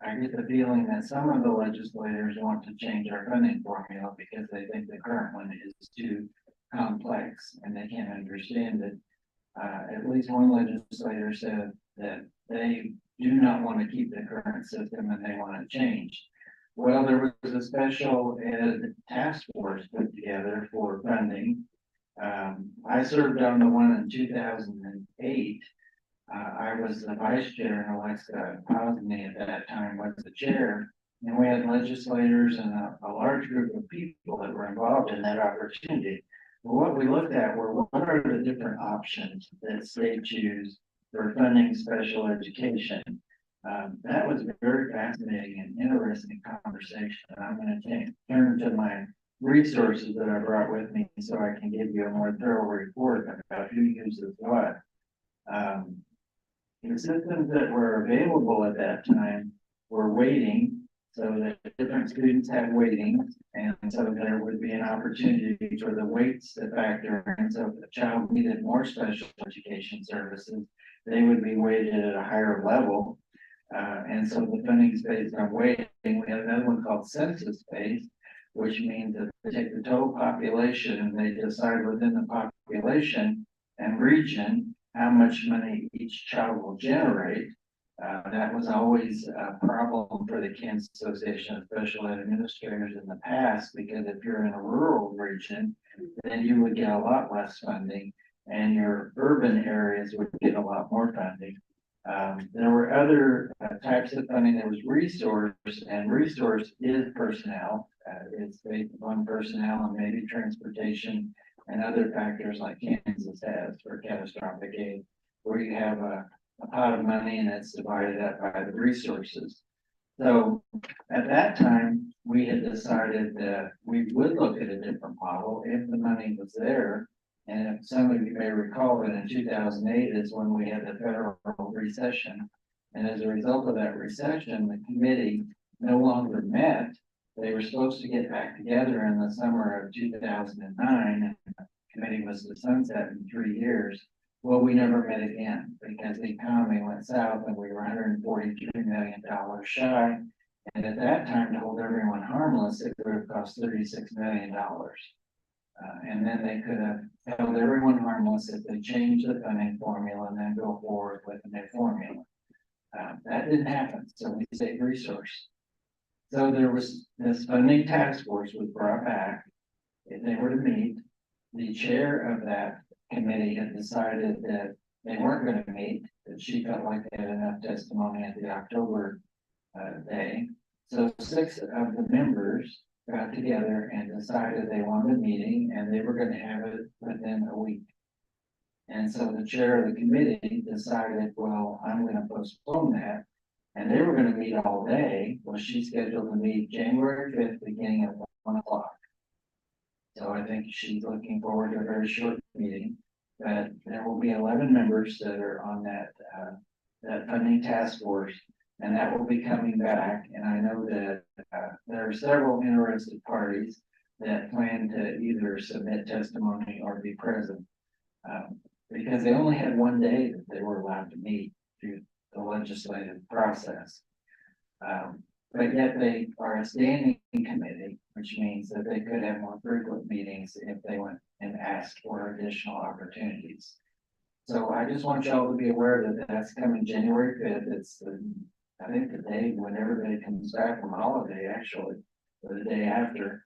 I get the feeling that some of the legislators want to change our funding formula because they think the current one is too complex and they can't understand it. At least one legislator said that they do not want to keep the current system and they want to change. Well, there was a special ed task force put together for funding. I served on the one in 2008. I was the vice chair and Alexa Posney at that time was the chair. And we had legislators and a large group of people that were involved in that opportunity. But what we looked at were what are the different options that states choose for funding special education. That was a very fascinating and interesting conversation. I'm going to turn to my resources that I brought with me so I can give you a more thorough report about who uses what. The systems that were available at that time were weighting, so that different students had weightings, and so there would be an opportunity for the weights to factor in. So if a child needed more special education services, they would be weighted at a higher level. And so the funding is based on weighting. We have another one called census based, which means that they take the total population and they decide within the population and region how much money each child will generate. That was always a problem for the Kansas Association of Special Ed Administrators in the past, because if you're in a rural region, then you would get a lot less funding, and your urban areas would get a lot more funding. There were other types of funding. There was resource, and resource is personnel. It's based on personnel and maybe transportation and other factors like Kansas has for catastrophic aid, where you have a pot of money and it's divided up by the resources. So at that time, we had decided that we would look at a different model if the money was there. And if some of you may recall that in 2008 is when we had the federal recession. And as a result of that recession, the committee no longer met. They were supposed to get back together in the summer of 2009. And the committee was to sunset in 3 years. Well, we never met again because the economy went south and we were $143 million shy. And at that time, to hold everyone harmless, it would have cost $36 million. And then they could have held everyone harmless if they changed the funding formula and then go forward with a new formula. That didn't happen, so we saved resource. So there was this funding task force was brought back. If they were to meet, the chair of that committee had decided that they weren't going to meet, that she felt like they had enough testimony at the October day. So 6 of the members got together and decided they wanted a meeting and they were going to have it within a week. And so the chair of the committee decided, well, I'm gonna postpone that. And they were gonna meet all day. Well, she's scheduled to meet January 5th, beginning at 1 o'clock. So I think she's looking forward to a very short meeting. But there will be 11 members that are on that funding task force. And that will be coming back. And I know that there are several interested parties that plan to either submit testimony or be present. Because they only had one day that they were allowed to meet through the legislative process. But yet they are a standing committee, which means that they could have more frequent meetings if they went and asked for additional opportunities. So I just want y'all to be aware that that's coming January 5th. It's I think the day when everybody comes back from holiday, actually, or the day after.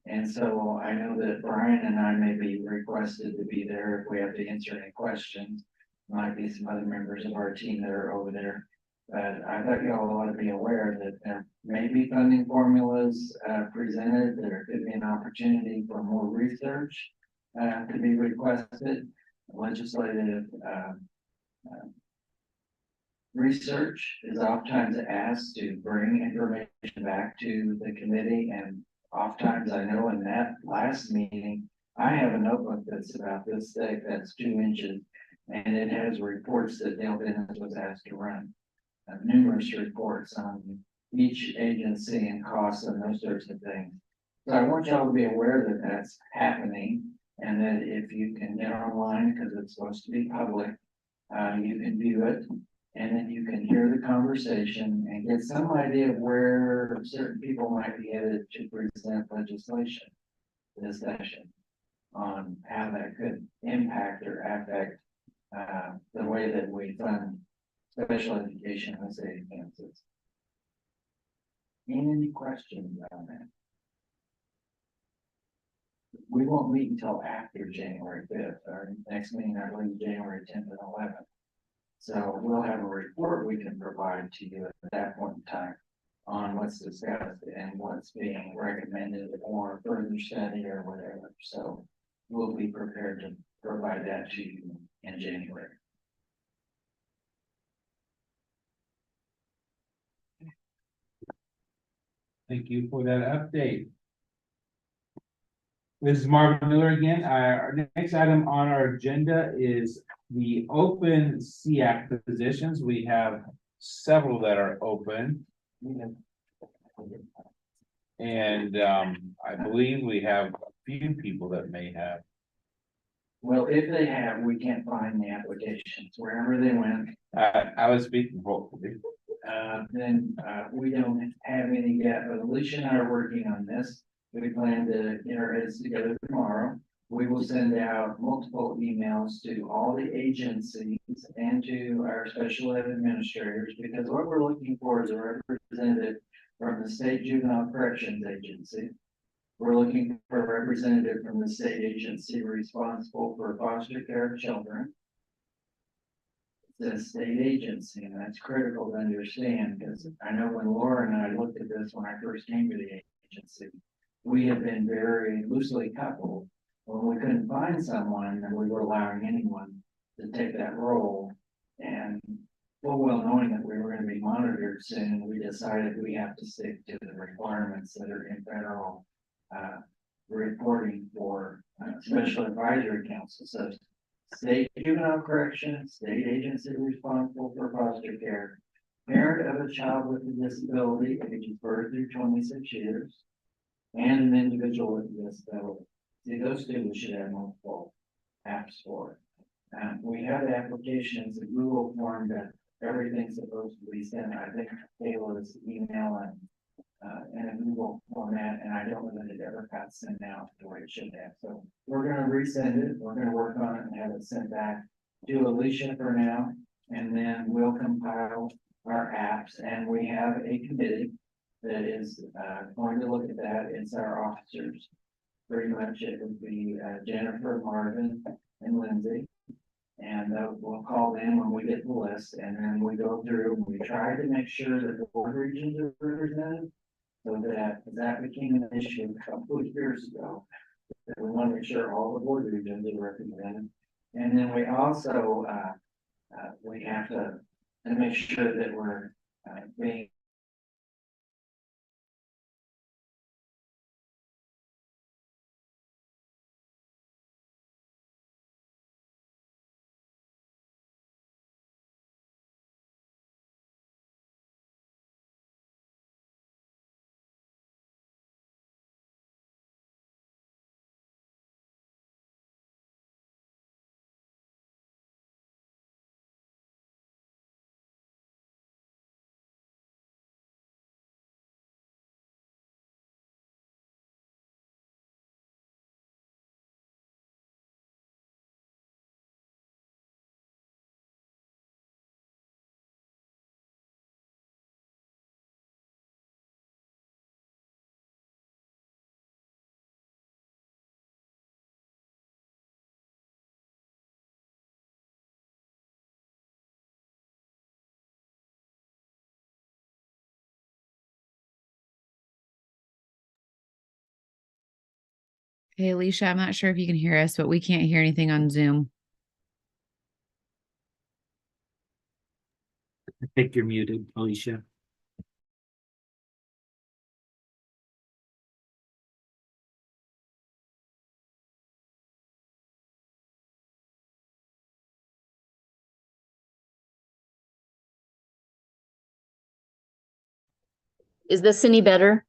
And so I know that Brian and I may be requested to be there if we have to answer any questions. Might be some other members of our team that are over there. But I thought y'all ought to be aware that there may be funding formulas presented. There could be an opportunity for more research to be requested. Legislative research is oftentimes asked to bring information back to the committee, and oftentimes I know in that last meeting, I have a notebook that's about this thick, that's 2 inches, and it has reports that Dale Dennis was asked to run. Numerous reports on each agency and costs and those sorts of things. So I want y'all to be aware that that's happening, and that if you can get online, because it's supposed to be public, you can view it, and then you can hear the conversation and get some idea of where certain people might be headed to present legislation this session on how that could impact or affect the way that we fund special education in the state of Kansas. Any questions on that? We won't meet until after January 5th. Our next meeting, I believe, January 10th and 11th. So we'll have a report we can provide to you at that point in time on what's discussed and what's being recommended or further study or whatever. So we'll be prepared to provide that to you in January. Thank you for that update. This is Marvin Miller again. Our next item on our agenda is the open CAC positions. We have several that are open. And I believe we have a few people that may have. Well, if they have, we can't find the applications wherever they went. I was speaking hopefully. Then we don't have any yet, but Alicia and I are working on this. We plan to get our heads together tomorrow. We will send out multiple emails to all the agencies and to our special ed administrators, because what we're looking for is a representative from the State Juvenile Corrections Agency. We're looking for a representative from the state agency responsible for foster care of children. The state agency, and that's critical to understand, because I know when Laura and I looked at this when I first came to the agency, we have been very loosely coupled. When we couldn't find someone, and we were allowing anyone to take that role, and full well knowing that we were going to be monitored soon, we decided we have to stick to the requirements that are in federal reporting for special advisory council. So state juvenile corrections, state agency responsible for foster care, parent of a child with a disability, ages birth through 26 years, and an individual with a disability. See, those two we should have multiple apps for. We have applications, a Google form that everything's supposed to be sent. I think Kayla's email and in a Google format, and I don't know that it ever got sent out the way it should have. So we're going to resend it. We're going to work on it and have it sent back to Alicia for now, and then we'll compile our apps. And we have a committee that is going to look at that. It's our officers. Pretty much it would be Jennifer, Marvin, and Lindsay. And we'll call them when we get the list, and then we go through and we try to make sure that the board regions are represented. So that became an issue a couple of years ago. That we want to make sure all the board regions are represented. And then we also, we have to make sure that we're, being Hey, Alicia, I'm not sure if you can hear us, but we can't hear anything on Zoom. I think you're muted, Alicia. Is this any better?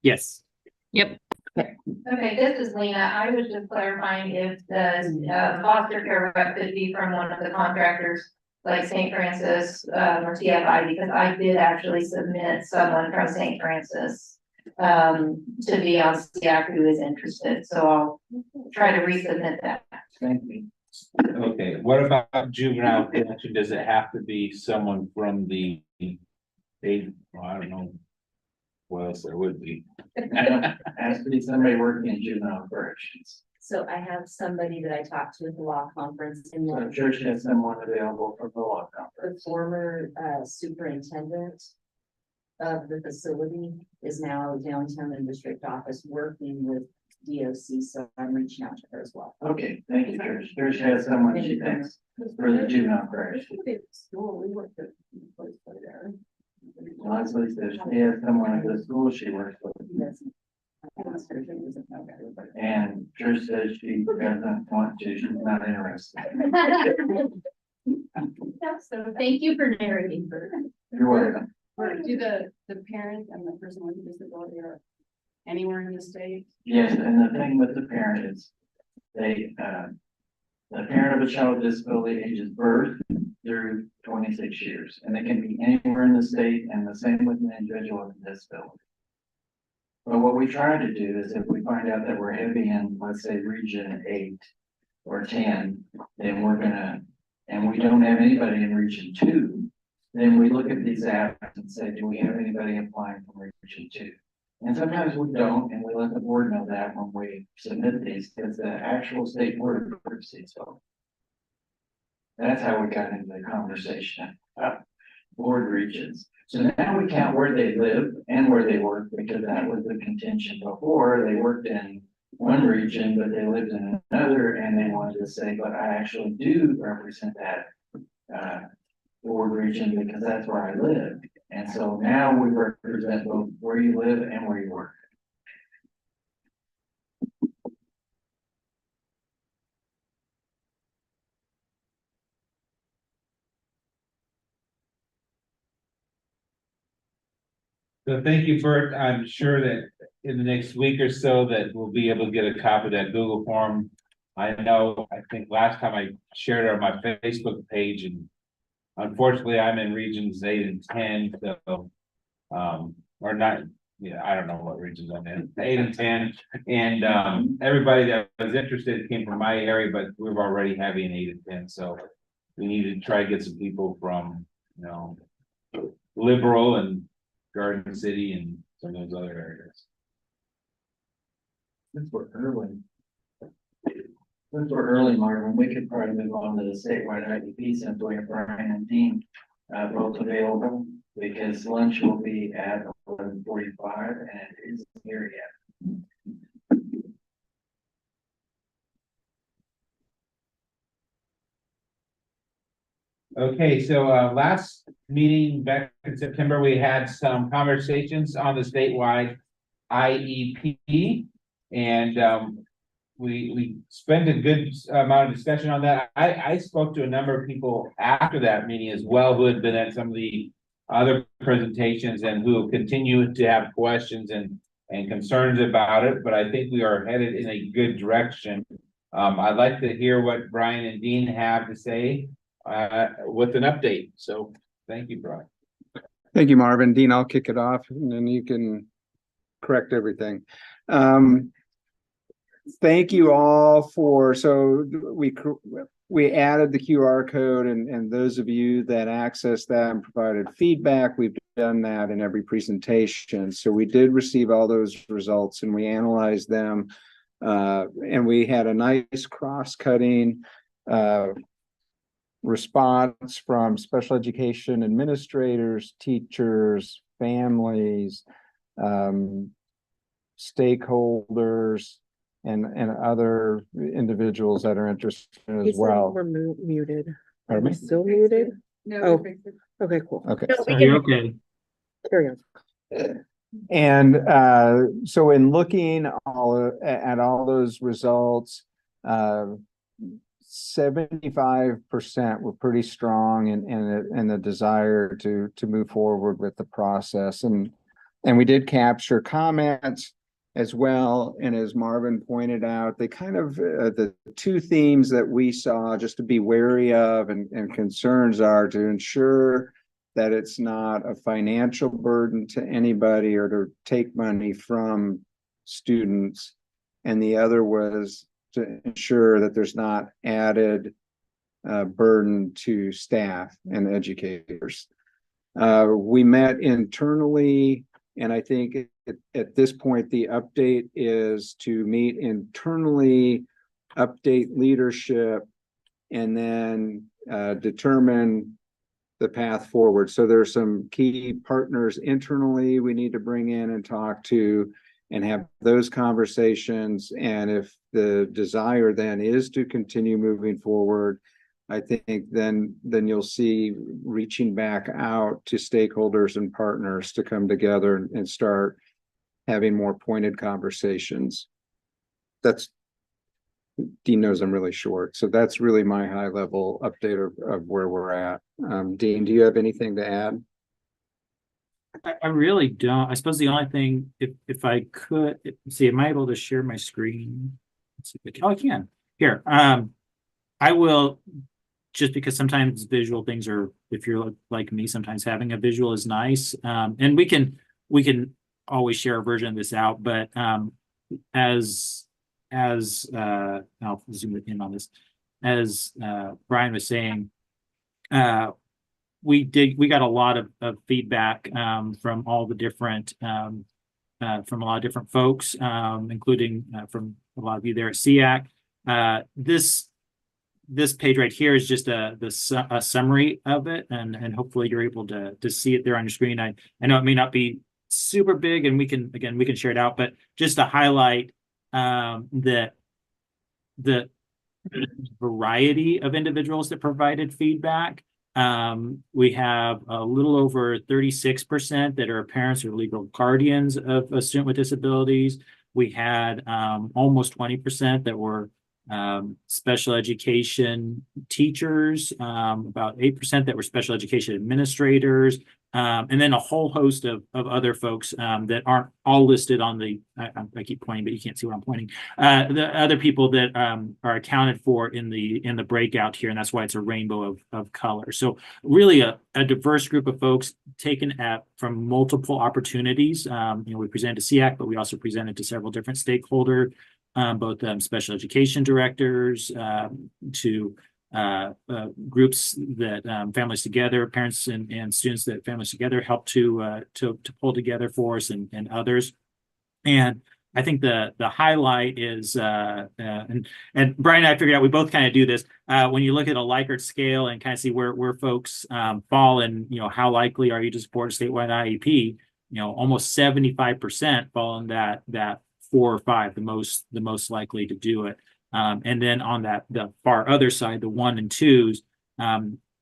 Yes. Yep. Okay, this is Lena. I was just clarifying if the foster care rep could be from one of the contractors, like St. Francis or TFI, because I did actually submit someone from St. Francis to be on SEAC who is interested. So I'll try to resubmit that. Thank you. Okay, what about juvenile detention? Does it have to be someone from the, well, I don't know. What else there would be? Has to be somebody working in juvenile corrections. So I have somebody that I talked to at the law conference and So then I'm sure she has someone available for the law the conference. former superintendent of the facility is now downtown in district office working with DOC, so I'm reaching out to her as well. Okay, thank you, Trish. Trish has someone she thinks for the juvenile correction. School, we worked at place by there. Leslie says she has someone at the school she works with. And Trish says she doesn't want to, she's not interested. So thank you for narrating, Bert. You're welcome. Or do the parent and the person with disability are anywhere in the state? Yes, and the thing with the parent is they, the parent of a child with disability ages birth through 26 years, and they can be anywhere in the state, and the same with an individual with a disability. But what we try to do is if we find out that we're heavy in, let's say, region 8 or 10, then we're gonna, and we don't have anybody in region 2, then we look at these apps and say, do we have anybody applying from region 2? And sometimes we don't, and we let the board know that when we submit these, because the actual state board approves these. So that's how we got into the conversation about board regions. So now we count where they live and where they work, because that was the contention before. They worked in one region, but they lived in another, and they wanted to say, but I actually do represent that board region because that's where I live. And so now we represent both where you live and where you work. So thank you, Bert. I'm sure that in the next week or so that we'll be able to get a copy of that Google form. I know, I think last time I shared it on my Facebook page, and unfortunately I'm in regions 8 and 10, so or not, yeah, I don't know what regions I'm in, 8 and 10. And everybody that was interested came from my area, but we're already having 8 and 10, so we need to try to get some people from, you know, Liberal and Garden City and some of those other areas. Since we're early, Marvin, we could probably move on to the statewide IDP since we have Brian and Dean both available, because lunch will be at 11:45 and it isn't here yet. Okay, so last meeting back in September, we had some conversations on the statewide IEP. And we spent a good amount of discussion on that. I spoke to a number of people after that meeting as well, who had been at some of the other presentations and who continue to have questions and concerns about it, but I think we are headed in a good direction. I'd like to hear what Brian and Dean have to say with an update. So thank you, Brian. Thank you, Marvin. Dean, I'll kick it off and then you can correct everything. Thank you all for, so we added the QR code and those of you that accessed that and provided feedback, we've done that in every presentation. So we did receive all those results and we analyzed them. And we had a nice cross-cutting response from special education administrators, teachers, families, stakeholders, and other individuals that are interested as well. We're muted. Are Pardon we me? still muted? No, Oh. we fixed it. Okay, cool. Okay. No, we You're can okay. carry on. And so in looking at all those results, 75% were pretty strong in the desire to move forward with the process. And we did capture comments as well. And as Marvin pointed out, they kind of, the two themes that we saw just to be wary of and concerns are to ensure that it's not a financial burden to anybody or to take money from students. And the other was to ensure that there's not added burden to staff and educators. We met internally, and I think at this point, the update is to meet internally, update leadership, and then determine the path forward. So there's some key partners internally we need to bring in and talk to and have those conversations. And if the desire then is to continue moving forward, I think then you'll see reaching back out to stakeholders and partners to come together and start having more pointed conversations. That's, Dean knows I'm really short. So that's really my high level update of where we're at. Dean, do you have anything to add? I really don't. I suppose the only thing, if I could see, am I able to share my screen? Let's see if I can. Oh, I can. Here. I will, just because sometimes visual things are, if you're like me, sometimes having a visual is nice. And we can always share a version of this out, but as I'll zoom in on this, as Brian was saying, we got a lot of feedback from all the different from a lot of different folks, including from a lot of you there at SEAC. This page right here is just a summary of it, and hopefully you're able to see it there on your screen. I know it may not be super big, and we can share it out, but just to highlight the variety of individuals that provided feedback. We have a little over 36% that are parents or legal guardians of a student with disabilities. We had almost 20% that were special education teachers, about 8% that were special education administrators, and then a whole host of other folks that aren't all listed on the, I keep pointing, but you can't see what I'm pointing. The other people that are accounted for in the breakout here, and that's why it's a rainbow of color. So really a diverse group of folks taken from multiple opportunities. We presented to SEAC, but we also presented to several different stakeholders, both special education directors, to groups that Families Together, parents and students that Families Together helped to pull together for us, and others. And I think the highlight is, and Brian and I figured out we both kind of do this, when you look at a Likert scale and kind of see where folks fall, and how likely are you to support a statewide IEP, almost 75% fall in that 4 or 5, the most likely to do it. And then on the far other side, the 1 and 2s,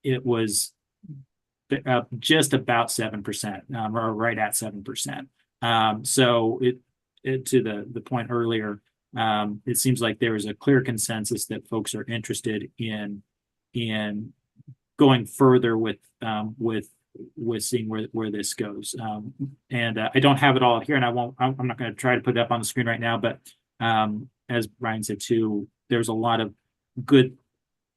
it was just about 7%, or right at 7%. So it to the point earlier, it seems like there is a clear consensus that folks are interested in going further with seeing where this goes. And I don't have it all here, and I'm not going to try to put it up on the screen right now, but as Brian said too, there's a lot of good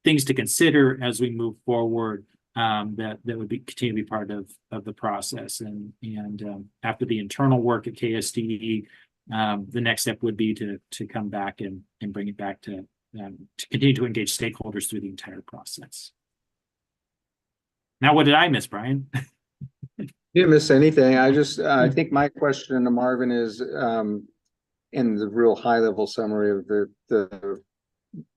things to consider as we move forward, that would continue to be part of the process. And after the internal work at KSDE, the next step would be to come back and bring it back to continue to engage stakeholders through the entire process. Now, what did I miss, Brian? You didn't miss anything. I think my question to Marvin is, in the real high level summary of the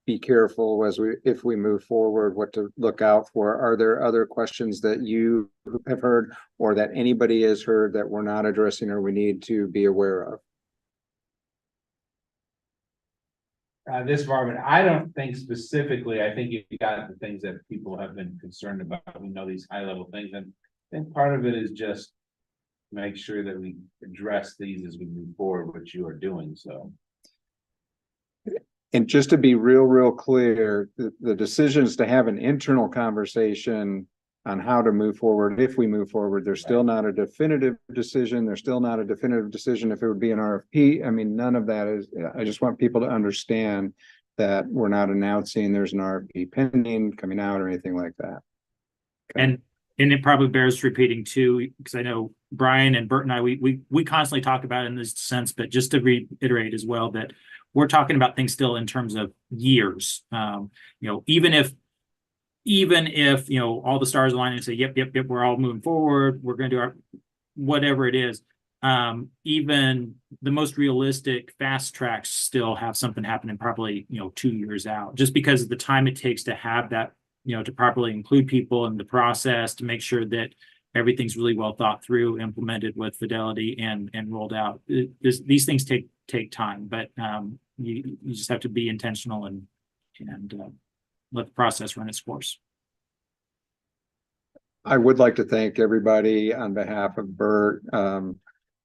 be careful if we move forward, what to look out for. Are there other questions that you have heard or that anybody has heard that we're not addressing or we need to be aware of? This Marvin, I don't think specifically. I think you got the things that people have been concerned about. We know these high level things, and I think part of it is just make sure that we address these as we move forward, which you are doing so. And just to be real clear, the decision is to have an internal conversation on how to move forward. If we move forward, there's still not a definitive decision. There's still not a definitive decision if it would be an RFP. I mean, none of that is, I just want people to understand that we're not announcing there's an RFP pending, coming out, or anything like that. Okay. And it probably bears repeating too, because I know Brian and Bert and I, we constantly talk about it in this sense, but just to reiterate as well, that we're talking about things still in terms of years. Even if all the stars align and say, yep, we're all moving forward, we're going to do our whatever it is. Even the most realistic fast tracks still have something happening probably 2 years out, just because of the time it takes to have that, to properly include people in the process, to make sure that everything's really well thought through, implemented with fidelity, and rolled out. These things take time, but you just have to be intentional and let the process run its course. I would like to thank everybody on behalf of Bert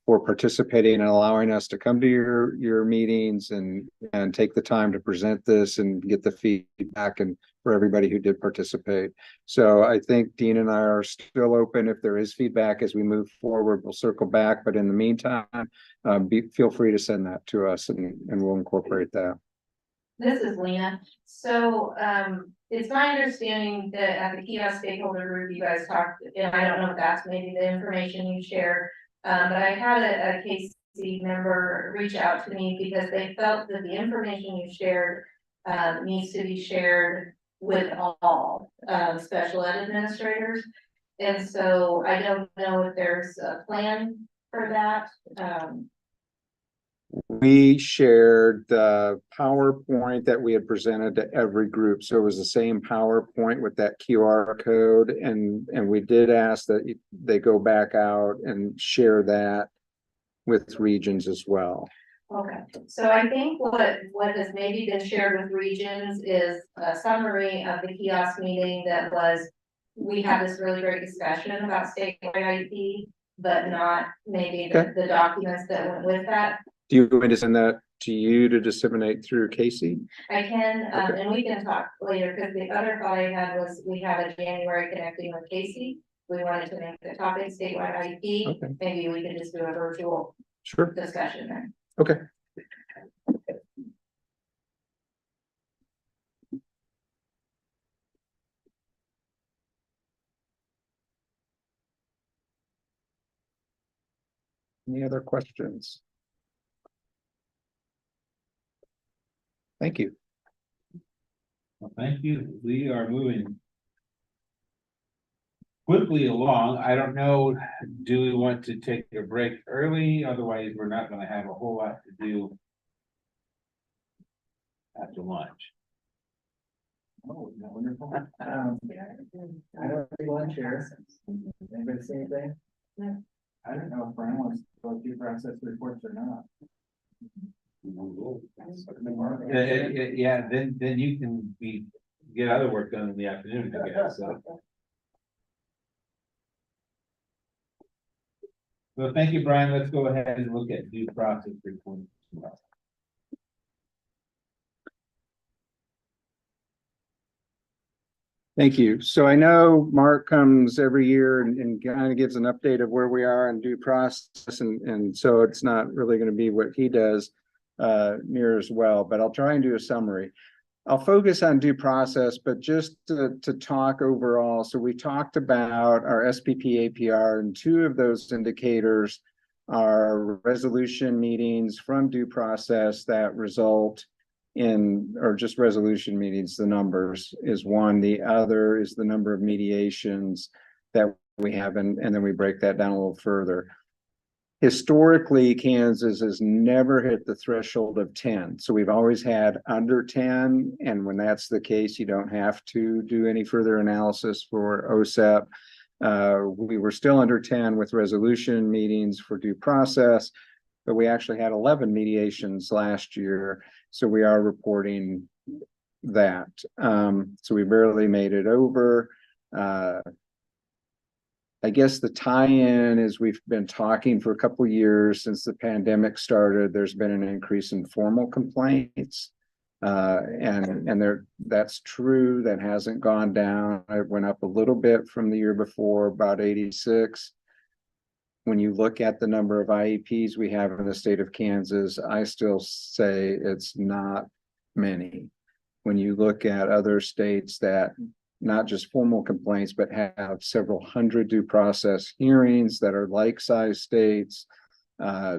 for participating and allowing us to come to your meetings and take the time to present this and get the feedback, and for everybody who did participate. So I think Dean and I are still open. If there is feedback as we move forward, we'll circle back. But in the meantime, feel free to send that to us and we'll incorporate that. This is Lena. So it's my understanding that at the kiosk stakeholder group, you guys talked, and I don't know if that's maybe the information you shared, but I had a KC member reach out to me because they felt that the information you shared needs to be shared with all special ed administrators. And so I don't know if there's a plan for that. We shared the PowerPoint that we had presented to every group. So it was the same PowerPoint with that QR code. And we did ask that they go back out and share that with regions as well. Okay, so I think what has maybe been shared with regions is a summary of the kiosk meeting that was, we had this really great discussion about statewide IEP, but not maybe the documents that went with that. Do you want me to send that to you to disseminate through Casey? I can, and we can talk later, because the other thought I had was we have a January connecting with Casey. We wanted to make the topic statewide IEP. Okay. Maybe we could just do a virtual discussion there. Okay. Any other questions? Thank you. Well, thank you. We are moving quickly along. I don't know, do we want to take a break early? Otherwise, we're not going to have a whole lot to do after lunch. Oh, wonderful. I don't see lunch here. Anybody see anything? No. I don't know if Brian wants to go through process reports or not. Yeah, then you can get other work done in the afternoon, I guess. So. Well, thank you, Brian. Let's go ahead and look at due process report. Thank you. So I know Mark comes every year and kind of gives an update of where we are in due process, and so it's not really going to be what he does near as well, but I'll try and do a summary. I'll focus on due process, but just to talk overall. So we talked about our SPP APR, and two of those indicators are resolution meetings from due process that result in, or just resolution meetings, the numbers is one. The other is the number of mediations that we have, and then we break that down a little further. Historically, Kansas has never hit the threshold of 10. So we've always had under 10. And when that's the case, you don't have to do any further analysis for OSEP. We were still under 10 with resolution meetings for due process, but we actually had 11 mediations last year. So we are reporting that. So we barely made it over. I guess the tie-in is we've been talking for a couple of years since the pandemic started. There's been an increase in formal complaints. And that's true. That hasn't gone down. It went up a little bit from the year before, about 86. When you look at the number of IEPs we have in the state of Kansas, I still say it's not many. When you look at other states that not just formal complaints, but have several hundred due process hearings that are like-sized states. I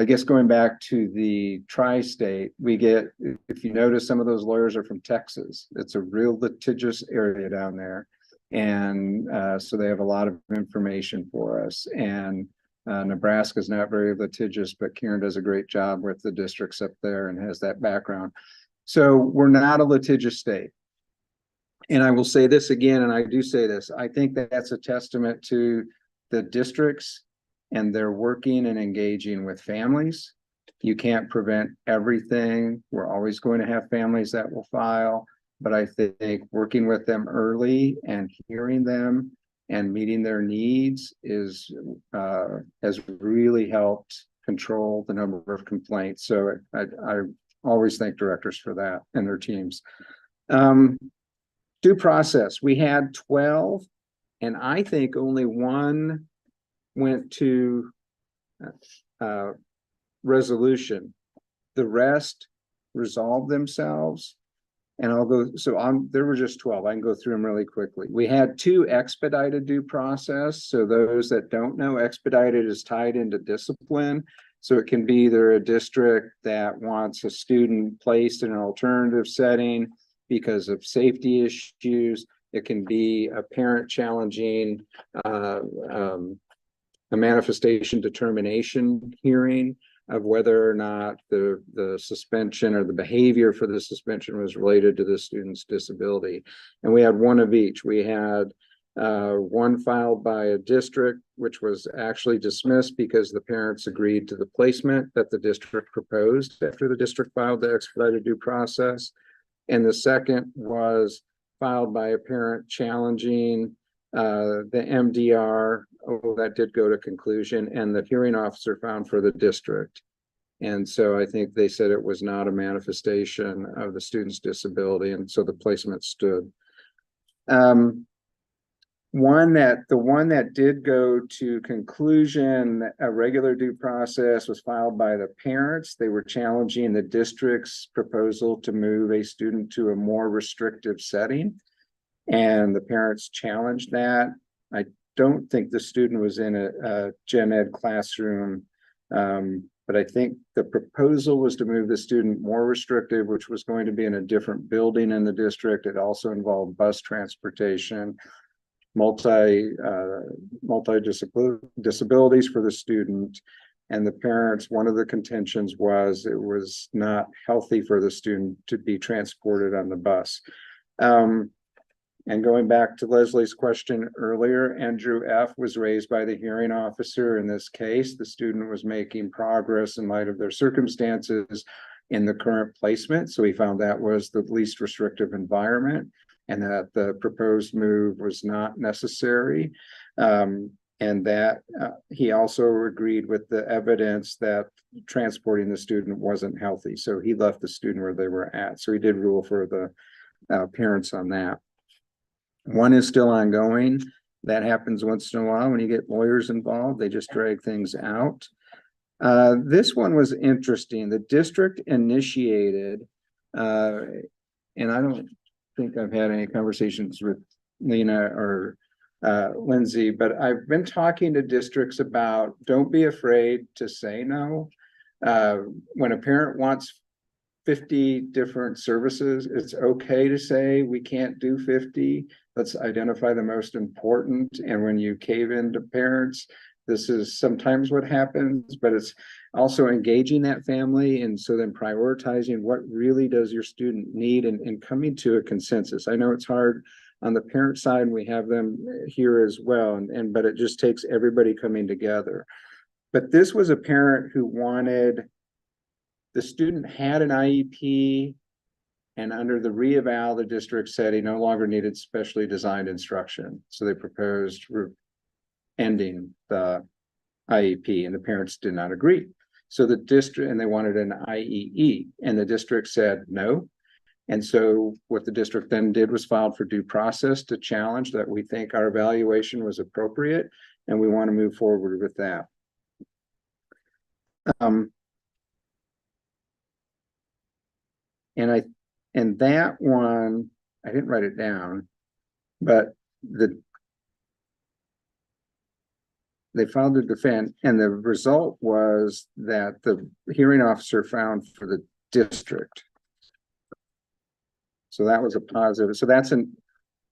guess going back to the tri-state, we get, if you notice, some of those lawyers are from Texas. It's a real litigious area down there. And so they have a lot of information for us. And Nebraska is not very litigious, but Karen does a great job with the districts up there and has that background. So we're not a litigious state. And I will say this again, and I do say this, I think that that's a testament to the districts and they're working and engaging with families. You can't prevent everything. We're always going to have families that will file, but I think working with them early and hearing them and meeting their needs is has really helped control the number of complaints. So I always thank directors for that and their teams. Due process, we had 12, and I think only one went to resolution. The rest resolved themselves, and I'll go, so there were just 12. I can go through them really quickly. We had 2 expedited due process. So those that don't know, expedited is tied into discipline. So it can be either a district that wants a student placed in an alternative setting because of safety issues. It can be a parent challenging a manifestation determination hearing of whether or not the suspension or the behavior for the suspension was related to the student's disability. And we had one of each. We had one filed by a district, which was actually dismissed because the parents agreed to the placement that the district proposed after the district filed the expedited due process. And the second was filed by a parent challenging the MDR. Oh, that did go to conclusion, and the hearing officer found for the district. And so I think they said it was not a manifestation of the student's disability, and so the placement stood. The one that did go to conclusion, a regular due process, was filed by the parents. They were challenging the district's proposal to move a student to a more restrictive setting. And the parents challenged that. I don't think the student was in a gen ed classroom, but I think the proposal was to move the student more restrictive, which was going to be in a different building in the district. It also involved bus transportation, disabilities for the student, and the parents. One of the contentions was it was not healthy for the student to be transported on the bus. And going back to Leslie's question earlier, Andrew F. was raised by the hearing officer. In this case, the student was making progress in light of their circumstances in the current placement. So he found that was the least restrictive environment, and that the proposed move was not necessary. And that he also agreed with the evidence that transporting the student wasn't healthy. So he left the student where they were at. So he did rule for the parents on that. One is still ongoing. That happens once in a while when you get lawyers involved, they just drag things out. This one was interesting. The district initiated, and I don't think I've had any conversations with Lena or Lindsay, but I've been talking to districts about, don't be afraid to say no. When a parent wants 50 different services, it's okay to say we can't do 50. Let's identify the most important. And when you cave into parents, this is sometimes what happens, but it's also engaging that family. And so then prioritizing what really does your student need and coming to a consensus. I know it's hard on the parent side, and we have them here as well. But it just takes everybody coming together. But this was a parent who wanted, the student had an IEP, and under the reeval, the district said he no longer needed specially designed instruction. So they proposed ending the IEP, and the parents did not agree. So the district, and they wanted an IEE, and the district said no. And so what the district then did was filed for due process to challenge that. We think our evaluation was appropriate, and we want to move forward with that. And that one, I didn't write it down, but they filed to defend, and the result was that the hearing officer found for the district. So that was a positive. So that's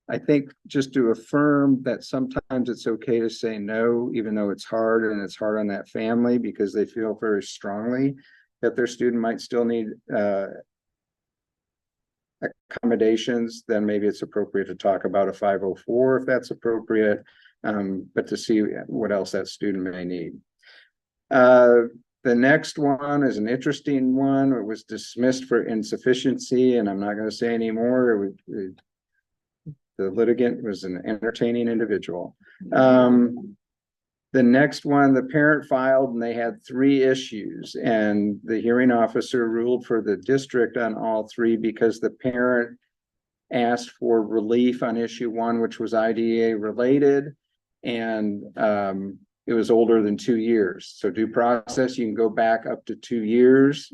I think just to affirm that sometimes it's okay to say no, even though it's hard, and it's hard on that family because they feel very strongly that their student might still need accommodations. Then maybe it's appropriate to talk about a 504 if that's appropriate, but to see what else that student may need. The next one is an interesting one. It was dismissed for insufficiency, and I'm not going to say any more. The litigant was an entertaining individual. The next one, the parent filed, and they had 3 issues, and the hearing officer ruled for the district on all 3 because the parent asked for relief on issue 1, which was IDEA related, and it was older than 2 years. So due process, you can go back up to 2 years.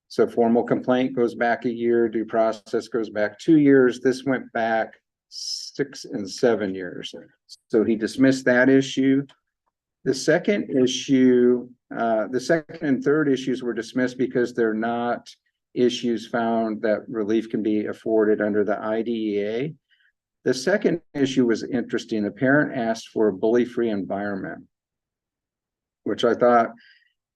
So formal complaint goes back a year, due process goes back 2 years. This went back 6 and 7 years. So he dismissed that issue. The second issue, the second and third issues were dismissed because they're not issues found that relief can be afforded under the IDEA. The second issue was interesting. The parent asked for a bully-free environment, which I thought,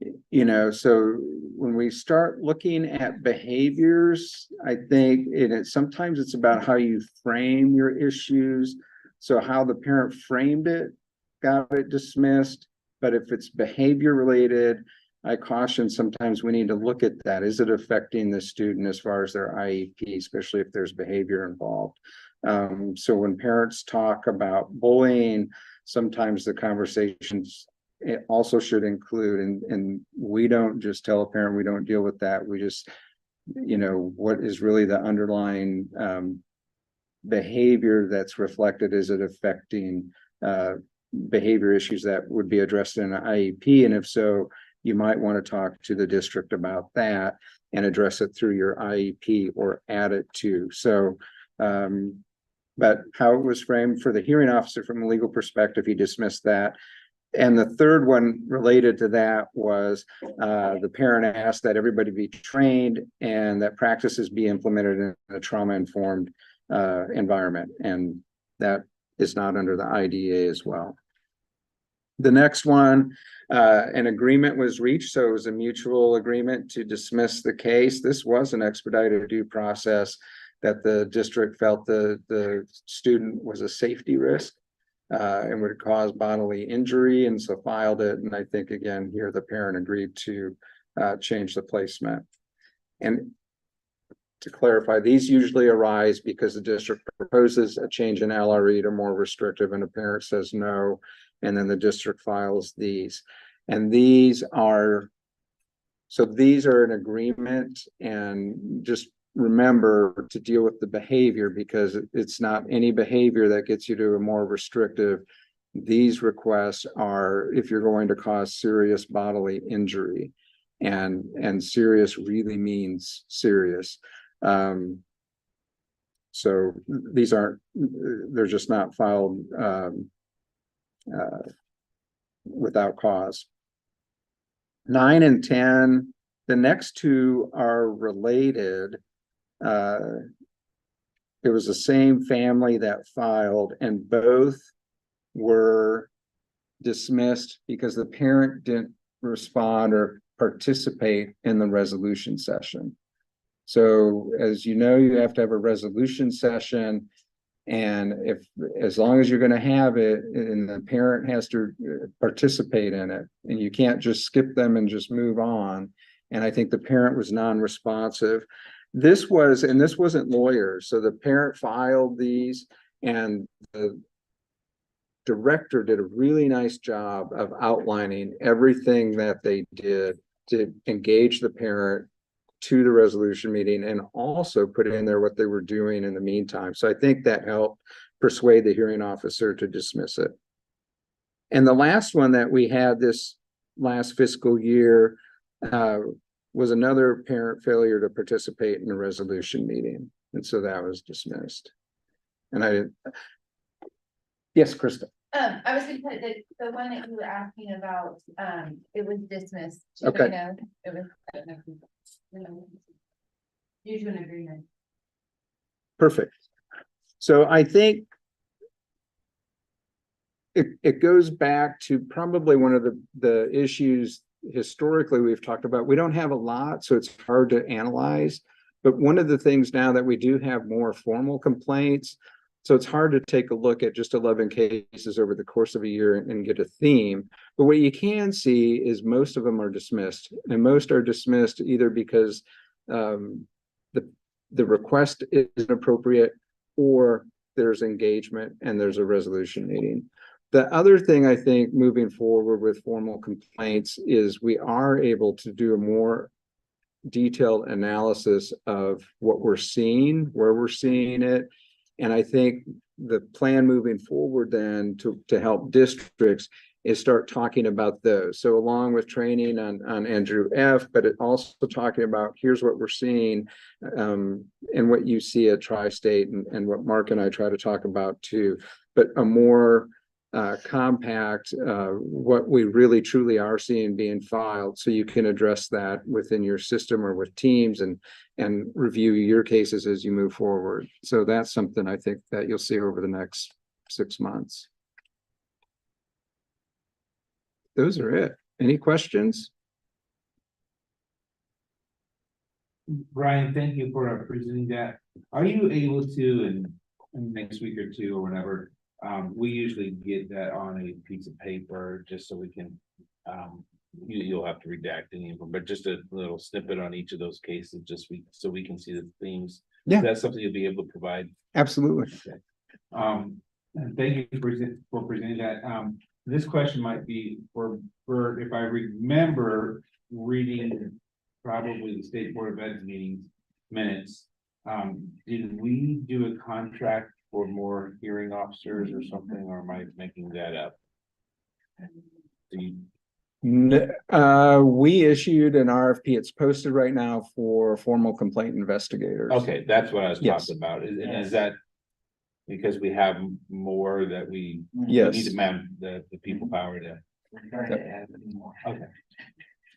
so when we start looking at behaviors, I think sometimes it's about how you frame your issues. So how the parent framed it got it dismissed. But if it's behavior related, I caution sometimes we need to look at that. Is it affecting the student as far as their IEP, especially if there's behavior involved? So when parents talk about bullying, sometimes the conversations it also should include, and we don't just tell a parent we don't deal with that. We just, what is really the underlying behavior that's reflected? Is it affecting behavior issues that would be addressed in an IEP? And if so, you might want to talk to the district about that and address it through your IEP or add it to. So, but how it was framed for the hearing officer from a legal perspective, he dismissed that. And the third one related to that was the parent asked that everybody be trained and that practices be implemented in a trauma-informed environment. And that is not under the IDEA as well. The next one, an agreement was reached. So it was a mutual agreement to dismiss the case. This was an expedited due process that the district felt the student was a safety risk and would cause bodily injury, and so filed it. And I think again here the parent agreed to change the placement. And to clarify, these usually arise because the district proposes a change in LRE to more restrictive and the parent says no. and then the district files these. And these are an agreement, and just remember to deal with the behavior, because it's not any behavior that gets you to a more restrictive. These requests are if you're going to cause serious bodily injury, and serious really means serious. So these aren't, they're just not filed without cause. 9 and 10, the next two are related. It was the same family that filed, and both were dismissed because the parent didn't respond or participate in the resolution session. So as you know, you have to have a resolution session, and as long as you're going to have it, and the parent has to participate in it, and you can't just skip them and just move on. And I think the parent was non-responsive. This wasn't lawyers. So the parent filed these, and the director did a really nice job of outlining everything that they did to engage the parent to the resolution meeting, and also put in there what they were doing in the meantime. So I think that helped persuade the hearing officer to dismiss it. And the last one that we had this last fiscal year was another parent failure to participate in the resolution meeting. And so that was dismissed. And I didn't. Yes, Krista. I was gonna put the one that you were asking about, it was dismissed. Okay. It was due to an agreement. Perfect. So I think it goes back to probably one of the issues historically we've talked about. We don't have a lot, so it's hard to analyze. But one of the things now that we do have more formal complaints, so it's hard to take a look at just 11 cases over the course of a year and get a theme. But what you can see is most of them are dismissed, and most are dismissed either because the request isn't appropriate, or there's engagement and there's a resolution meeting. The other thing I think moving forward with formal complaints is we are able to do a more detailed analysis of what we're seeing, where we're seeing it. And I think the plan moving forward then to help districts is start talking about those. So along with training on Andrew F., but it also talking about here's what we're seeing, and what you see at Tri-State, and what Mark and I try to talk about too, but a more compact, what we really truly are seeing being filed, so you can address that within your system or with teams, and review your cases as you move forward. So that's something I think that you'll see over the next 6 months. Those are it. Any questions? Brian, thank you for presenting that. Are you able to, in next week or two or whenever, we usually get that on a piece of paper just so we can, you'll have to redact any of them, but just a little snippet on each of those cases, so we can see the themes. Yeah. That's something you'll be able to provide. Absolutely. Okay. And thank you for presenting that. This question might be for Bert. If I remember reading probably the State Board of Ed meetings minutes, did we do a contract for more hearing officers or something, or am I making that up? We issued an RFP. It's posted right now for formal complaint investigators. Okay, that's what I was Yes. talking about. And is that because we have more that we Yes. need to man the people power to? Okay.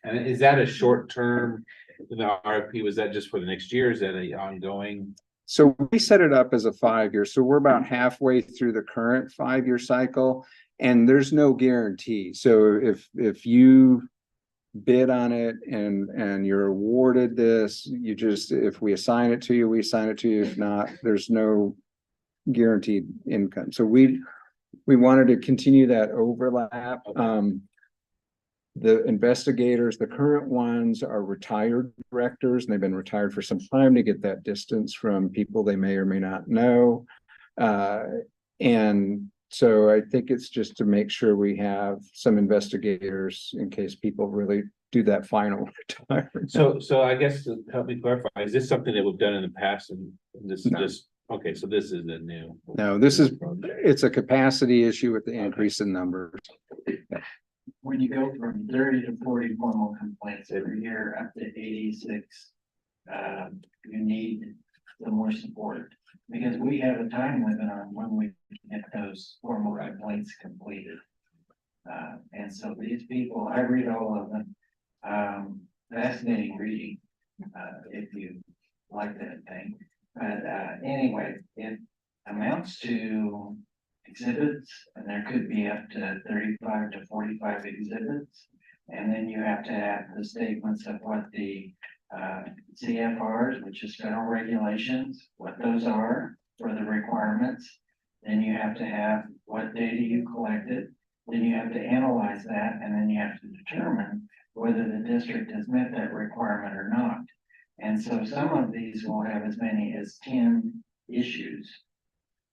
And is that a short term, the RFP, was that just for the next year? Is that a ongoing? So we set it up as a 5-year. So we're about halfway through the current 5-year cycle, and there's no guarantee. So if you bid on it and you're awarded this, if we assign it to you, we assign it to you. If not, there's no guaranteed income. So we wanted to continue that overlap. The investigators, the current ones, are retired directors, and they've been retired for some time to get that distance from people they may or may not know. And So I think it's just to make sure we have some investigators in case people really do that final retirement. So I guess to help me clarify, is this something that we've done in the past and this is No. just, okay, so this isn't new. No, it's a capacity issue with the increase in numbers. When you go from 30 to 40 formal complaints every year up to 86, you need some more support. Because we have a time limit on when we get those formal complaints completed. And so these people, I read all of them. Fascinating reading, if you like that thing. But anyway, it amounts to exhibits, and there could be up to 35 to 45 exhibits. And then you have to have the statements of what the CFRs, which is federal regulations, what those are for the requirements. Then you have to have what data you collected. Then you have to analyze that, and then you have to determine whether the district has met that requirement or not. And so some of these will have as many as 10 issues.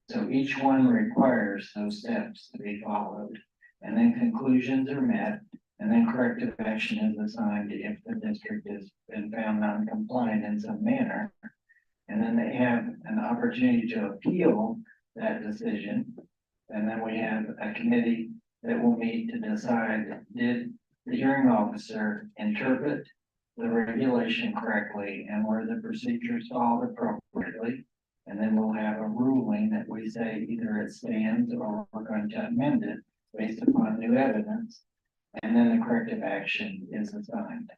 So each one requires those steps to be followed. And then conclusions are met, and then corrective action is assigned if the district has been found non-compliant in some manner. And then they have an opportunity to appeal that decision. And then we have a committee that will meet to decide, did the hearing officer interpret the regulation correctly and were the procedures followed appropriately? And then we'll have a ruling that we say either it stands or we're going to amend it based upon new evidence. And then the corrective action is assigned.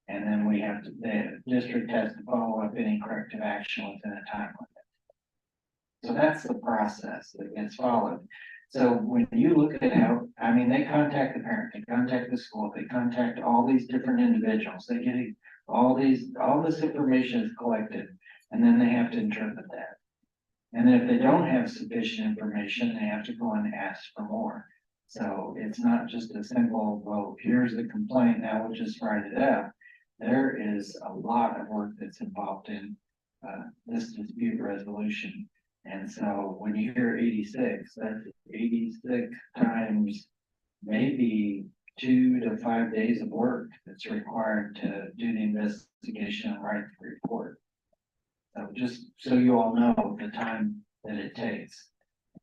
And then we have to, the district has to follow up any corrective action within a time limit. So that's the process that gets followed. So when you look at how, I mean, they contact the parent, they contact the school, they contact all these different individuals, they get all this information is collected, and then they have to interpret that. And then if they don't have sufficient information, they have to go and ask for more. So it's not just a simple, well, here's the complaint, now we'll just write it up. There is a lot of work that's involved in this dispute resolution. And so when you hear 86, that's 86 times maybe 2 to 5 days of work that's required to do the investigation and write the report. So just so you all know the time that it takes.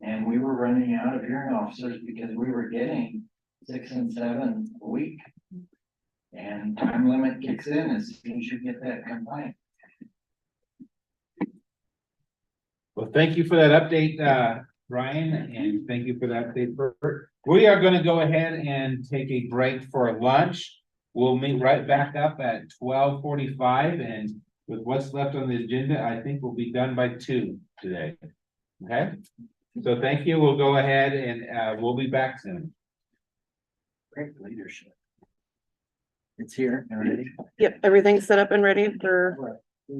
And we were running out of hearing officers because we were getting 6 and 7 a week. And time limit kicks in as soon as you get that complaint. Well, thank you for that update, Ryan, and thank you for that update, Bert. We are going to go ahead and take a break for lunch. We'll meet right back up at 12:45, and with what's left on the agenda, I think we'll be done by 2 today. Okay, so thank you. We'll go ahead and we'll be back soon. Great leadership. It's here and ready. Yep, everything's set up and ready for. I'm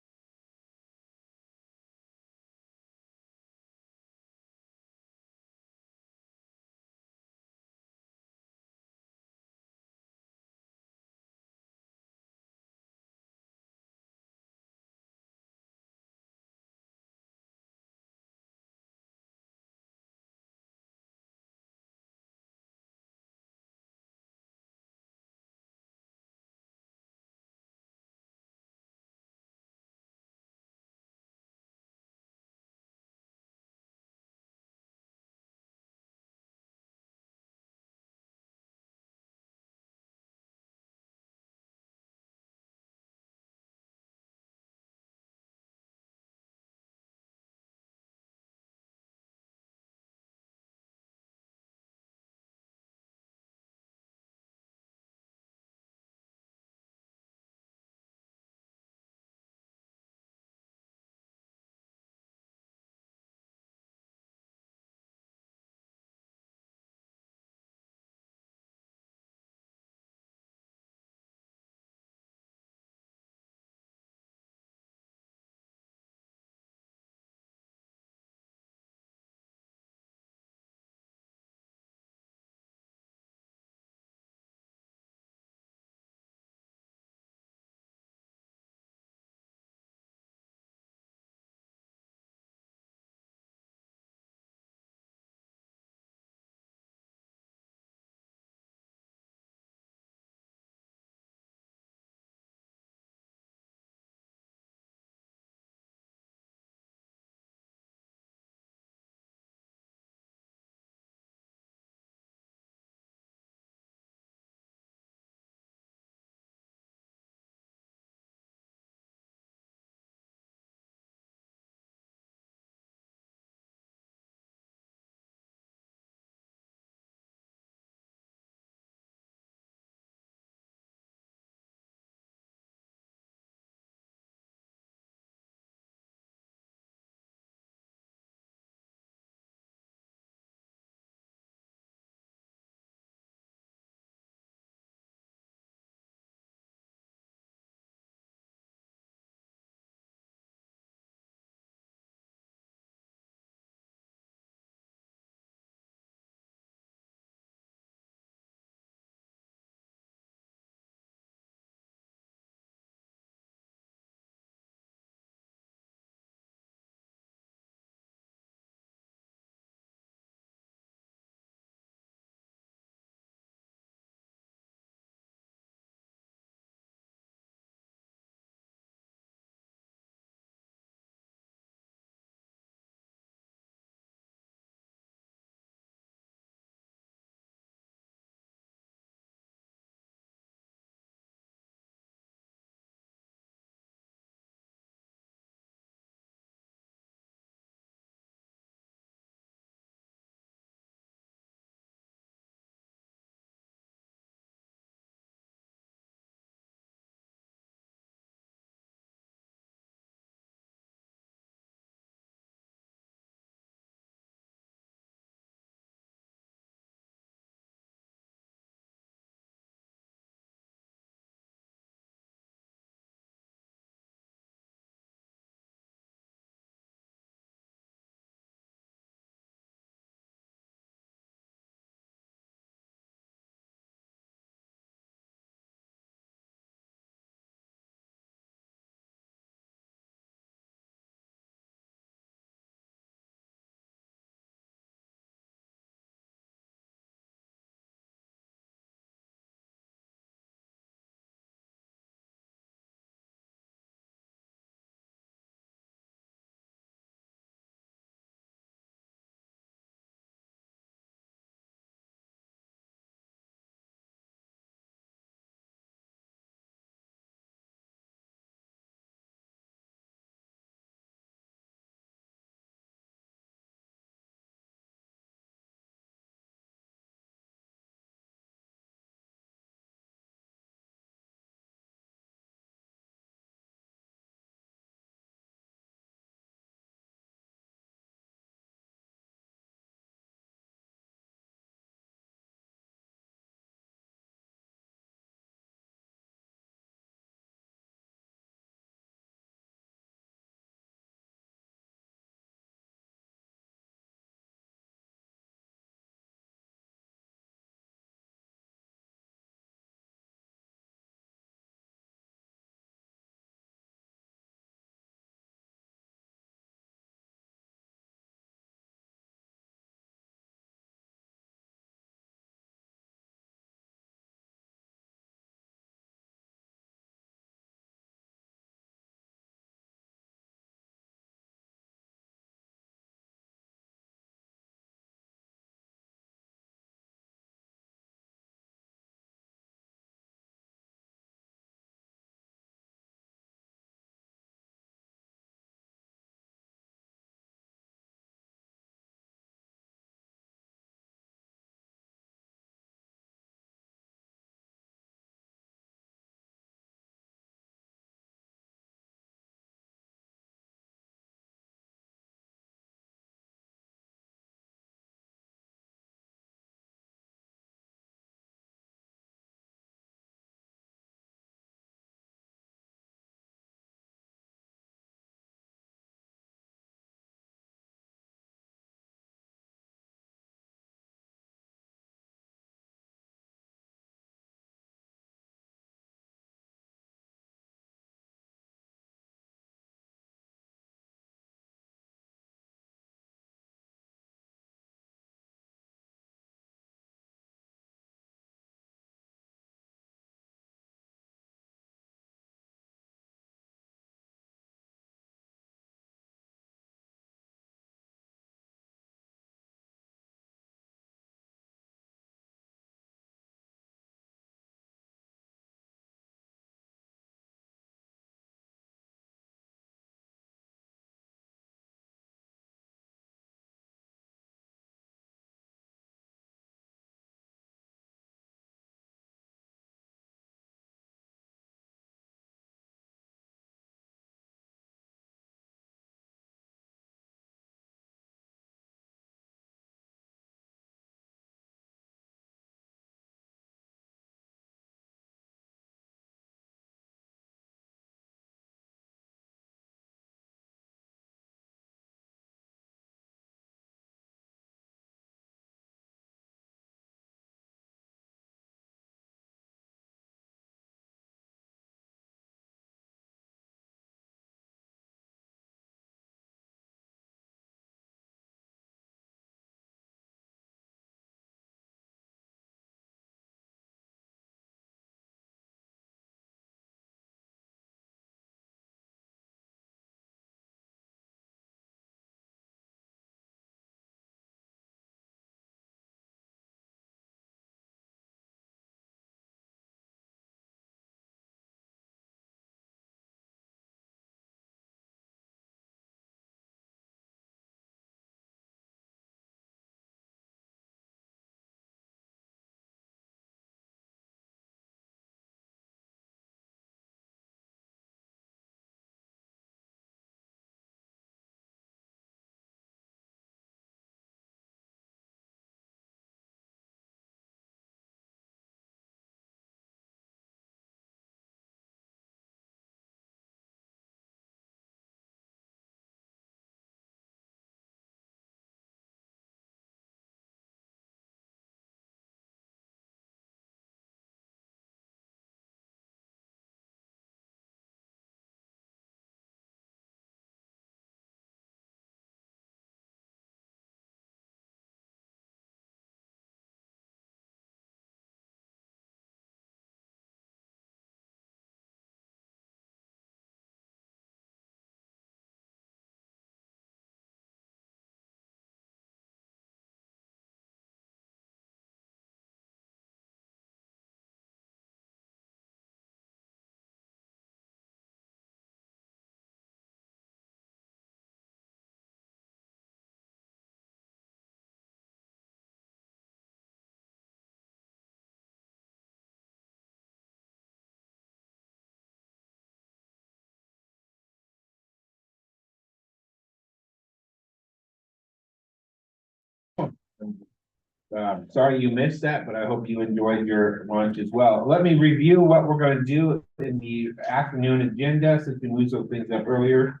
sorry you missed that, but I hope you enjoyed your lunch as well. Let me review what we're going to do in the afternoon agenda, since we moved some things up earlier.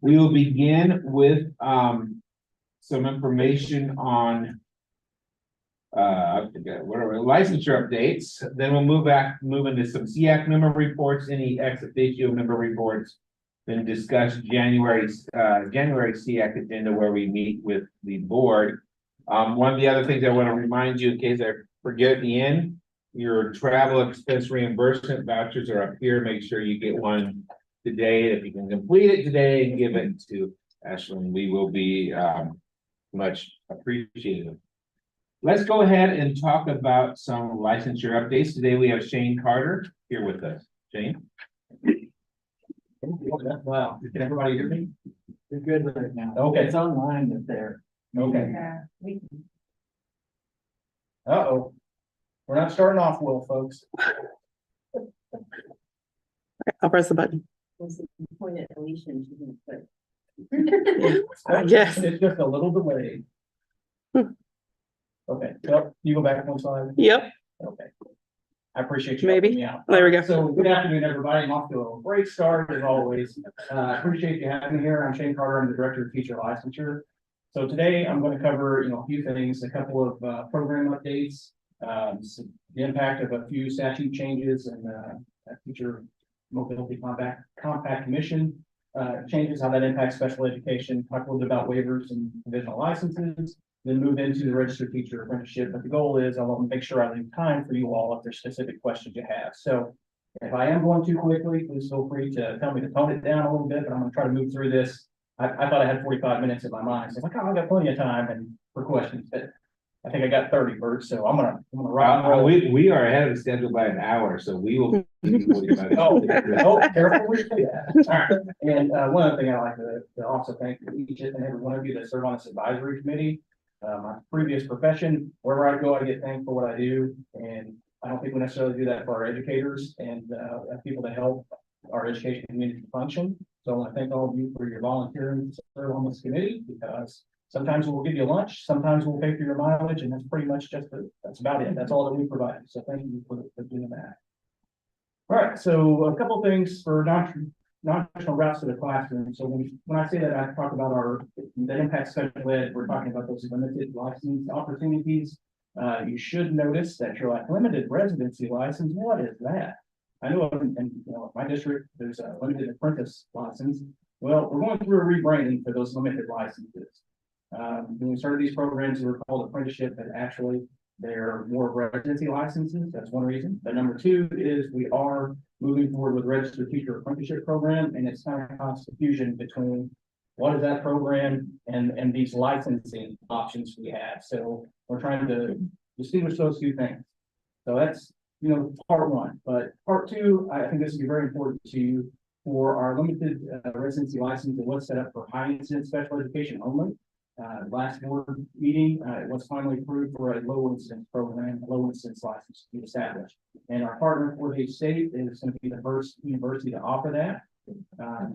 We will begin with some information on I forget, whatever, licensure updates. Then we'll move into some SEAC member reports, any ex officio member reports. Then discuss January SEAC agenda, where we meet with the board. One of the other things I want to remind you, in case I forget at the end, your travel expense reimbursement vouchers are up here. Make sure you get one today. If you can complete it today and give it to Ashlyn, we will be much appreciated. Let's go ahead and talk about some licensure updates. Today we have Shane Carter here with us. Shane? Wow, can everybody hear me? You're good right now. Okay, it's online up there. Okay. Uh-oh. We're not starting off well, folks. I'll press the button. Point at Alicia and she didn't put. Yes. It's just a little delayed. Okay, so you go back one slide. Yep. Okay. I appreciate you. Maybe. helping me out. There we go. So good afternoon, everybody. I'm off to a great start as always. Appreciate you having me here. I'm Shane Carter. I'm the Director of Teacher Licensure. So today I'm going to cover, a few things, a couple of program updates, the impact of a few statute changes and teacher mobility compact commission changes, how that impacts special education, talk a little bit about waivers and conditional licenses, then move into the registered teacher apprenticeship. But the goal is I want to make sure I leave time for you all if there's specific questions you have. So if I am going too quickly, please feel free to tell me to tone it down a little bit, but I'm going to try to move through this. I thought I had 45 minutes in my mind. So I'm like, oh, I've got plenty of time for questions, but I think I got 30, Bert. So I'm gonna rock and roll. We are ahead of schedule by an hour, so we will. Oh, careful with that. All right. And one other thing I like to also thank each and every one of you that serve on this advisory committee. My previous profession, wherever I go, I get thanked for what I do, and I don't think we necessarily do that for our educators and people that help our education community function. So I want to thank all of you for your volunteering to serve on this committee, because sometimes we'll give you lunch, sometimes we'll pay for your mileage, and that's pretty much that's about it. That's all that we provide. So thank you for doing that. All right, so a couple of things for non-traditional routes to the classroom. So when I say that, I talk about that impacts special ed. We're talking about those limited license opportunities. You should notice that you're like, limited residency license. What is that? I know in my district, there's a limited apprentice license. Well, we're going through a rebranding for those limited licenses. When we started these programs, they were called apprenticeship, but actually they're more residency licenses. That's one reason. But number two is we are moving forward with registered teacher apprenticeship program, and it's kind of constant confusion between what is that program and these licensing options we have. So we're trying to distinguish those two things. So that's part one. But part two, I think this will be very important to you for our limited residency license. It was set up for high incidence special education only. Last board meeting, it was finally approved for a low incidence program, a low incidence license to be established. And our partner for the state is going to be the first university to offer that.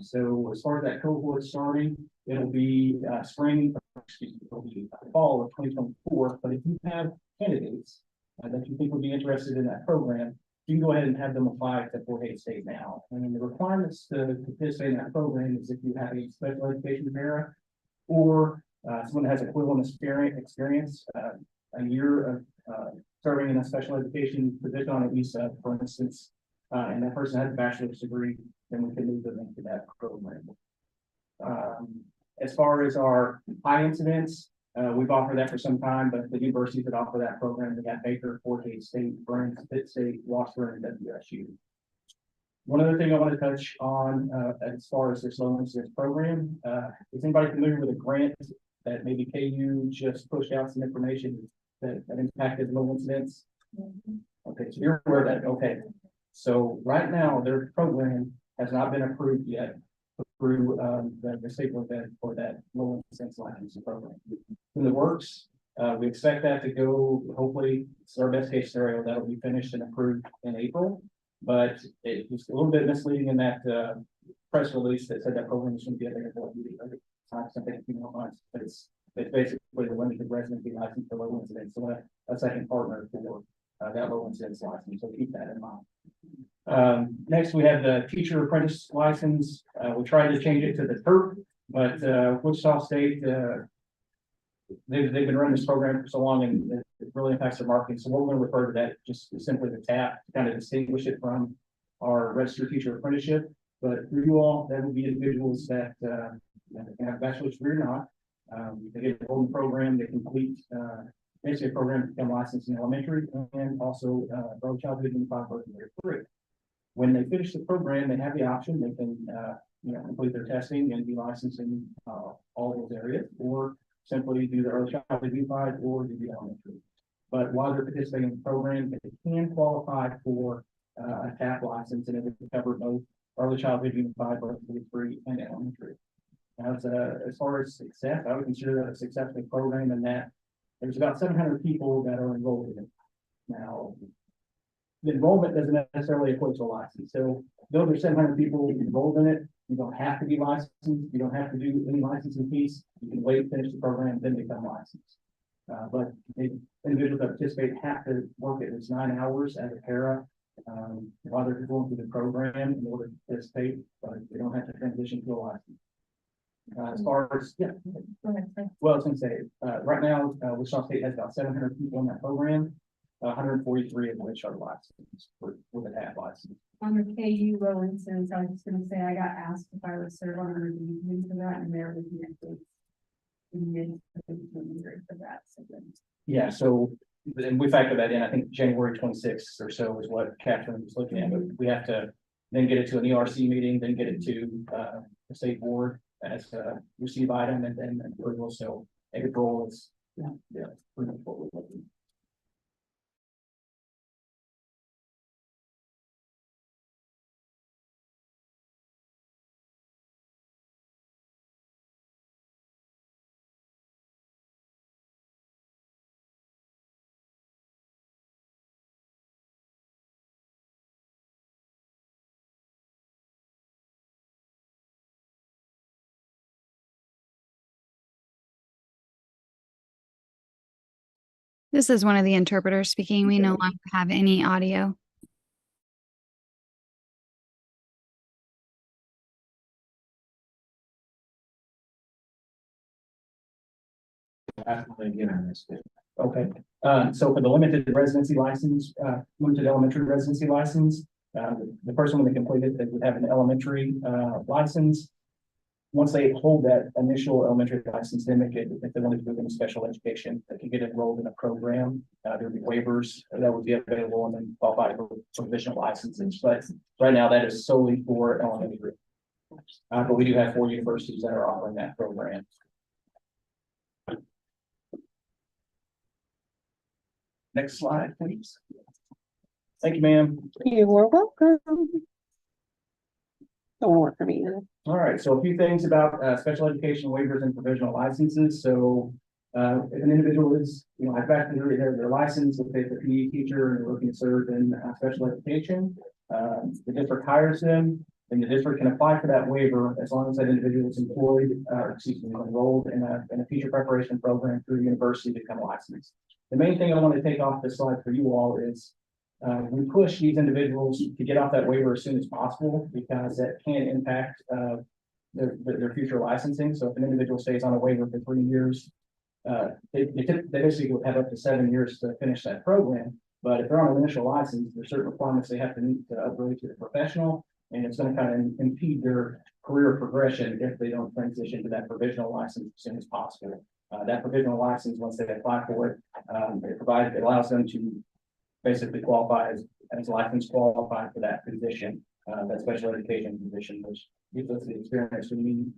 So as far as that cohort starting, it'll be it'll be fall of 2024. But if you have candidates that you think would be interested in that program, you can go ahead and have them apply to Fort Hays State now. And the requirements to participate in that program is if you have a special education para or someone that has equivalent experience, a year of serving in a special education position on a visa, for instance, and that person has a bachelor's degree, then we can move them into that program. As far as our high incidence, we've offered that for some time, but the universities that offer that program, they got Baker, Fort Hays State, Burns, Pitt State, Washburn, and WSU. One other thing I want to touch on as far as this low incidence program, is anybody familiar with a grant that maybe KU just pushed out some information that impacted low incidence? Okay, so you're aware of that. Okay. So right now their program has not been approved yet through the state for that low incidence license program. In the works, we expect that to go, hopefully it's our best case scenario, that'll be finished and approved in April. But it was a little bit misleading in that press release that said that program is going to be available. It's not something a few more months, but it's It's basically the limited residency license for low incidence, so a second partner for that low incidence license, so keep that in mind. Next, we have the teacher apprentice license. We tried to change it to the TERP, but Wichita State, they've been running this program for so long and it really impacts their marketing. So we're going to refer to that just simply the TAP to kind of distinguish it from our registered teacher apprenticeship. But for you all, that would be individuals that can have a bachelor's degree or not. They get a golden program, they complete basically a program to become licensed in elementary and also early childhood and 5 grade 3. When they finish the program, they have the option, they can complete their testing and be licensed in all those areas, or simply do the early childhood V5 or do the elementary. But while they're participating in the program, they can qualify for a TAP license, and it would cover both early childhood V5, both V3 and elementary. Now, as far as success, I would consider that a successful program in that there's about 700 people that are enrolled in it. Now, the enrollment doesn't necessarily equate to a license. So though there's 700 people enrolled in it, you don't have to be licensed. You don't have to do any licensing piece. You can wait, finish the program, then become licensed. But the individuals that participate have to work at least 9 hours as a para while they're going through the program in order to participate, but they don't have to transition to a license. As far as, well, I was going to say, right now, Wichita State has about 700 people in that program, 143 of which are licensed with a TAP license. On the KU low instance, I was just gonna say, I got asked if I was served on a review for that, and there was for that. So then, Yeah, so and we factor that in. I think January 26th or so is what Catherine was looking at, but we have to then get it to an ERC meeting, then get it to the state board as a receive item and then approval. So April is pretty much what we're looking at. This is one of the interpreters speaking. We no longer have any audio. Okay, so for the limited residency license, limited elementary residency license, the person when they completed it would have an elementary license. Once they hold that initial elementary license, then they could, if they wanted to move into special education, they could get enrolled in a program. There would be waivers that would be available and then qualify for provisional licenses. But right now that is solely for elementary. But we do have 4 universities that are offering that program. Next slide, please. Thank you, ma'am. You are welcome. Don't want to work for me either. All right, so a few things about special education waivers and provisional licenses. So if an individual is, I've back to their license, if they're a PE teacher and they're looking to serve in special education, the district hires them, and the district can apply for that waiver as long as that individual is employed, enrolled in a teacher preparation program through the university to become licensed. The main thing I want to take off this slide for you all is we push these individuals to get off that waiver as soon as possible because that can impact their future licensing. So if an individual stays on a waiver for 3 years, they basically will have up to 7 years to finish that program. But if they're on an initial license, there's certain requirements they have to meet to upgrade to the professional, and it's going to kind of impede their career progression if they don't transition to that provisional license as soon as possible. That provisional license, once they apply for it, it allows them to basically qualify as license qualified for that position, that special education position, which gives us the experience we need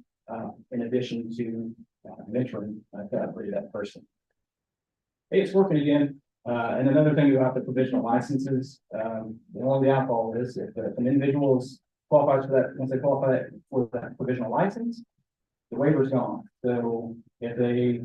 in addition to mentoring to upgrade that person. Hey, it's working again. And another thing about the provisional licenses, the outfall is if an individual is qualifies for that, once they qualify for that provisional license, the waiver is gone. So if they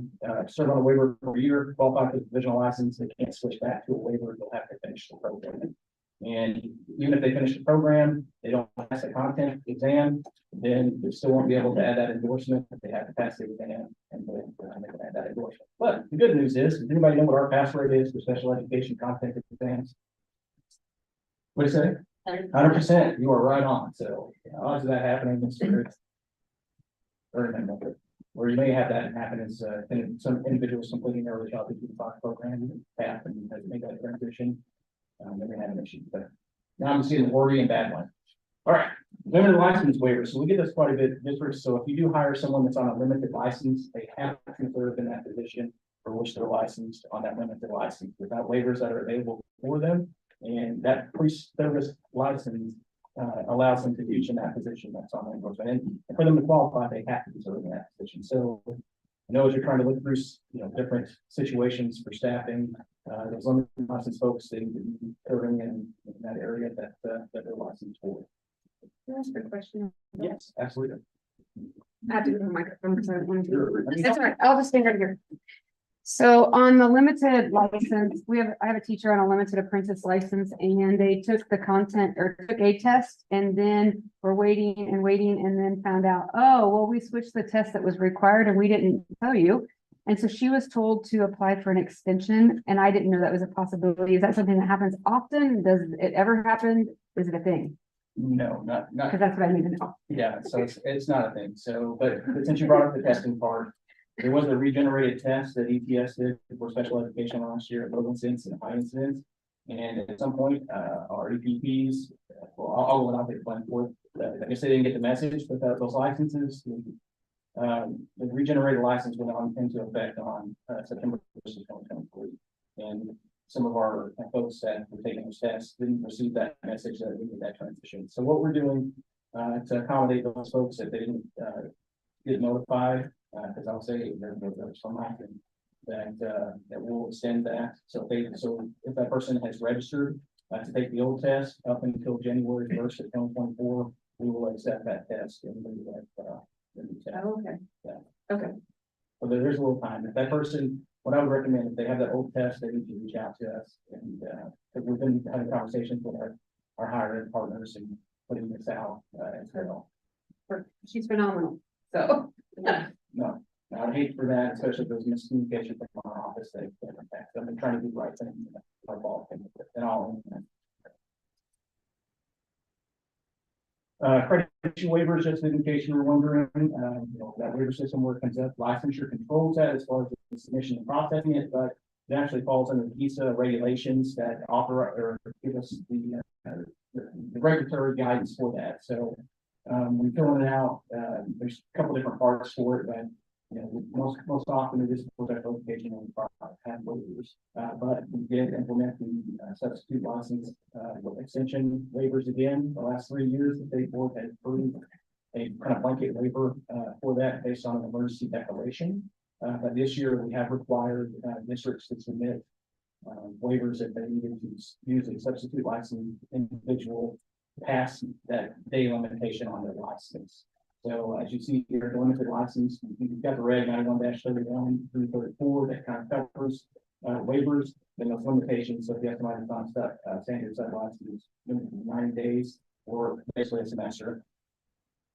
serve on a waiver for a year, qualify for the provisional license, they can't switch back to a waiver. They'll have to finish the program. And even if they finish the program, they don't pass the content exam, then they still won't be able to add that endorsement, if they have to pass the exam, and then they can add that endorsement. But the good news is, does anybody know what our pass rate is for special education content exams? What do you say? 100%, you are right on, so, odds of that happening is very minimal. Or you may have that happen is, some individuals completing early childhood food program, path and make that transition. They may have an issue, but now I'm seeing the worry and bad one. All right, limited license waiver. So we get this quite a bit districts. So if you do hire someone that's on a limited license, they have to serve in that position for which they're licensed on that limited license without waivers that are available for them. And that pre-service license allows them to teach in that position that's on endorsement. And for them to qualify, they have to be serving in that position. So I know as you're trying to look through, different situations for staffing, there's limited license folks that need to be serving in that area that they're licensed for. Can I ask a question? Yes, absolutely. I have to go to the microphone because I don't want to. Sure. That's all right. I'll just stand right here. So on the limited license, I have a teacher on a limited apprentice license and they took the content or took a test and then we're waiting and then found out, oh, well, we switched the test that was required and we didn't tell you. And so she was told to apply for an extension and I didn't know that was a possibility. Is that something that happens often? Does it ever happen? Is it a thing? No, not. Because that's what I need to know. Yeah, so it's not a thing. So, but since you brought up the testing part, there was a regenerated test that ETS did for special education last year at low incidence and high incidence. And at some point, our EPPs, well, I'll go out there plan for it. I guess they didn't get the message, but those licenses, the regenerated license went on into effect on September 1st of 2023. And some of our folks that were taking those tests didn't receive that message that we did that transition. So what we're doing to accommodate those folks that they didn't get notified, because I'll say there's some happen that will extend that. So if that person has registered to take the old test up until January 1st of 2024, we will accept that test and do that the new test. Oh, okay. Yeah. Okay. So there's a little time. If that person, what I would recommend, if they have that old test, they need to reach out to us. And because we've been having conversations with our higher ed partners and putting this out as well. She's phenomenal. So. No, I hate for that, especially if there's miscommunication from our office. I've been trying to do the right thing. Our ball and all. Accreditation waivers, just in case you were wondering, that waiver system where it comes up, licensure controls that as far as the submission and processing it, but it actually falls under the PISA regulations that offer or give us the regulatory guidance for that. So we're filling it out. There's a couple different parts for it, but most often it is for that education and have waivers. But we did implement the substitute license extension waivers again the last 3 years. The state board has approved a kind of blanket waiver for that based on an emergency declaration. But this year we have required districts to submit waivers if they needed to use a substitute license individual past that day limitation on their license. So as you see here, the limited license, you've got the reg 91-31 through 34 that kind of covers waivers, then those limitations. So if you have somebody that's on standard set license, 90 days or basically a semester,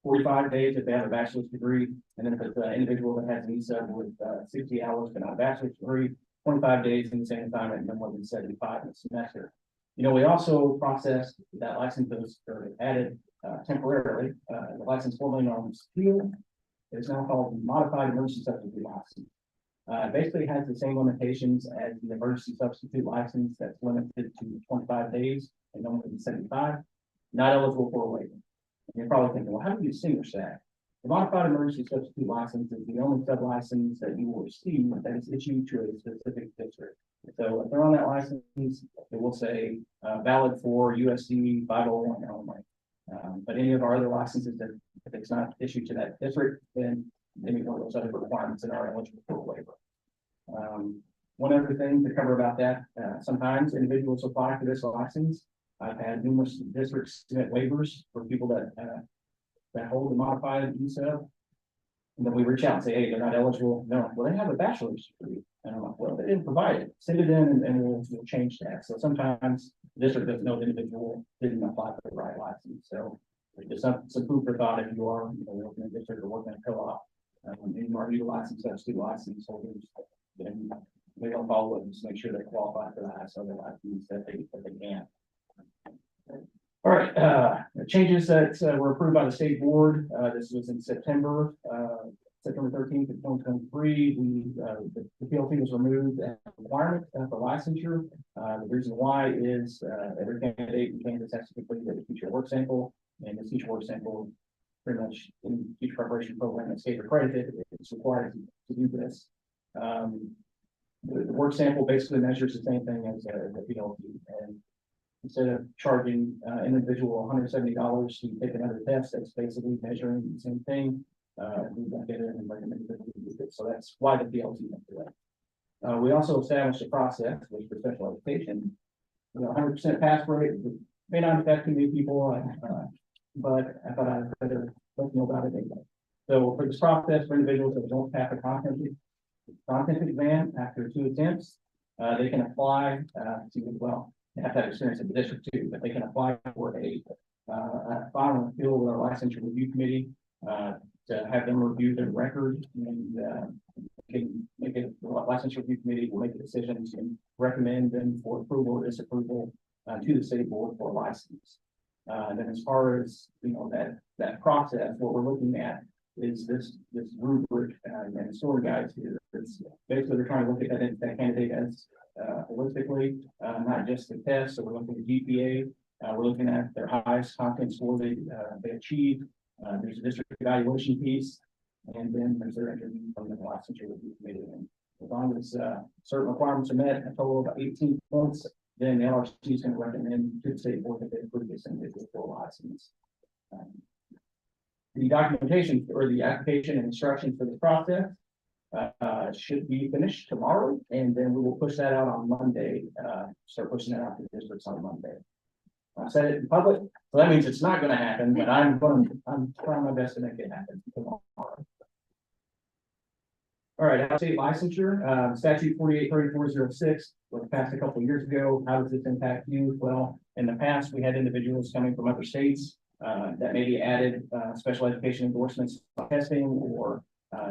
45 days if they have a bachelor's degree, and then if it's an individual that has an ESA with 60 hours but not a bachelor's degree, 25 days in the same assignment and no more than 75 in a semester. We also processed that license that was added temporarily. The license formerly known as Steel is now called Modified Emergency Substitute License. Basically has the same limitations as the emergency substitute license that's limited to 25 days and no more than 75, not eligible for a waiver. And you're probably thinking, well, how do you distinguish that? The Modified Emergency Substitute License is the only sub-license that you will receive that is issued to a specific district. So if they're on that license, it will say valid for USC 501 only. But any of our other licenses that if it's not issued to that district, then they meet one of those other requirements and are eligible for a waiver. One other thing to cover about that, sometimes individuals apply for this license. I've had numerous districts submit waivers for people that hold the modified ESA. And then we reach out and say, hey, they're not eligible. No, well, they have a bachelor's degree. And I'm like, well, they didn't provide it. Send it in and we'll change that. So sometimes the district doesn't know the individual didn't apply for the right license. So there's some food for thought if you are, working in a district or working in a co-op. And you are utilizing substitute license holders, then they don't follow it, just make sure they qualify for the highest other license that they can. All right, the changes that were approved by the state board, this was in September 13th of 2023. The PLT was removed as a requirement for licensure. The reason why is every candidate in Kansas has to complete a teacher work sample, and the teacher work sample pretty much in teacher preparation program and state accredited, it's required to do this. The work sample basically measures the same thing as the PLT, and instead of charging an individual $170 to take another test, that's basically measuring the same thing. We got it and recommend that we use it. So that's why the PLT went through that. We also established a process which for special education, 100% pass rate may not affect new people, but I thought I'd better let you know about it anyway. So for this process, for individuals that don't pass a content exam after 2 attempts, they can apply they have to have experience in the district too, but they can apply for a final appeal with our licensure review committee to have them review their record, and can make it, the licensure review committee will make the decisions and recommend them for approval or disapproval to the state board for a license. Then as far as that process, what we're looking at is this rubric and story guides here. It's basically they're trying to look at that candidate as holistically, not just the test. So we're looking at GPA, we're looking at their highest content score they achieved. There's a district evaluation piece, and then there's their interview from the licensure review committee. And as long as certain requirements are met, a total of 18 points, then the LRC is going to recommend to the state board that they approve this individual for a license. The documentation or the application and instructions for this process should be finished tomorrow, and then we will push that out on Monday. Start pushing that out to the districts on Monday. I said it in public, so that means it's not going to happen, but I'm trying my best to make it happen tomorrow. All right, out of state licensure, statute 483406 was passed a couple of years ago. How does this impact you? Well, in the past, we had individuals coming from other states that maybe added special education endorsements testing, or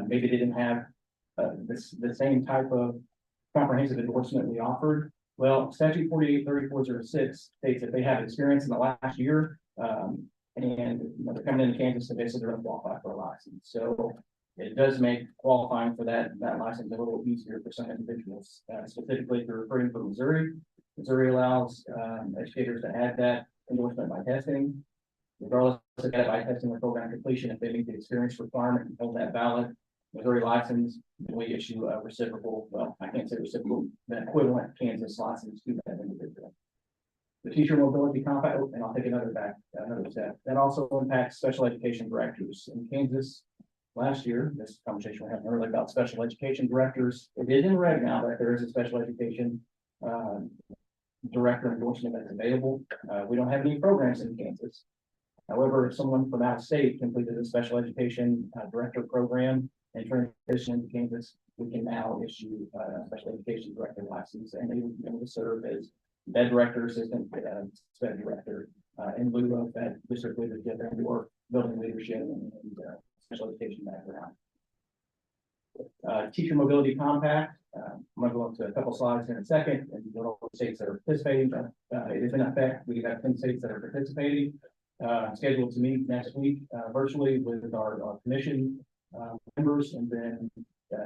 maybe they didn't have the same type of comprehensive endorsement we offered. Well, statute 483406 states that they have experience in the last year, and they're coming into Kansas, so basically they're going to qualify for a license. So it does make qualifying for that license a little easier for some individuals, specifically if you're recruiting from Missouri. Missouri allows educators to add that endorsement by testing, regardless of that by testing or program completion. If they meet the experience requirement and hold that valid Missouri license, then we issue a reciprocal, well, I can't say reciprocal, the equivalent Kansas license to that individual. The teacher mobility compact, and I'll take another step. That also impacts special education directors in Kansas. Last year, this conversation we had earlier about special education directors. It is in red now that there is a special education director endorsement that's available. We don't have any programs in Kansas. However, if someone from out of state completed a special education director program and transition into Kansas, we can now issue a special education director license, and they will be able to serve as bed director, assistant sped director, in lieu of that district leadership and or building leadership and special education background. Teacher mobility compact. I'm going to go up to a couple slides in a second and go over the states that are participating. It is in effect. We have 10 states that are participating. Scheduled to meet next week virtually with our commission members, and then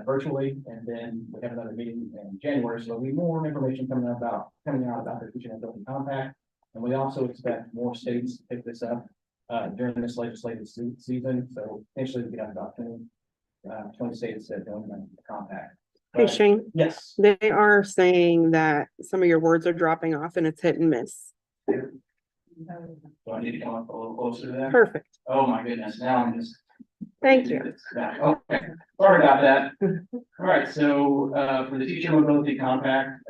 virtually, and then we have another meeting in January. So there'll be more information coming out about the teacher mobility compact, and we also expect more states to pick this up during this legislative season. So potentially we could have about 20 states that don't have the compact. Hey, Shane. Yes. They are saying that some of your words are dropping off and it's hit and miss. So I need to come up a little closer to that. Perfect. Oh my goodness, now I'm just. Thank you. Okay, sorry about that. All right, so for the teacher mobility compact,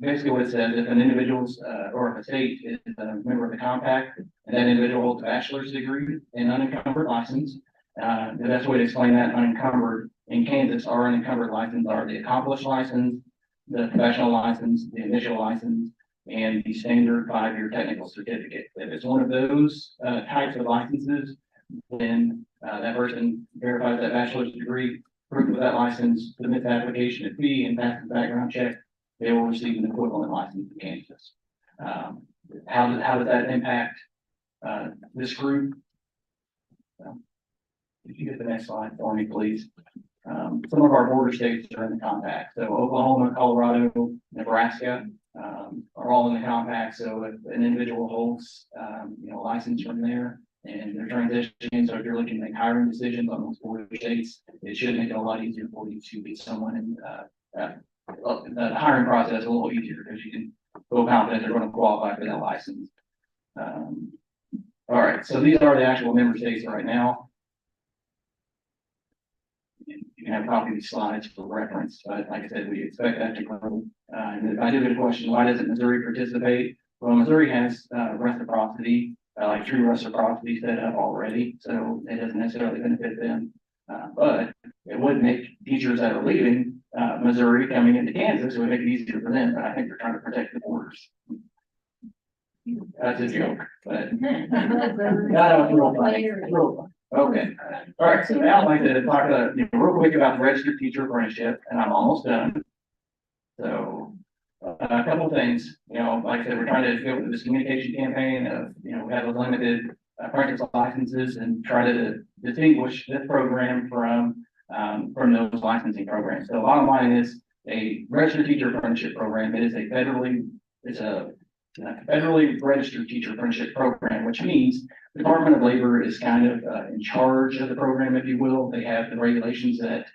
basically what it says, if an individual's or if a state is a member of the compact, and that individual holds a bachelor's degree and unencumbered license, The best way to explain that unencumbered in Kansas, our unencumbered license are the accomplished license, the professional license, the initial license, and the standard 5-year technical certificate. If it's one of those types of licenses, then that person verifies that bachelor's degree, proof of that license, submits the application and fee, and passes the background check, they will receive an equivalent license in Kansas. How does that impact this group? If you get the next slide for me, please. Some of our border states are in the compact. So Oklahoma, Colorado, Nebraska are all in the compact. So if an individual holds, license from there and they're transitioning, so if you're looking to make hiring decisions on those border states, it should make it a lot easier for you to get someone in the hiring process a little easier because you can feel confident they're going to qualify for that license. All right, so these are the actual member states right now. You can have a copy of these slides for reference, but like I said, we expect that to grow. And if I do get a question, why doesn't Missouri participate? Well, Missouri has reciprocity, like true reciprocity set up already, so it doesn't necessarily benefit them. But it would make teachers that are leaving Missouri coming into Kansas, it would make it easier for them, but I think they're trying to protect the borders. That's a joke, but real fun. Okay, all right, so now I'd like to talk real quick about the registered teacher apprenticeship, and I'm almost done. So a couple of things, like I said, we're trying to go with this communication campaign of, we have a limited apprentice licenses and try to distinguish this program from those licensing programs. So the bottom line is a registered teacher apprenticeship program. It is a federally registered teacher apprenticeship program, which means the Department of Labor is kind of in charge of the program, if you will. They have the regulations that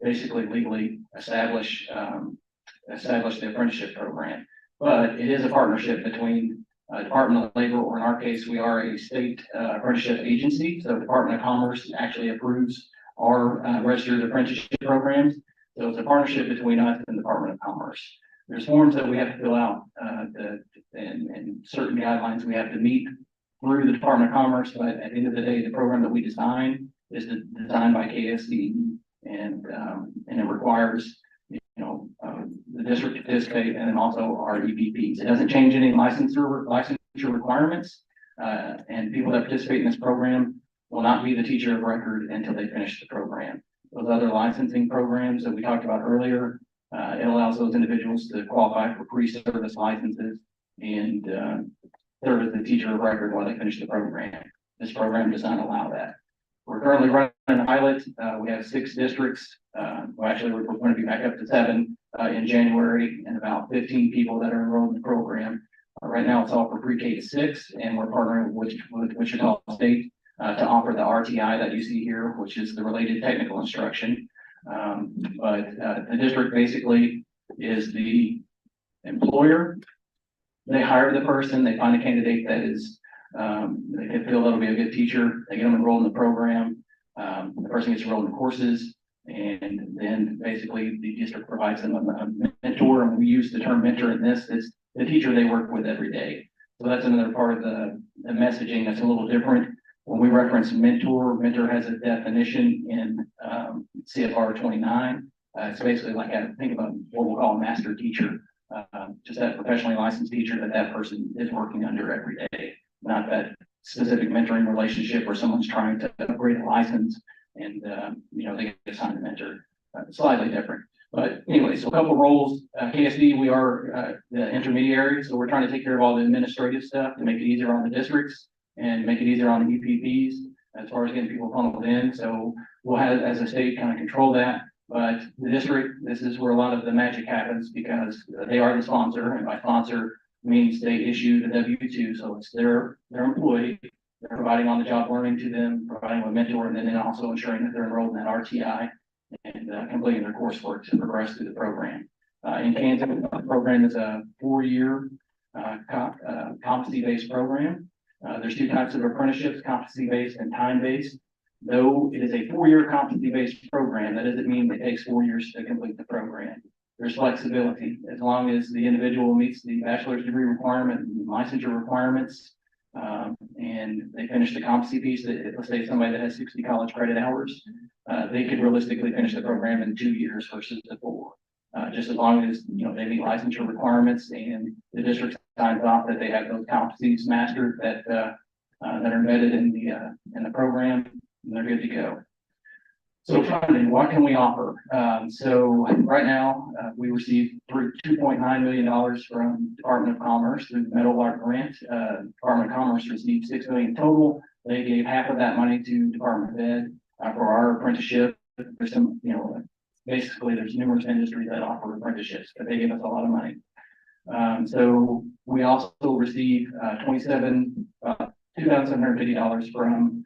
basically legally establish the apprenticeship program. But it is a partnership between Department of Labor, or in our case, we are a state apprenticeship agency. So the Department of Commerce actually approves our registered apprenticeship programs. So it's a partnership between us and the Department of Commerce. There's forms that we have to fill out and certain guidelines we have to meet through the Department of Commerce. But at the end of the day, the program that we design is designed by KSDE, and it requires the district to participate, and then also our EPPs. It doesn't change any licensure requirements, and people that participate in this program will not be the teacher of record until they finish the program. Those other licensing programs that we talked about earlier, it allows those individuals to qualify for pre-service licenses and serve as the teacher of record while they finish the program. This program does not allow that. We're currently running a pilot. We have 6 districts. Actually, we're going to be back up to 7 in January, and about 15 people that are enrolled in the program. Right now, it's all for pre-K to 6, and we're partnering with Wichita State to offer the RTI that you see here, which is the related technical instruction. But the district basically is the employer. They hire the person, they find a candidate that is, they can feel that'll be a good teacher, they get them enrolled in the program, the person gets enrolled in courses, and then basically the district provides them a mentor, and we use the term mentor in this, is the teacher they work with every day. So that's another part of the messaging that's a little different. When we reference mentor has a definition in CFR 29. It's basically like think about what we'll call a master teacher, just that professionally licensed teacher that person is working under every day, not that specific mentoring relationship where someone's trying to upgrade a license and they get assigned a mentor. Slightly different. But anyway, so a couple roles. KSD, we are the intermediary, so we're trying to take care of all the administrative stuff to make it easier on the districts and make it easier on the EPPs as far as getting people funneled in. So we'll have, as a state, kind of control that. But the district, this is where a lot of the magic happens because they are the sponsor, and by sponsor means they issue the W-2, so it's their employee. They're providing on-the-job learning to them, providing a mentor, and then also ensuring that they're enrolled in that RTI and completing their coursework to progress through the program. In Kansas, the program is a 4-year competency-based program. There's 2 types of apprenticeships, competency-based and time-based. Though it is a 4-year competency-based program, that doesn't mean it takes 4 years to complete the program. There's flexibility. As long as the individual meets the bachelor's degree requirement and licensure requirements, And they finish the competency piece, that let's say somebody that has 60 college credit hours, they could realistically finish the program in 2 years versus the 4. Just as long as, they meet licensure requirements and the district signs off that they have those competencies mastered that are embedded in the program, and they're good to go. So funding, what can we offer? So right now, we received $2.9 million from Department of Commerce through the Meadowlark Grant. Department of Commerce received $6 million total. They gave half of that money to Department of Ed for our apprenticeship. There's some, basically there's numerous industries that offer apprenticeships, but they gave us a lot of money. So we also received $2,750 from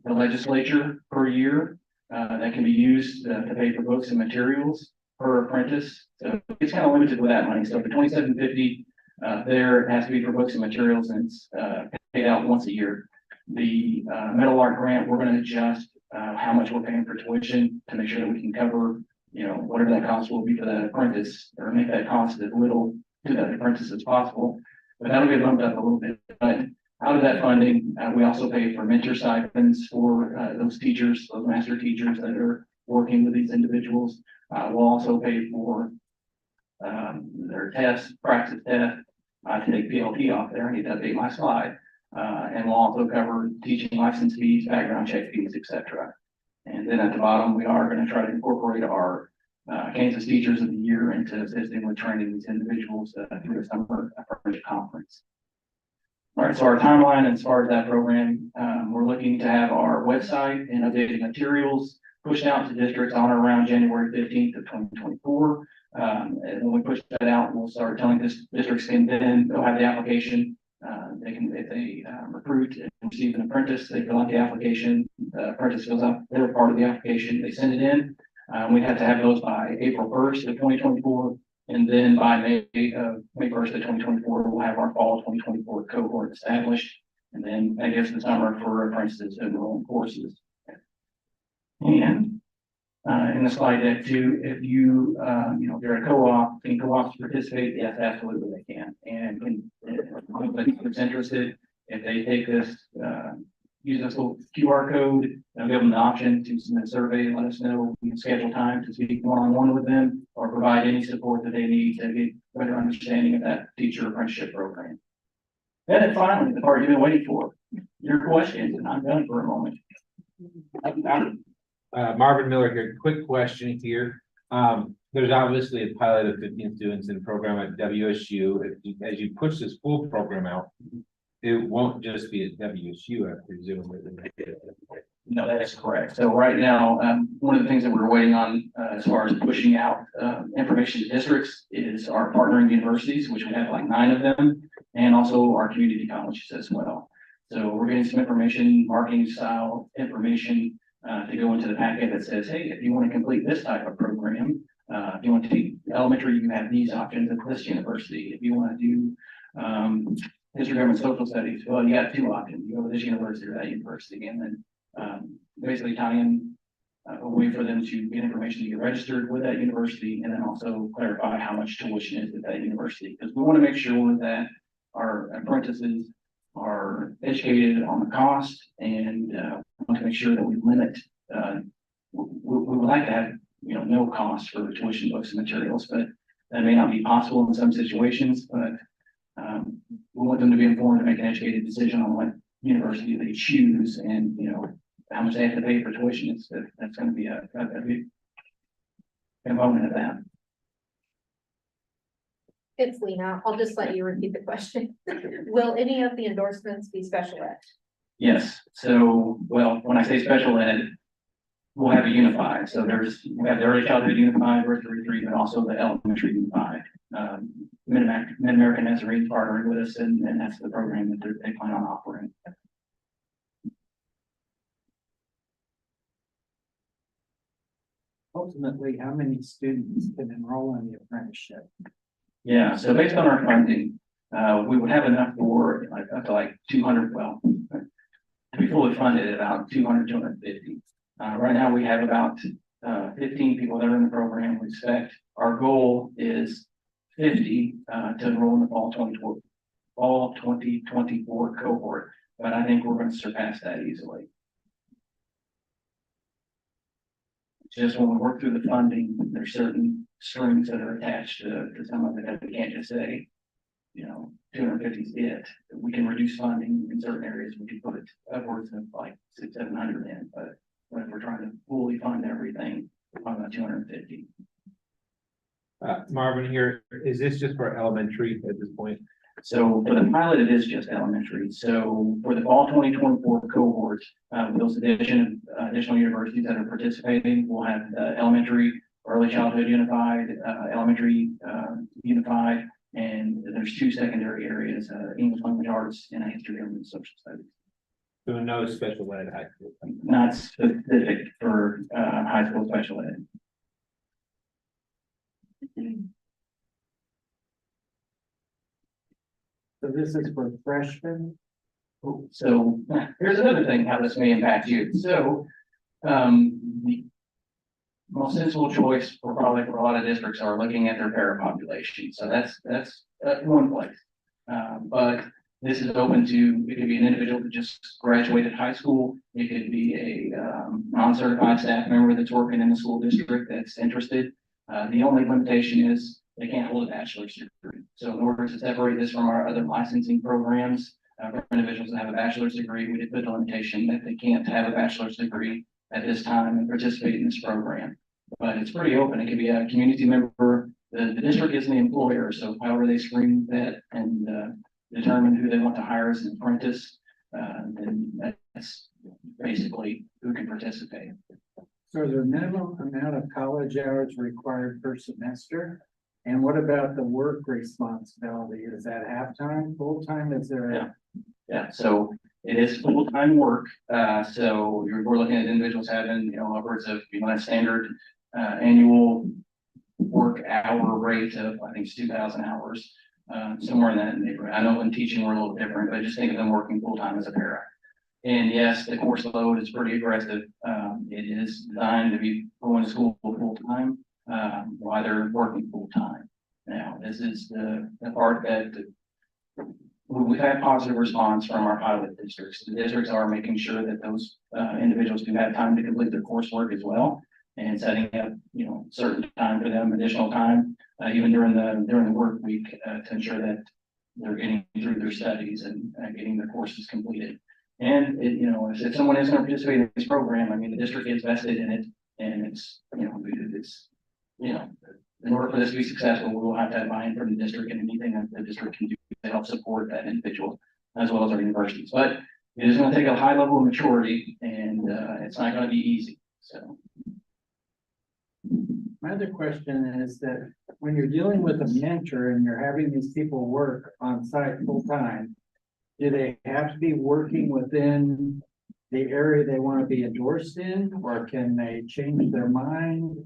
the legislature per year that can be used to pay for books and materials per apprentice. So it's kind of limited with that money. So for $2,750, there it has to be for books and materials, and it's paid out once a year. The Meadowlark grant, we're going to adjust how much we're paying for tuition to make sure that we can cover, whatever that cost will be for that apprentice, or make that cost as little to that apprentice as possible. But that'll get bumped up a little bit. But out of that funding, we also pay for mentor stipends for those teachers, those master teachers that are working with these individuals. We'll also pay for their tests, practice tests. I can take PLP off there. I need to update my slide. And we'll also cover teaching license fees, background check fees, etc. And then at the bottom, we are going to try to incorporate our Kansas Teachers of the Year into assisting with training these individuals through the summer apprenticeship conference. All right, so our timeline as far as that program, we're looking to have our website and updated materials pushed out to districts on or around January 15th of 2024. And when we push that out, we'll start telling districts can then go have the application. They can, if they recruit and receive an apprentice, they fill out the application. The apprentice fills out their part of the application. They send it in. We have to have those by April 1st of 2024. And then by May 1st of 2024, we'll have our fall 2024 cohort established. And then that gives the summer for apprentices to enroll in courses. And in the slide deck too, if you, if you're a co-op, can co-ops participate? Yes, absolutely they can. And anybody who's interested, if they take this, use this little QR code, they'll give them the option to submit a survey, let us know, we can schedule time to speak one-on-one with them or provide any support that they need to get better understanding of that teacher apprenticeship program. And then finally, the part you've been waiting for, your questions, and I'm done for a moment. Marvin Miller here. Quick question here. There's obviously a pilot of 15 students in the program at WSU. As you push this full program out, it won't just be at WSU, I presume. No, that is correct. So right now, one of the things that we're waiting on as far as pushing out information to districts is our partnering universities, which we have like 9 of them, and also our community colleges as well. So we're getting some information, marketing style information to go into the packet that says, hey, if you want to complete this type of program, if you want to take elementary, you have these options at this university. If you want to do history, government, social studies, well, you got 2 options. You go to this university or that university, and then basically tie in a way for them to get information to get registered with that university, and then also clarify how much tuition is at that university. Because we want to make sure that our apprentices are educated on the cost, and we want to make sure that we limit, we would like to have, no cost for tuition, books, and materials, but that may not be possible in some situations, but we want them to be informed to make an educated decision on what university they choose, and, how much they have to pay for tuition. That's going to be a big component of that. It's Lena. I'll just let you repeat the question. Will any of the endorsements be special ed? Yes. So, well, when I say special ed, we'll have a unified. So we have the early childhood unified, birth to retreat, but also the elementary unified. Mid-American Nazarene partnering with us, and that's the program that they plan on offering. Ultimately, how many students can enroll in the apprenticeship? Yeah, so based on our funding, we would have enough for up to like 200, well, to be fully funded at about 200, 250. Right now we have about 15 people that are in the program. We expect our goal is 50 to enroll in the fall fall 2024 cohort, but I think we're going to surpass that easily. Just when we work through the funding, there's certain strings that are attached to some of it that we can't just say, you know, 250 is it. We can reduce funding in certain areas. We can put upwards of like 600-700 in, but when we're trying to fully fund everything, we're talking about 250. Marvin here, is this just for elementary at this point? So for the pilot, it is just elementary. So for the fall 2024 cohort, those additional universities that are participating will have elementary, early childhood unified, elementary unified, and there's 2 secondary areas, English language arts and history and social studies. So no special ed high school. Not specific for high school special ed. So this is for freshmen? So here's another thing, how this may impact you. So, the most sensible choice for probably for a lot of districts are looking at their para population. So that's one place. But this is open to, it could be an individual that just graduated high school. It could be a non-certified staff member that's working in the school district that's interested. The only limitation is they can't hold a bachelor's degree. So in order to separate this from our other licensing programs, for individuals that have a bachelor's degree, we did put the limitation that they can't have a bachelor's degree at this time and participate in this program. But it's pretty open. It could be a community member. The district is the employer, so however they screen that and determine who they want to hire as an apprentice, then that's basically who can participate. So is there a minimum amount of college hours required per semester? And what about the work responsibility? Is that half-time, full-time? Is there a? Yeah, so it is full-time work. So we're looking at individuals having, you know, upwards of, you know, a standard annual work hour rate of, I think it's 2,000 hours, somewhere in that neighborhood. I know in teaching we're a little different, but just think of them working full-time as a para. And yes, the course load is pretty aggressive. It is designed to be going to school full-time while they're working full-time. Now, this is the part that we've had positive response from our pilot districts. The districts are making sure that those individuals do have time to complete their coursework as well, and setting up, you know, certain time for them, additional time, even during the work week, to ensure that they're getting through their studies and getting their courses completed. And it, you know, if someone is going to participate in this program, I mean, the district is vested in it, and it's, you know, in order for this to be successful, we will have to have buy-in from the district and anything that the district can do to help support that individual, as well as our universities. But it is going to take a high level of maturity, and it's not going to be easy. So. My other question is that when you're dealing with a mentor and you're having these people work on site full-time, do they have to be working within the area they want to be endorsed in, or can they change their mind?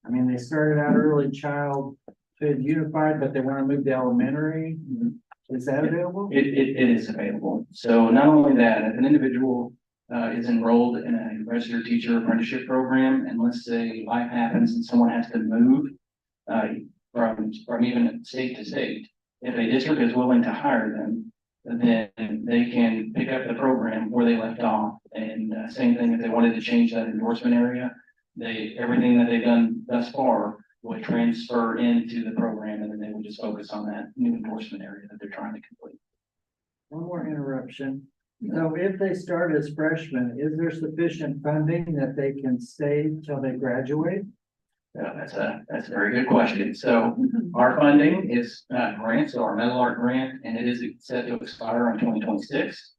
I mean, they started out early childhood unified, but they want to move to elementary. Is that available? It is available. So not only that, if an individual is enrolled in a registered teacher apprenticeship program, and let's say life happens and someone has to move from even state to state, if a district is willing to hire them, then they can pick up the program where they left off. And same thing if they wanted to change that endorsement area, everything that they've done thus far would transfer into the program, and then they would just focus on that new endorsement area that they're trying to complete. One more interruption. So if they start as freshmen, is there sufficient funding that they can stay till they graduate? Yeah, that's a very good question. So our funding is grants, so our Metal Art grant, and it is set to expire on 2026.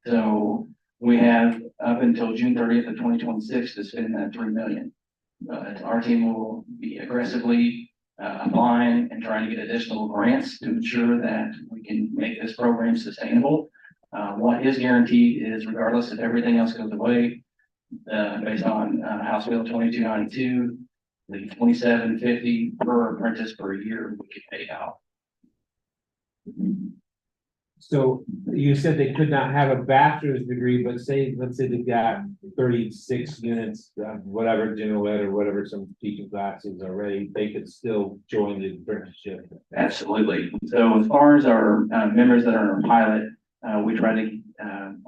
So we have up until June 30th of 2026 to spend that $3 million. Our team will be aggressively applying and trying to get additional grants to ensure that we can make this program sustainable. What is guaranteed is, regardless if everything else goes away, based on House Bill 2292, the $27.50 per apprentice per year we could pay out. So you said they could not have a bachelor's degree, but let's say they got 36 units, whatever, general ed or whatever, some teaching classes already, they could still join the apprenticeship. Absolutely. So as far as our members that are in our pilot, we try to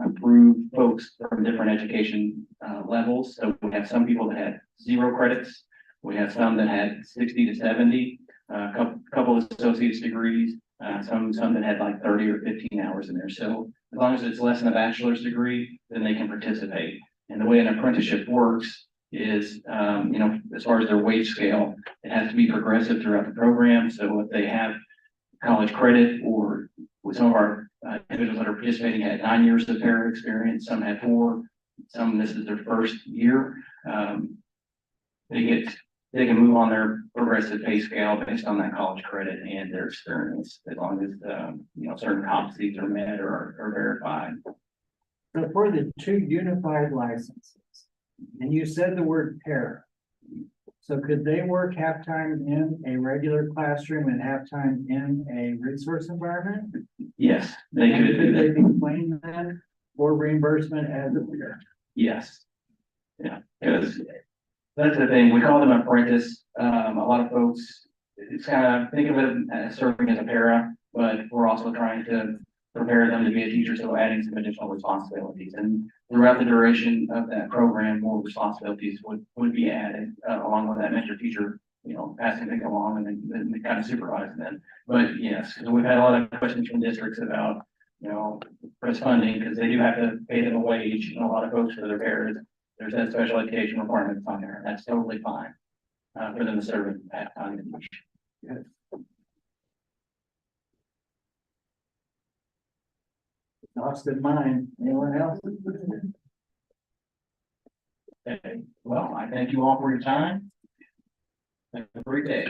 approve folks from different education levels. So we have some people that had 0 credits. We have some that had 60 to 70, a couple of associate's degrees, some that had like 30 or 15 hours in there. So as long as it's less than a bachelor's degree, then they can participate. And the way an apprenticeship works is, you know, as far as their wage scale, it has to be progressive throughout the program. So if they have college credit, or with some of our individuals that are participating had 9 years of para experience, some had 4, some this is their first year, they can move on their progressive pay scale based on that college credit and their experience, as long as you know, certain competencies are met or are verified. So for the 2 unified licenses, and you said the word para. So could they work half-time in a regular classroom and half-time in a resource environment? Yes, they could do Could they that. be claiming that for reimbursement as a para? Yes. Yeah, because that's the thing, we call them apprentice. A lot of folks, it's kind of, think of it as serving as a para, but we're also trying to prepare them to be a teacher, so adding some additional responsibilities. And throughout the duration of that program, more responsibilities would be added, along with that mentor teacher, you know, passing things along and then kind of supervising them. But yes, because we've had a lot of questions from districts about, you know, press funding, because they do have to pay them a wage, and a lot of folks for their paras, there's that special education requirements on there, and that's totally fine, for them to serve at that time. Yes. Lost in mind. Anyone else? Okay, well, I thank you all for your time. Have a great day.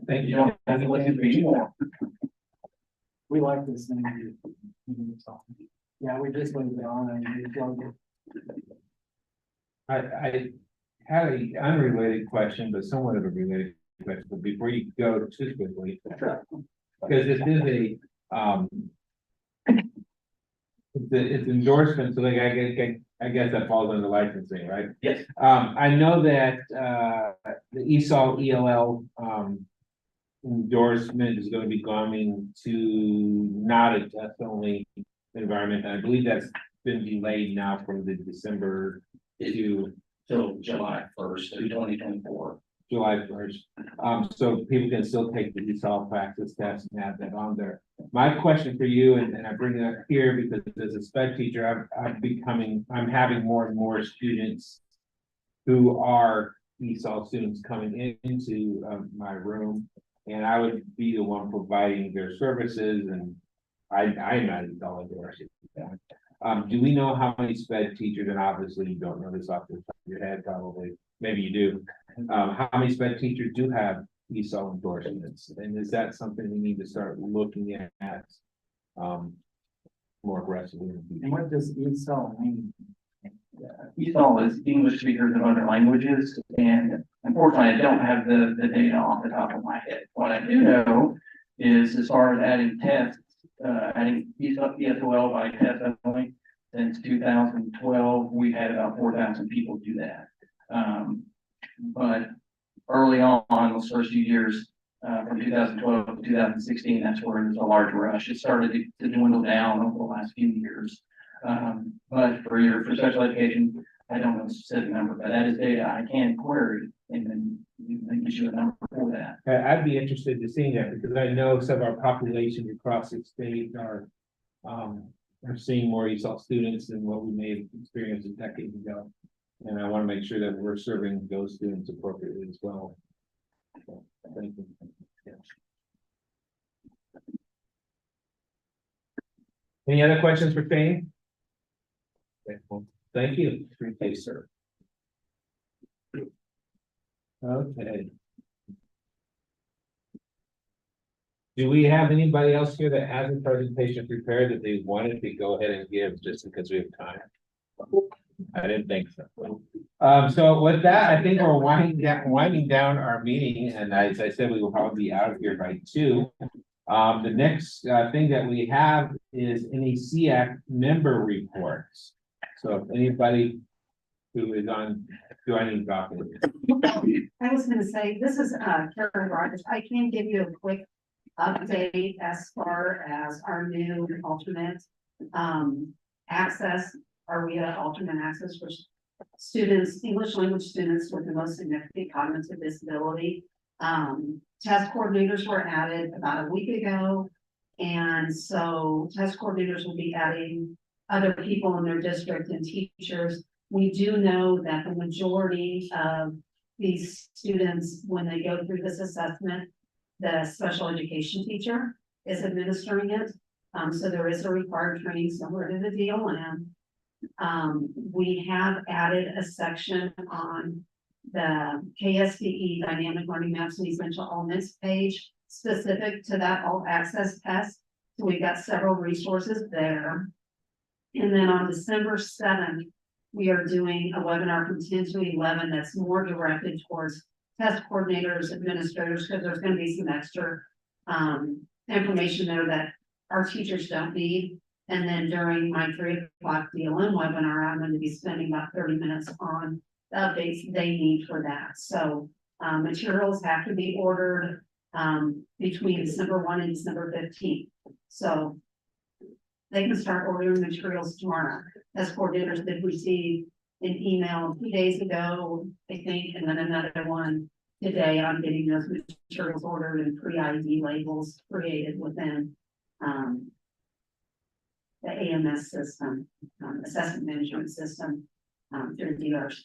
Thank you. Don't have to listen to me anymore. We like this thing. Yeah, we just leave it on and we plug it. I had an unrelated question, but somewhat of a related question, but before you go too quickly. Because this is a, it's endorsement, so like I guess that falls under licensing, right? Yes. I know that, the ESOL ELL, endorsement is going to be coming to not a test only environment. And I believe that's been delayed now from the December to Till July 1st, 2024. July 1st. So people can still take the ESOL practice test and have that on there. My question for you, and I bring it up here because as a sped teacher, I'm having more and more students who are ESOL students coming into my room, and I would be the one providing their services, and I'm not ESOL endorsed. Do we know how many sped teachers, and obviously you don't know this off the top of your head, probably, maybe you do. How many sped teachers do have ESOL endorsements? And is that something we need to start looking at more aggressively? And what does ESOL mean? ESOL is English speakers of other languages, and unfortunately, I don't have the data off the top of my head. What I do know is, as far as adding tests, adding ESOL by test only, since 2012, we've had about 4,000 people do that. But early on, those first few years, from 2012 to 2016, that's where there's a large rush. It started to dwindle down over the last few years. But for special education, I don't know the specific number, but that is data I can query and then get you a number for that. I'd be interested to see that because I know some of our populations across the state are seeing more ESOL students than what we may have experienced a decade ago. And I want to make sure that we're serving those students appropriately as well. So, thank you. Yeah. Any other questions for Shane? Thank you. Appreciate it, sir. Okay. Do we have anybody else here that has a presentation prepared that they wanted to go ahead and give just because we have time? I didn't think so. So with that, I think we're winding down our meeting, and as I said, we will probably be out of here by 2. The next thing that we have is any SEAC member reports. So if anybody who is on, do I need to drop it? I was gonna say, this is, Karen Rogers. I can give you a quick update as far as our new alternate, access. Are we at alternate access for students, English language students with the most significant cognitive disability? Test coordinators were added about a week ago. And so test coordinators will be adding other people in their district and teachers. We do know that the majority of these students, when they go through this assessment, the special education teacher is administering it. So there is a required training similar to the DLM. We have added a section on the KSDE dynamic learning maps and essential elements page specific to that all access test. So we've got several resources there. And then on December 7th, we are doing a webinar from 10 to 11 that's more directed towards test coordinators, administrators, because there's going to be some extra information there that our teachers don't need. And then during my 3 o'clock DLM webinar, I'm going to be spending about 30 minutes on the updates they need for that. So materials have to be ordered between December 1 and December 15th. So they can start ordering materials tomorrow. As coordinators did receive an email 2 days ago, I think, and then another one today on getting those materials ordered and pre-ID labels created within the AMS system, assessment management system, through DRC,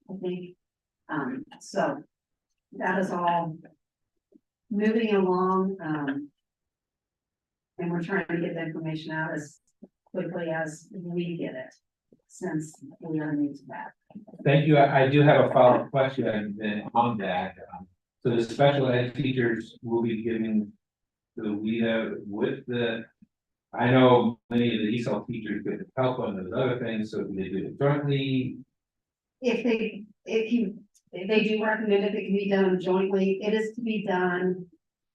I think. So that is all moving along. And we're trying to get the information out as quickly as we get it, since we are new to that. Thank you. I do have a follow-up question on that. So the special ed teachers will be giving the WIA with the, I know many of the ESOL teachers get help on those other things, so do they do it jointly? If they do recommend it can be done jointly, it is to be done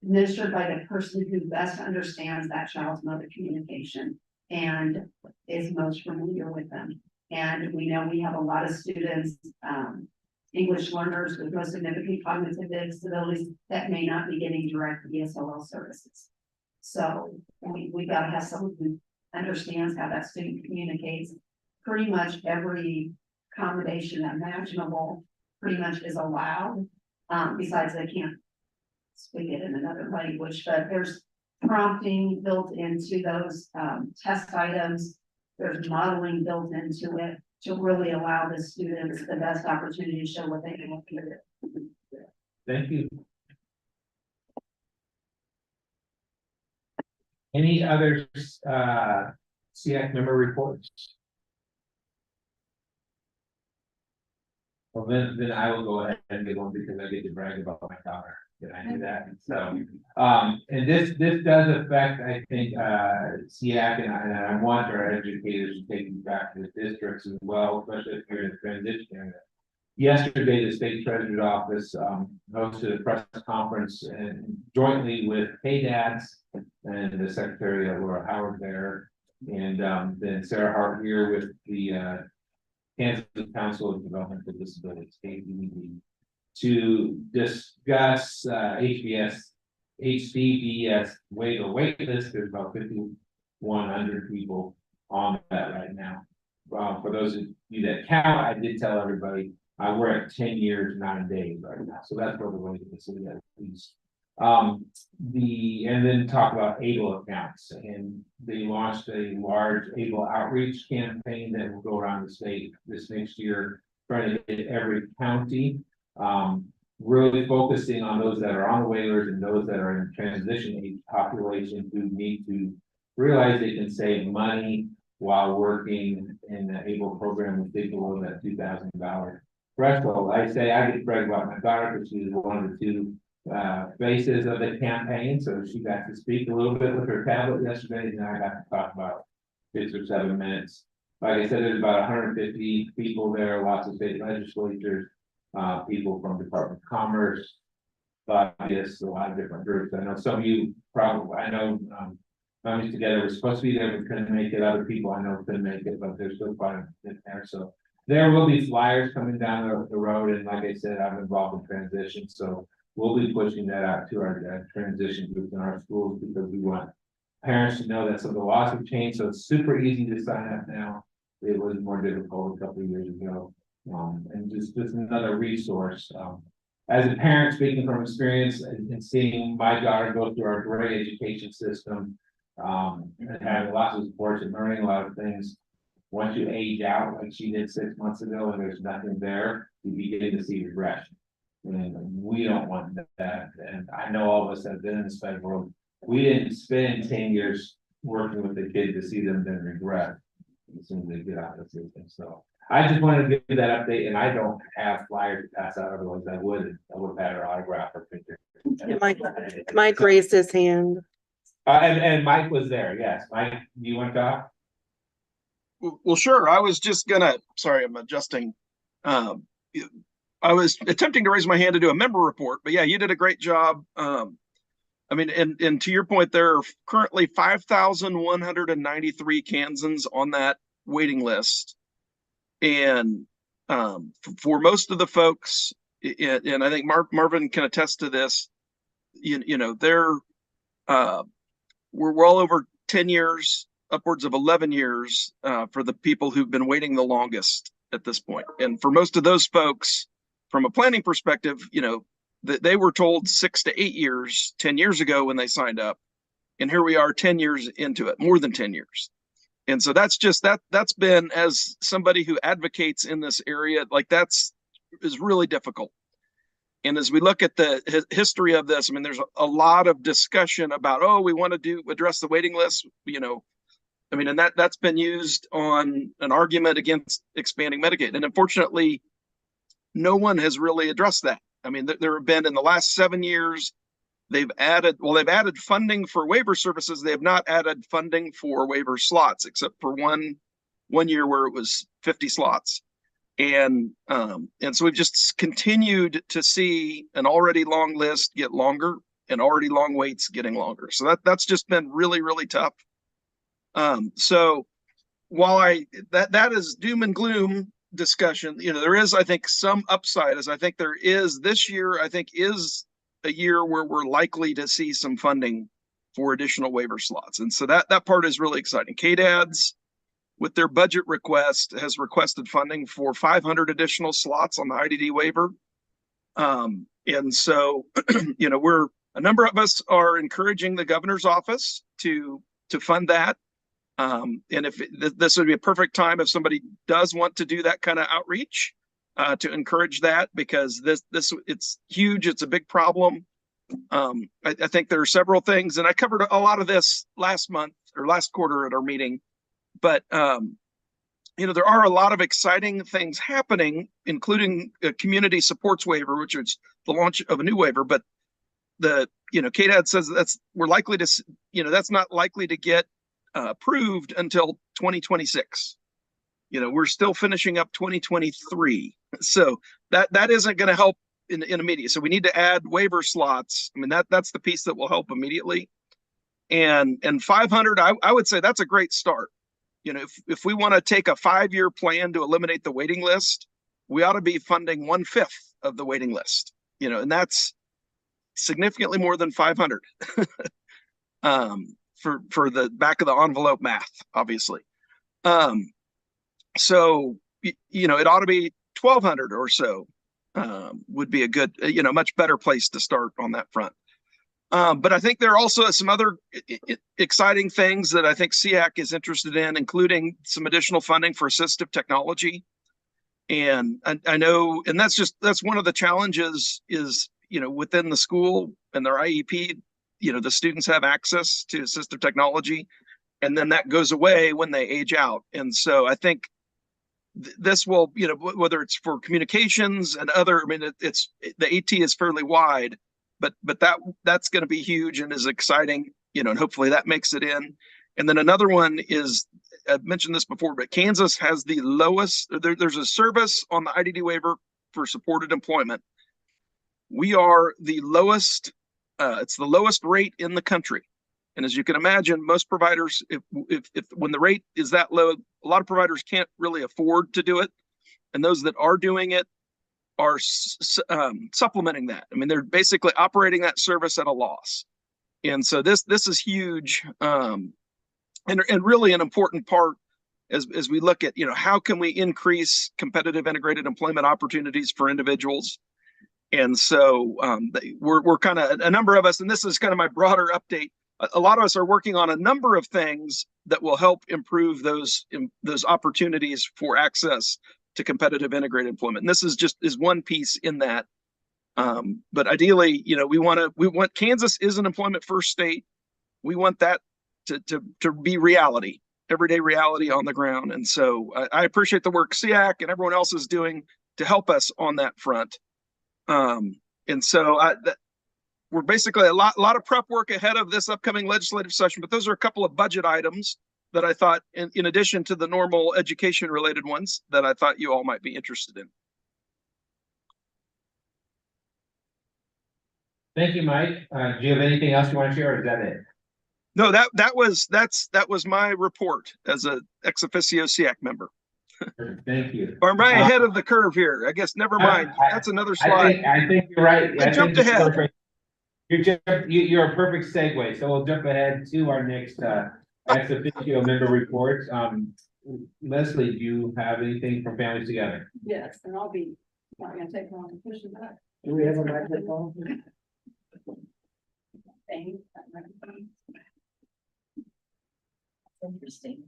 administered by the person who best understands that child's mode of communication and is most familiar with them. And we know we have a lot of students, English learners with most significant cognitive disabilities that may not be getting direct ESOL services. So we gotta have someone who understands how that student communicates. Pretty much every accommodation imaginable pretty much is allowed. Besides they can't speak it in another language, but there's prompting built into those test items. There's modeling built into it to really allow the students the best opportunity to show what they can do. Thank you. Any other SEAC member reports? Well, then I will go ahead and get one because I get to brag about my daughter. Did I do that? So, and this does affect, I think, SEAC, and I want our educators to take you back to the districts as well, especially if you're in the transition area. Yesterday, the state treasurer's office hosted a press conference and jointly with KDADS and the secretary Laura Howard there, and then Sarah Hart here with the Kansas Council of Developmental Disabilities, KDD, to discuss HCBS wait list. There's about 5,100 people on that right now. For those of you that count, I did tell everybody we're at 10 years, 9 days right now. So that's where the waiting list is at least. And then talk about ABLE accounts, and they launched a large ABLE outreach campaign that will go around the state this next year, trying to get every county, really focusing on those that are on the waivers and those that are in transition age population who need to realize they can save money while working in the ABLE program and stay below that $2,000 threshold. I say I get brag about my daughter because she's one of the two faces of the campaign, so she got to speak a little bit with her tablet yesterday, and I got to talk about 6 or 7 minutes. Like I said, there's about 150 people there, lots of state legislatures, people from Department of Commerce, lobbyists, a lot of different groups. I know some of you probably, I know, Families Together was supposed to be there, but couldn't make it. Other people I know couldn't make it, but they're still fun in there. So there will be flyers coming down the road, and like I said, I'm involved in transition, so we'll be pushing that out to our transition groups in our schools, because we want parents to know that some of the laws have changed, so it's super easy to sign up now. It was more difficult a couple of years ago, and just another resource. As a parent, speaking from experience and seeing my daughter go through our great education system, and having lots of supports and learning a lot of things. Once you age out, like she did 6 months ago, and there's nothing there, you begin to see regression. And we don't want that. And I know all of us that have been in this federal world, we didn't spend 10 years working with the kid to see them then regret as soon as they get out of the system. So I just wanted to give that update, and I don't have flyers to pass out, otherwise I would have had her autograph or picture. Mike raised his hand. And Mike was there, yes. Mike, you want to talk? Well, sure. I was just gonna, sorry, I'm adjusting. I was attempting to raise my hand to do a member report, but yeah, you did a great job. I mean, and to your point, there are currently 5,193 Kansans on that waiting list. And for most of the folks, and I think Marvin can attest to this, you know, we're well over 10 years, upwards of 11 years for the people who've been waiting the longest at this point. And for most of those folks, from a planning perspective, you know, they were told 6 to 8 years, 10 years ago when they signed up. And here we are 10 years into it, more than 10 years. And so that's been, as somebody who advocates in this area, like is really difficult. And as we look at the history of this, I mean, there's a lot of discussion about, oh, we want to address the waiting list, you know, I mean, and that's been used on an argument against expanding Medicaid. And unfortunately, no one has really addressed that. I mean, there have been, in the last 7 years, they've added funding for waiver services. They have not added funding for waiver slots, except for one year where it was 50 slots. And so we've just continued to see an already long list get longer and already long waits getting longer. So that's just been really, really tough. So while that is doom and gloom discussion, you know, there is, I think, some upside, as I think there is this year, I think is a year where we're likely to see some funding for additional waiver slots. And so that part is really exciting. KDADS, with their budget request, has requested funding for 500 additional slots on the IDD waiver. And so, you know, a number of us are encouraging the governor's office to fund that. And if this would be a perfect time if somebody does want to do that kind of outreach, to encourage that, because it's huge. It's a big problem. I think there are several things, and I covered a lot of this last quarter at our meeting. But, you know, there are a lot of exciting things happening, including a community supports waiver, which is the launch of a new waiver. But KDAD says we're likely to, you know, that's not likely to get approved until 2026. You know, we're still finishing up 2023. So that isn't going to help in immediate. So we need to add waiver slots. I mean, that's the piece that will help immediately. And 500, I would say that's a great start. You know, if we want to take a 5-year plan to eliminate the waiting list, we ought to be funding 1/5 of the waiting list, you know, and that's significantly more than 500 for the back of the envelope math, obviously. So, you know, it ought to be 1,200 or so, would be a good, you know, much better place to start on that front. But I think there are also some other exciting things that I think SEAC is interested in, including some additional funding for assistive technology. And I know, and that's one of the challenges is, you know, within the school and their IEP, you know, the students have access to assistive technology, and then that goes away when they age out. And so I think this will, you know, whether it's for communications and other, I mean, the AT is fairly wide, but that's going to be huge and is exciting, you know, and hopefully that makes it in. And then another one is, I've mentioned this before, but Kansas has the lowest, there's a service on the IDD waiver for supported employment We are the lowest, it's the lowest rate in the country. And as you can imagine, most providers, if when the rate is that low, a lot of providers can't really afford to do it. And those that are doing it are supplementing that. I mean, they're basically operating that service at a loss. And so this is huge, and really an important part as we look at, you know, how can we increase competitive integrated employment opportunities for individuals. And so we're kind of, a number of us, and this is kind of my broader update, a lot of us are working on a number of things that will help improve those opportunities for access to competitive integrated employment. And this is one piece in that. But ideally, you know, we want Kansas is an employment first state. We want that to be reality, everyday reality on the ground. And so I appreciate the work SEAC and everyone else is doing to help us on that front. And so we're basically a lot of prep work ahead of this upcoming legislative session, but those are a couple of budget items that I thought, in addition to the normal education related ones, that I thought you all might be interested in. Thank you, Mike. Do you have anything else you want to share, or is that it? No, that was my report as a ex officio SEAC member. Thank you. Or am I ahead of the curve here? I guess never mind. That's another slide. I think you're right. I jumped ahead. You're a perfect segue. So we'll jump ahead to our next ex officio member reports. Leslie, do you have anything from Families Together? Yes, and I'll be not gonna take long to push it back. Do we have a microphone? Thank you. Interesting.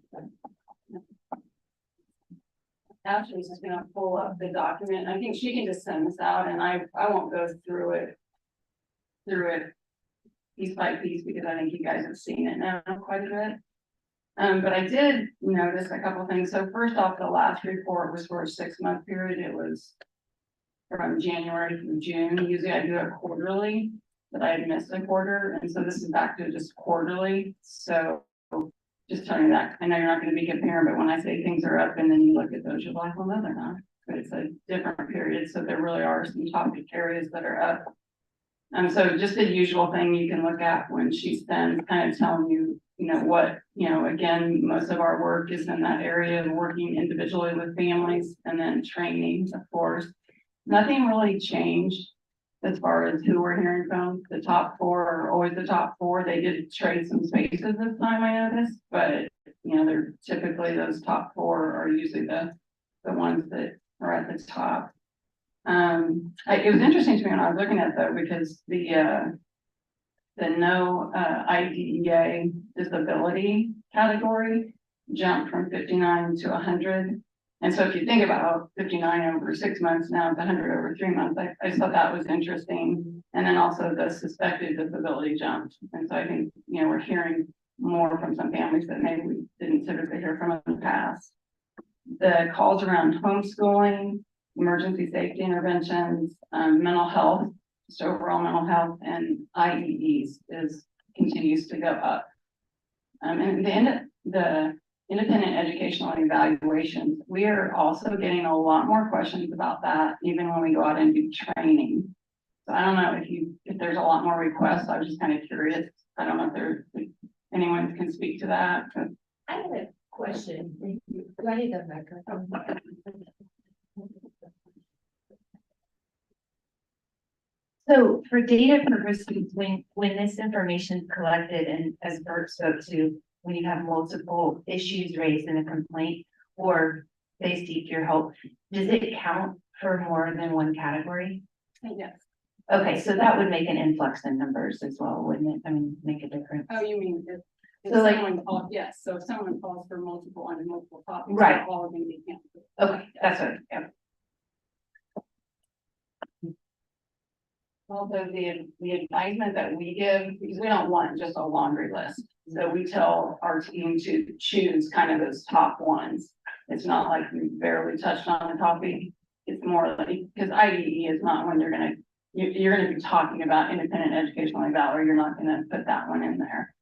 Ashley's just gonna pull up the document. I think she can just send this out, and I won't go through it piece by piece, because I think you guys have seen it now quite a bit. But I did notice a couple things. So first off, the last report was for a 6-month period. It was from January through June. Usually I do it quarterly, but I had missed a quarter, and so this is back to just quarterly. So just telling you that. I know you're not going to be comparing, but when I say things are up and then you look at those, you're like, well, no, they're not. But it's a different period. So there really are some topic areas that are up. So just the usual thing you can look at when she spends kind of telling you, what, again, most of our work is in that area of working individually with families, and then training, of course. Nothing really changed as far as who we're hearing from. The top 4 are always the top 4. They did trade some spaces this time, I noticed, but they're typically, those top 4 are usually the ones that are at the top. It was interesting to me when I was looking at that, because the no IDEA disability category jumped from 59 to 100. And so if you think about 59 over 6 months, now it's 100 over 3 months, I just thought that was interesting. And then also the suspected disability jumped. And so I think, we're hearing more from some families that maybe we didn't typically hear from in the past. The calls around homeschooling, emergency safety interventions, mental health, just overall mental health, and IEDs continues to go up. And the independent educational evaluations, we are also getting a lot more questions about that, even when we go out and do training. So I don't know if there's a lot more requests. I was just kind of curious. I don't know if anyone can speak to that. I have a question. Do I need a microphone? So for data purposes, when this information is collected, and as Bert spoke to, when you have multiple issues raised in a complaint or they seek your help, does it count for more than one category? Yes. Okay, so that would make an influx in numbers as well, wouldn't it? I mean, make a difference. Oh, you mean if So, like- someone calls, yes, so if someone calls for multiple on multiple topics, Right. all of them be counted. Okay, that's what, yeah. Although the advisement that we give, because we don't want just a laundry list. So we tell our team to choose kind of those top ones. It's not like we barely touched on the topic. It's more like, because IDE is not when you're gonna be talking about independent educational eval, or you're not gonna put that one in there.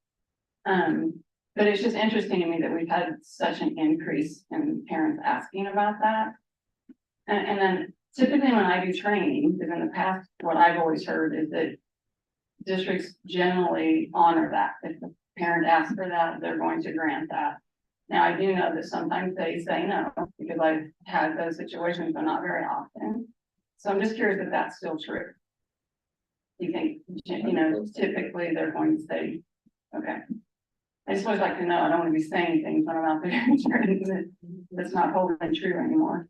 But it's just interesting to me that we've had such an increase in parents asking about that. And then typically when I do training, because in the past, what I've always heard is that districts generally honor that. If the parent asks for that, they're going to grant that. Now, I do know that sometimes they say no, because I've had those situations, but not very often. So I'm just curious if that's still true. You think, you know, typically they're going to say, okay. I just always like to know, I don't want to be saying things when I'm out there that's not holding true anymore.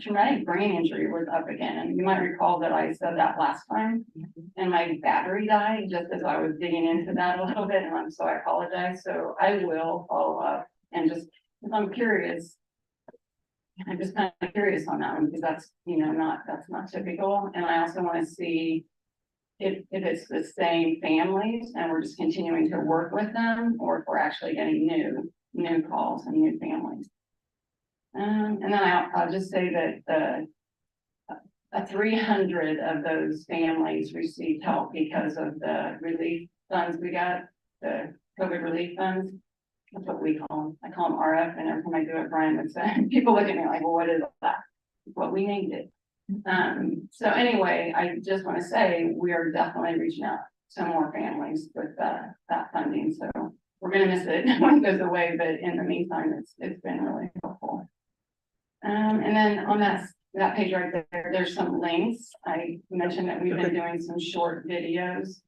Traumatic brain injury was up again, and you might recall that I said that last time, and my battery died just as I was digging into that a little bit, and so I apologize. So I will follow up and just, if I'm curious, I'm just kind of curious on that one, because that's, you know, that's not typical. And I also want to see if it's the same families and we're just continuing to work with them, or if we're actually getting new calls and new families. And then I'll just say that 300 of those families received help because of the relief funds we got, the COVID relief funds. That's what we call them. I call them RF, and every time I do it, Brian would say, people look at me like, well, what is that? What we named it. So anyway, I just want to say we are definitely reaching out to more families with that funding. So we're going to miss it when it goes away, but in the meantime, it's been really helpful. And then on that page right there, there's some links. I mentioned that we've been doing some short videos.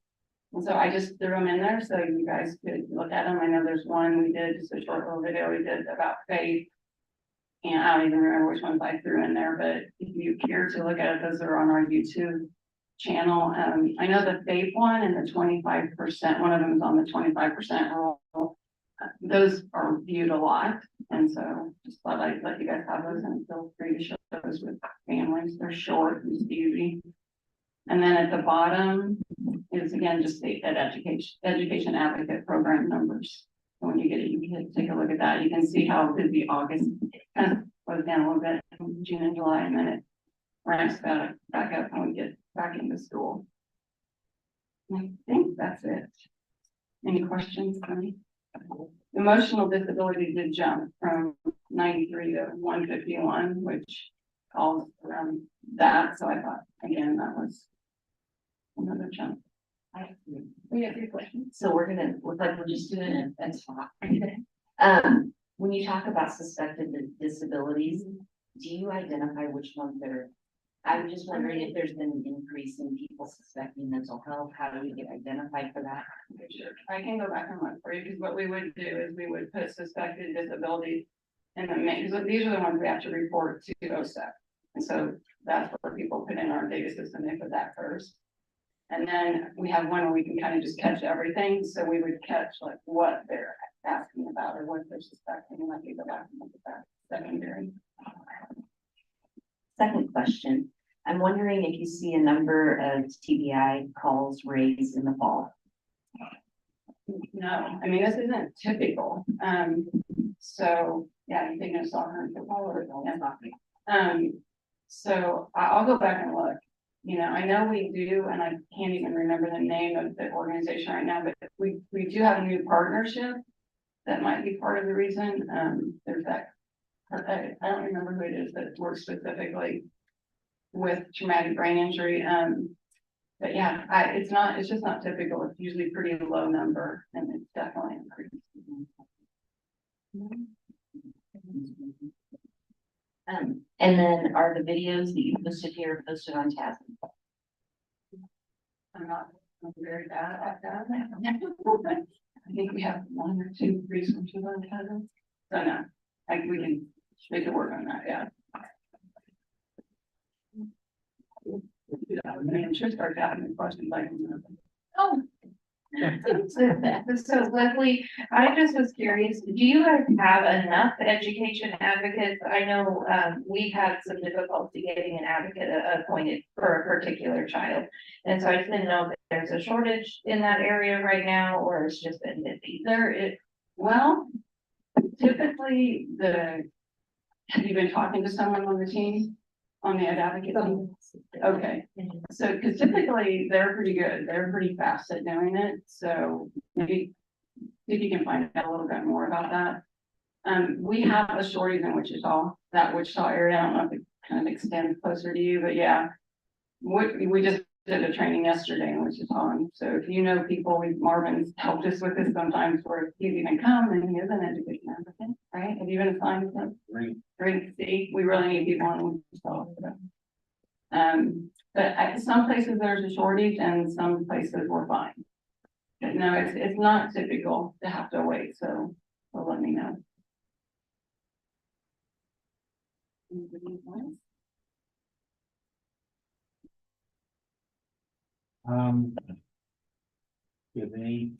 And so I just threw them in there so you guys could look at them. I know there's one we did, just a short little video we did about faith. And I don't even remember which ones I threw in there, but if you care to look at it, those are on our YouTube channel. I know the faith one and the 25%, one of them is on the 25% rule. Those are viewed a lot. And so just thought I'd let you guys have those, and feel free to share those with families. They're short and easy. And then at the bottom is again just the education advocate program numbers. So when you get it, you can take a look at that. You can see how busy August kind of goes down a little bit in June and July, and then it ramps back up when we get back into school. I think that's it. Any questions for me? Emotional disability did jump from 93 to 151, which falls around that. So I thought, again, that was another jump. We have 3 questions. So we're gonna look like we're just doing a talk. When you talk about suspected disabilities, do you identify which ones are? I'm just wondering if there's been an increase in people suspecting mental health. How do we get identified for that? Sure. I can go back and look for you, because what we would do is we would put suspected disabilities in the main, because these are the ones we have to report to OSEP. And so that's where people put in our data system, they put that first. And then we have one where we can kind of just catch everything. So we would catch like what they're asking about or what they're suspecting, and like you go back and look at that secondary. Second question, I'm wondering if you see a number of TBI calls raised in the fall. No, I mean, this isn't typical. So yeah, you think of soccer and football or so I'll go back and look. You know, I know we do, and I can't even remember the name of the organization right now, but we do have a new partnership that might be part of the reason. There's that, I don't remember who it is that works specifically with traumatic brain injury. But yeah, it's just not typical. It's usually a pretty low number, and it's definitely increased. And then are the videos that you posted here posted on TAS? I'm very bad at that. I think we have 1 or 2 resources on TAS. So no, we can make it work on that, yeah. I'm sure start having questions like, oh. So Leslie, I just was curious, do you guys have enough education advocates? I know we've had some difficulty getting an advocate appointed for a particular child. And so I just didn't know if there's a shortage in that area right now, or it's just been busy. Well, typically have you been talking to someone on the team? On the advocate team? Okay, so because typically they're pretty good, they're pretty fast at doing it, so maybe if you can find out a little bit more about that. We have a shortage in Wichita, that Wichita area. I don't know if it kind of extend closer to you, but yeah. We just did a training yesterday and was just on, so if you know people, Marvin's helped us with this sometimes where he's even come and he is an education advocate, right? Have you been assigned with him? Great, see, we really need people on. So, but at some places there's a shortage and some places we're fine. But no, it's not typical to have to wait, so let me know. Anybody else? Do you have any?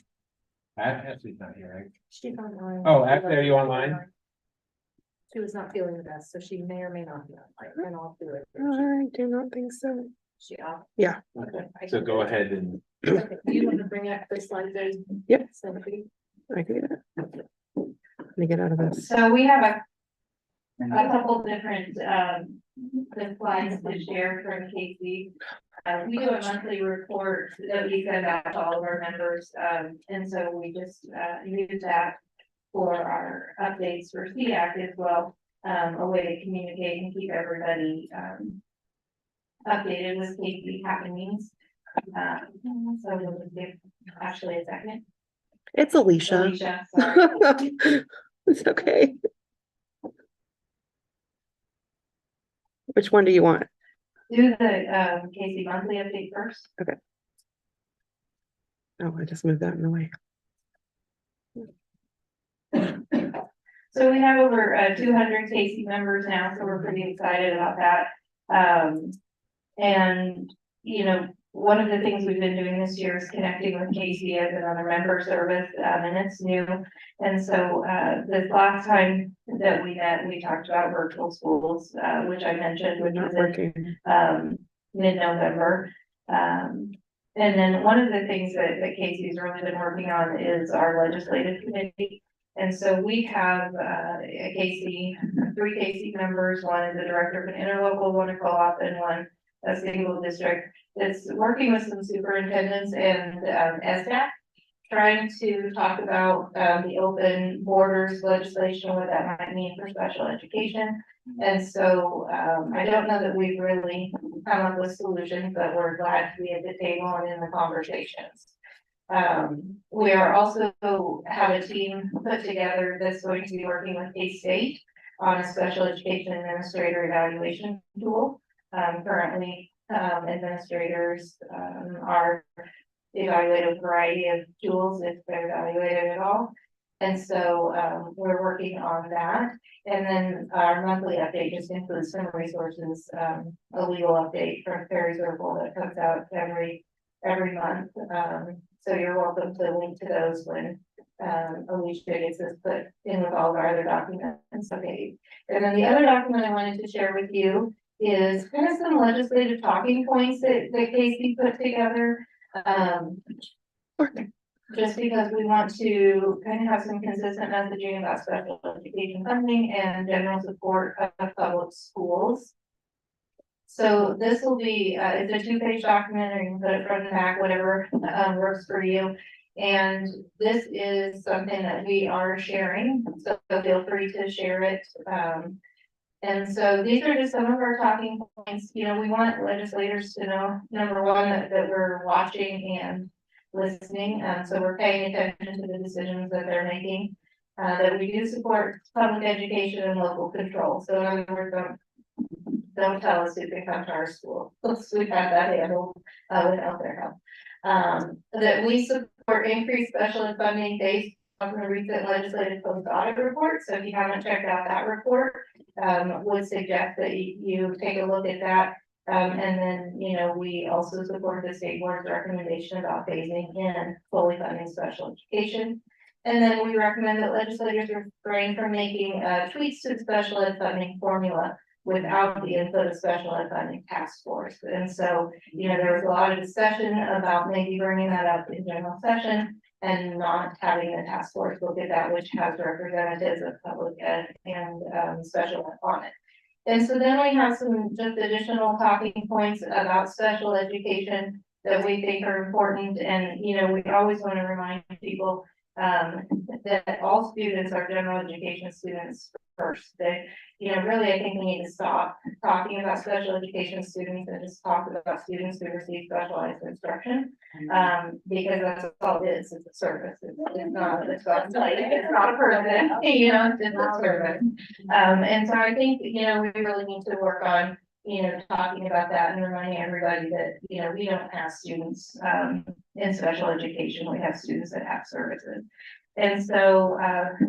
Ashley's not here, right? She's online. Oh, Ashley, are you online? She was not feeling the best, so she may or may not be online, and I'll do it. I do not think so. She off? Yeah. Okay, so go ahead and. Okay, do you want to bring up this slide there? Yep. Somebody? I can do that. Let me get out of this. So we have a couple different, the slides to share from Casey. We do a monthly report that we send out to all of our members, and so we just, use that for our updates for CDAC as well, a way to communicate and keep everybody, updated with Casey happenings. So we'll just give Ashley a second. It's Alicia. Alicia, sorry. It's okay. Which one do you want? Do the Casey monthly update first. Okay. Oh, I just moved that in the way. So we have over 200 Casey members now, so we're pretty excited about that. And, you know, one of the things we've been doing this year is connecting with Casey as another member service, and it's new. And so this last time that we met, we talked about virtual schools, which I mentioned, which was in mid-November. And then one of the things that Casey's really been working on is our legislative committee. And so we have a Casey, 3 Casey members. One is the director of an interlocal, one a co-op, and one a single district. It's working with some superintendents and SDAC, trying to talk about the open borders legislation, what that might mean for special education. And so I don't know that we've really come up with solutions, but we're glad to be at the table and in the conversations. We are also have a team put together that's going to be working with K-State on a special education administrator evaluation tool. Currently, administrators are evaluated a variety of tools if they're evaluated at all. And so we're working on that. And then our monthly update just includes some resources, a legal update from Perry Circle that comes out every month. So you're welcome to link to those when Alicia gets this put in with all of our other documents. Okay. And then the other document I wanted to share with you is kind of some legislative talking points that Casey put together. Just because we want to kind of have some consistent messaging about special education funding and general support of public schools. So this will be, it's a 2-page document, or you can put it front and back, whatever works for you. And this is something that we are sharing, so feel free to share it. And so these are just some of our talking points. You know, we want legislators to know, number one, that we're watching and listening. So we're paying attention to the decisions that they're making, that we do support public education and local control. So in other words, don't tell us who can come to our school. We've had that handled without their help. That we support increased special ed funding based on the recent legislative post audit report. So if you haven't checked out that report, would suggest that you take a look at that. And then, you know, we also support the state board's recommendation about phasing in fully funding special education. And then we recommend that legislators refrain from making tweaks to the special ed funding formula without the input of special ed funding task force. And so, you know, there was a lot of discussion about maybe bringing that up in general session and not having the task force look at that, which has representatives of public ed and special ed on it. And so then we have some just additional talking points about special education that we think are important. And, you know, we always want to remind people that all students are general education students first. That, really, I think we need to stop talking about special education students and just talk about students who receive specialized instruction. Because that's all it is, it's a service. It's not a person, it's a service. And so I think, we really need to work on, talking about that and reminding everybody that, we don't have students, in special education, we have students that have services. And so,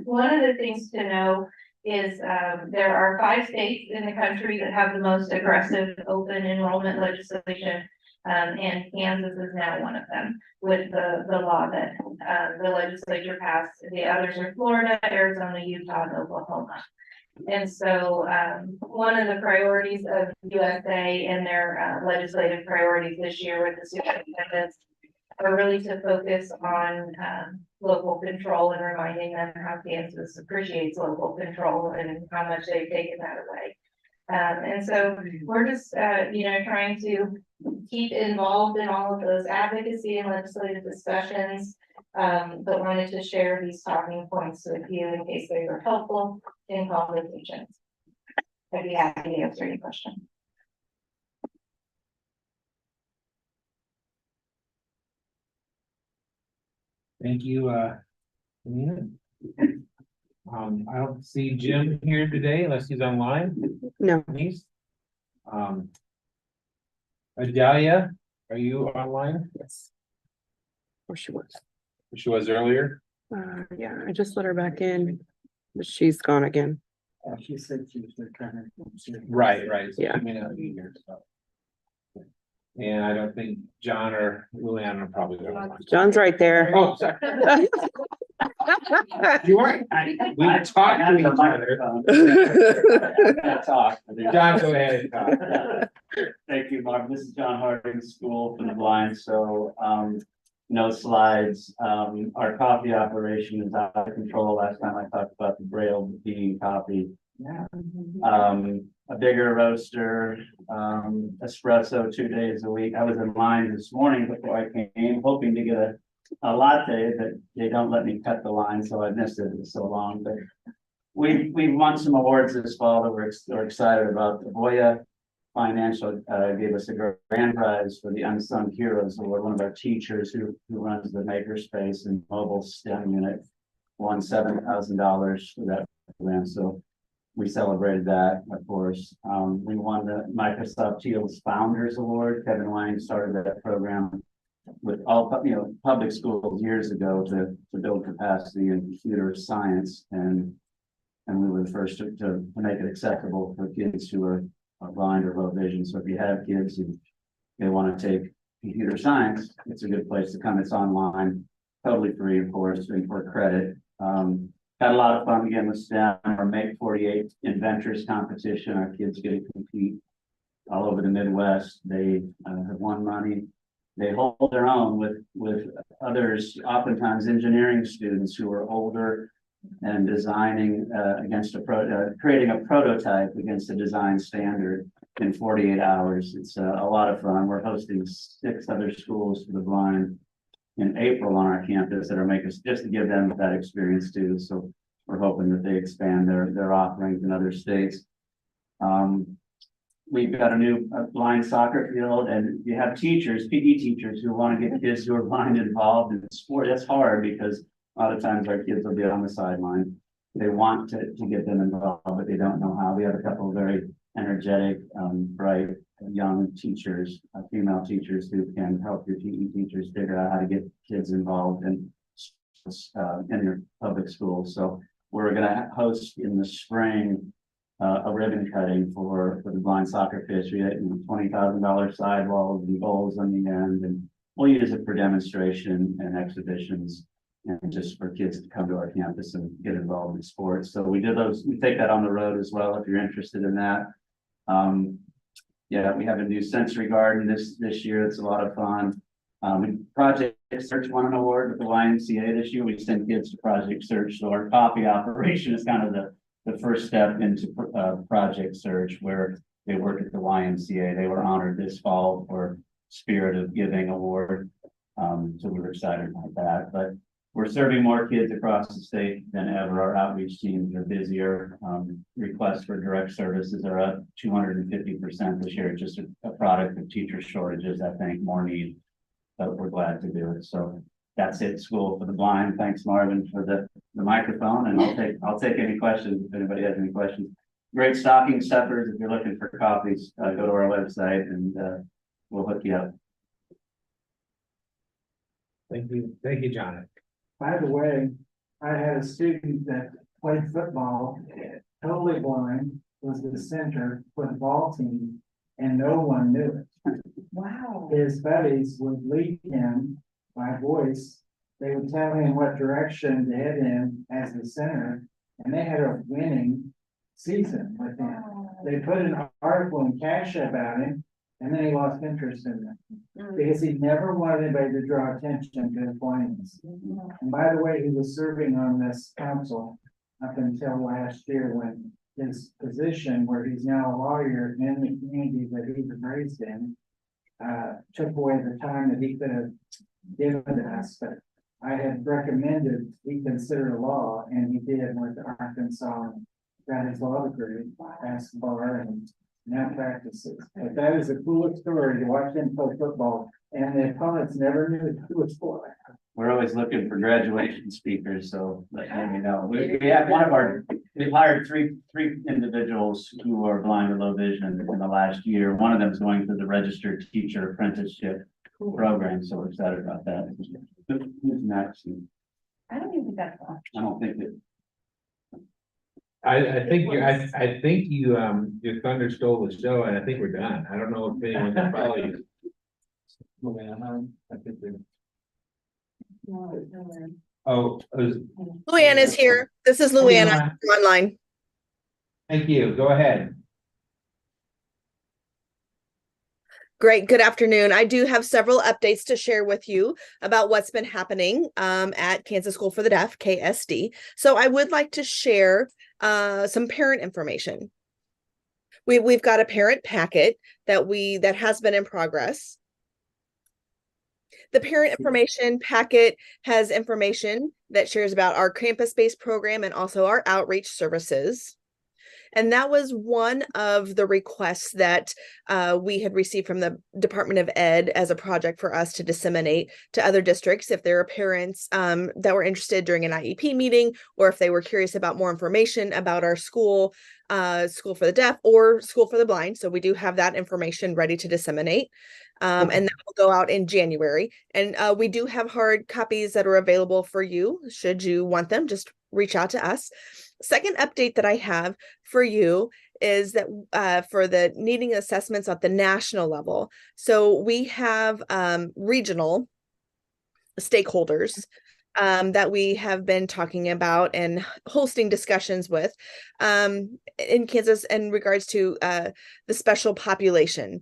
one of the things to know is, there are 5 states in the country that have the most aggressive open enrollment legislation. And Kansas is now one of them with the law that, the legislature passed. The others are Florida, Arizona, Utah, and Oklahoma. And so, one of the priorities of USA and their legislative priorities this year with the superintendents are really to focus on local control and reminding them how Kansas appreciates local control and how much they've taken that away. And so we're just, trying to keep involved in all of those advocacy and legislative discussions, but wanted to share these talking points with you in case they were helpful in conversations. I'd be happy to answer any questions. Thank you, Amina. I don't see Jim here today unless he's online. No. He's, Adalia, are you online? Yes. Or she was. She was earlier. Yeah, I just let her back in, but she's gone again. She said she was returning. Right. So Yeah. she may not be here, so. And I don't think John or Luann are probably going. John's right there. Oh, sorry. You weren't. We talked to each other. John, go ahead and talk. Thank you, Mark. This is John Harding, School for the Blind. So, no slides. Our copy operation is out of control. Last time I talked about the Braille being copied. Yeah. A bigger roaster, espresso 2 days a week. I was in line this morning before I came, hoping to get a latte, but they don't let me cut the line, so I missed it. It's so long. But we've won some awards this fall that we're excited about. The Voya Financial gave us a grand prize for the Unsung Heroes Award. One of our teachers who runs the Makerspace and Mobile STEM unit won $7,000 for that program. So we celebrated that, of course. We won the Microsoft Teals Founders Award. Kevin Lang started that program with all public schools years ago to build capacity in computer science, and we were the first to make it acceptable for kids who are blind or low vision. So if you have kids and they want to take computer science, it's a good place to come. It's online, totally free, of course, and for credit. Had a lot of fun again with STEM. Our Make 48 Inventors competition. Our kids get to compete all over the Midwest. They have won money. They hold their own with others, oftentimes engineering students who are older and designing creating a prototype against a design standard in 48 hours. It's a lot of fun. We're hosting 6 other schools for the blind in April on our campus that are making just to give them that experience too. So we're hoping that they expand their offerings in other states. We've got a new blind soccer field, and you have teachers, PE teachers, who want to get kids who are blind involved in sport. That's hard because a lot of times our kids will be on the sideline. They want to get them involved, but they don't know how. We have a couple of very energetic, bright, young teachers, female teachers who can help your PE teachers figure out how to get kids involved in your public schools. So we're going to host in the spring a ribbon cutting for the blind soccer fish. We had $20,000 sidewalls and bowls on the end, and we'll use it for demonstration and exhibitions and just for kids to come to our campus and get involved in sports. So we did those. We take that on the road as well if you're interested in that. Yeah, we have a new sensory garden this year. It's a lot of fun. Project Search won an award with the YMCA this year. We send kids to Project Search. So our copy operation is kind of the first step into Project Search, where they work at the YMCA. They were honored this fall for Spirit of Giving Award. So we were excited about that. But we're serving more kids across the state than ever. Our outreach teams are busier. Requests for direct services are up 250% this year. It's just a product of teacher shortages, I think, more need, but we're glad to do it. So that's it, School for the Blind. Thanks, Marvin, for the microphone, and I'll take any questions if anybody has any questions. Great stocking stuffers. If you're looking for copies, go to our website and we'll hook you up. Thank you, John. By the way, I had a student that played football, totally blind, was the center for the ball team, and no one knew it. Wow. His buddies would lead him by voice. They would tell him what direction to head in as the center, and they had a winning season with him. They put an article in Cassia about him, and then he lost interest in them because he never wanted anybody to draw attention to his blindness. And by the way, he was serving on this council up until last year when his position, where he's now a lawyer in the community that he was raised in, took away the time that he could have given to us. But I had recommended he consider law, and he did, went to Arkansas and got his law degree, passed the bar, and now practices. But that is a cool story to watch him play football, and the opponents never knew who was for. We're always looking for graduation speakers, so let me know. We have we've hired three individuals who are blind or low vision in the last year. One of them is going through the registered teacher apprenticeship program, so we're excited about that. Who's next? I don't even think that's all. I don't think that. I think you your thunder stole the show, and I think we're done. I don't know if anyone can follow you. Luann is here. This is Luann online. Thank you. Go ahead. Great. Good afternoon. I do have several updates to share with you about what's been happening at Kansas School for the Deaf, KSD. So I would like to share some parent information. We've got a parent packet that has been in progress. The parent information packet has information that shares about our campus-based program and also our outreach services. And that was one of the requests that we had received from the Department of Ed as a project for us to disseminate to other districts if there are parents that were interested during an IEP meeting, or if they were curious about more information about our school, School for the Deaf or School for the Blind. So we do have that information ready to disseminate. And that will go out in January. And we do have hard copies that are available for you. Should you want them, just reach out to us. Second update that I have for you is that for the needing assessments at the national level. So we have regional stakeholders that we have been talking about and hosting discussions with in Kansas in regards to the special population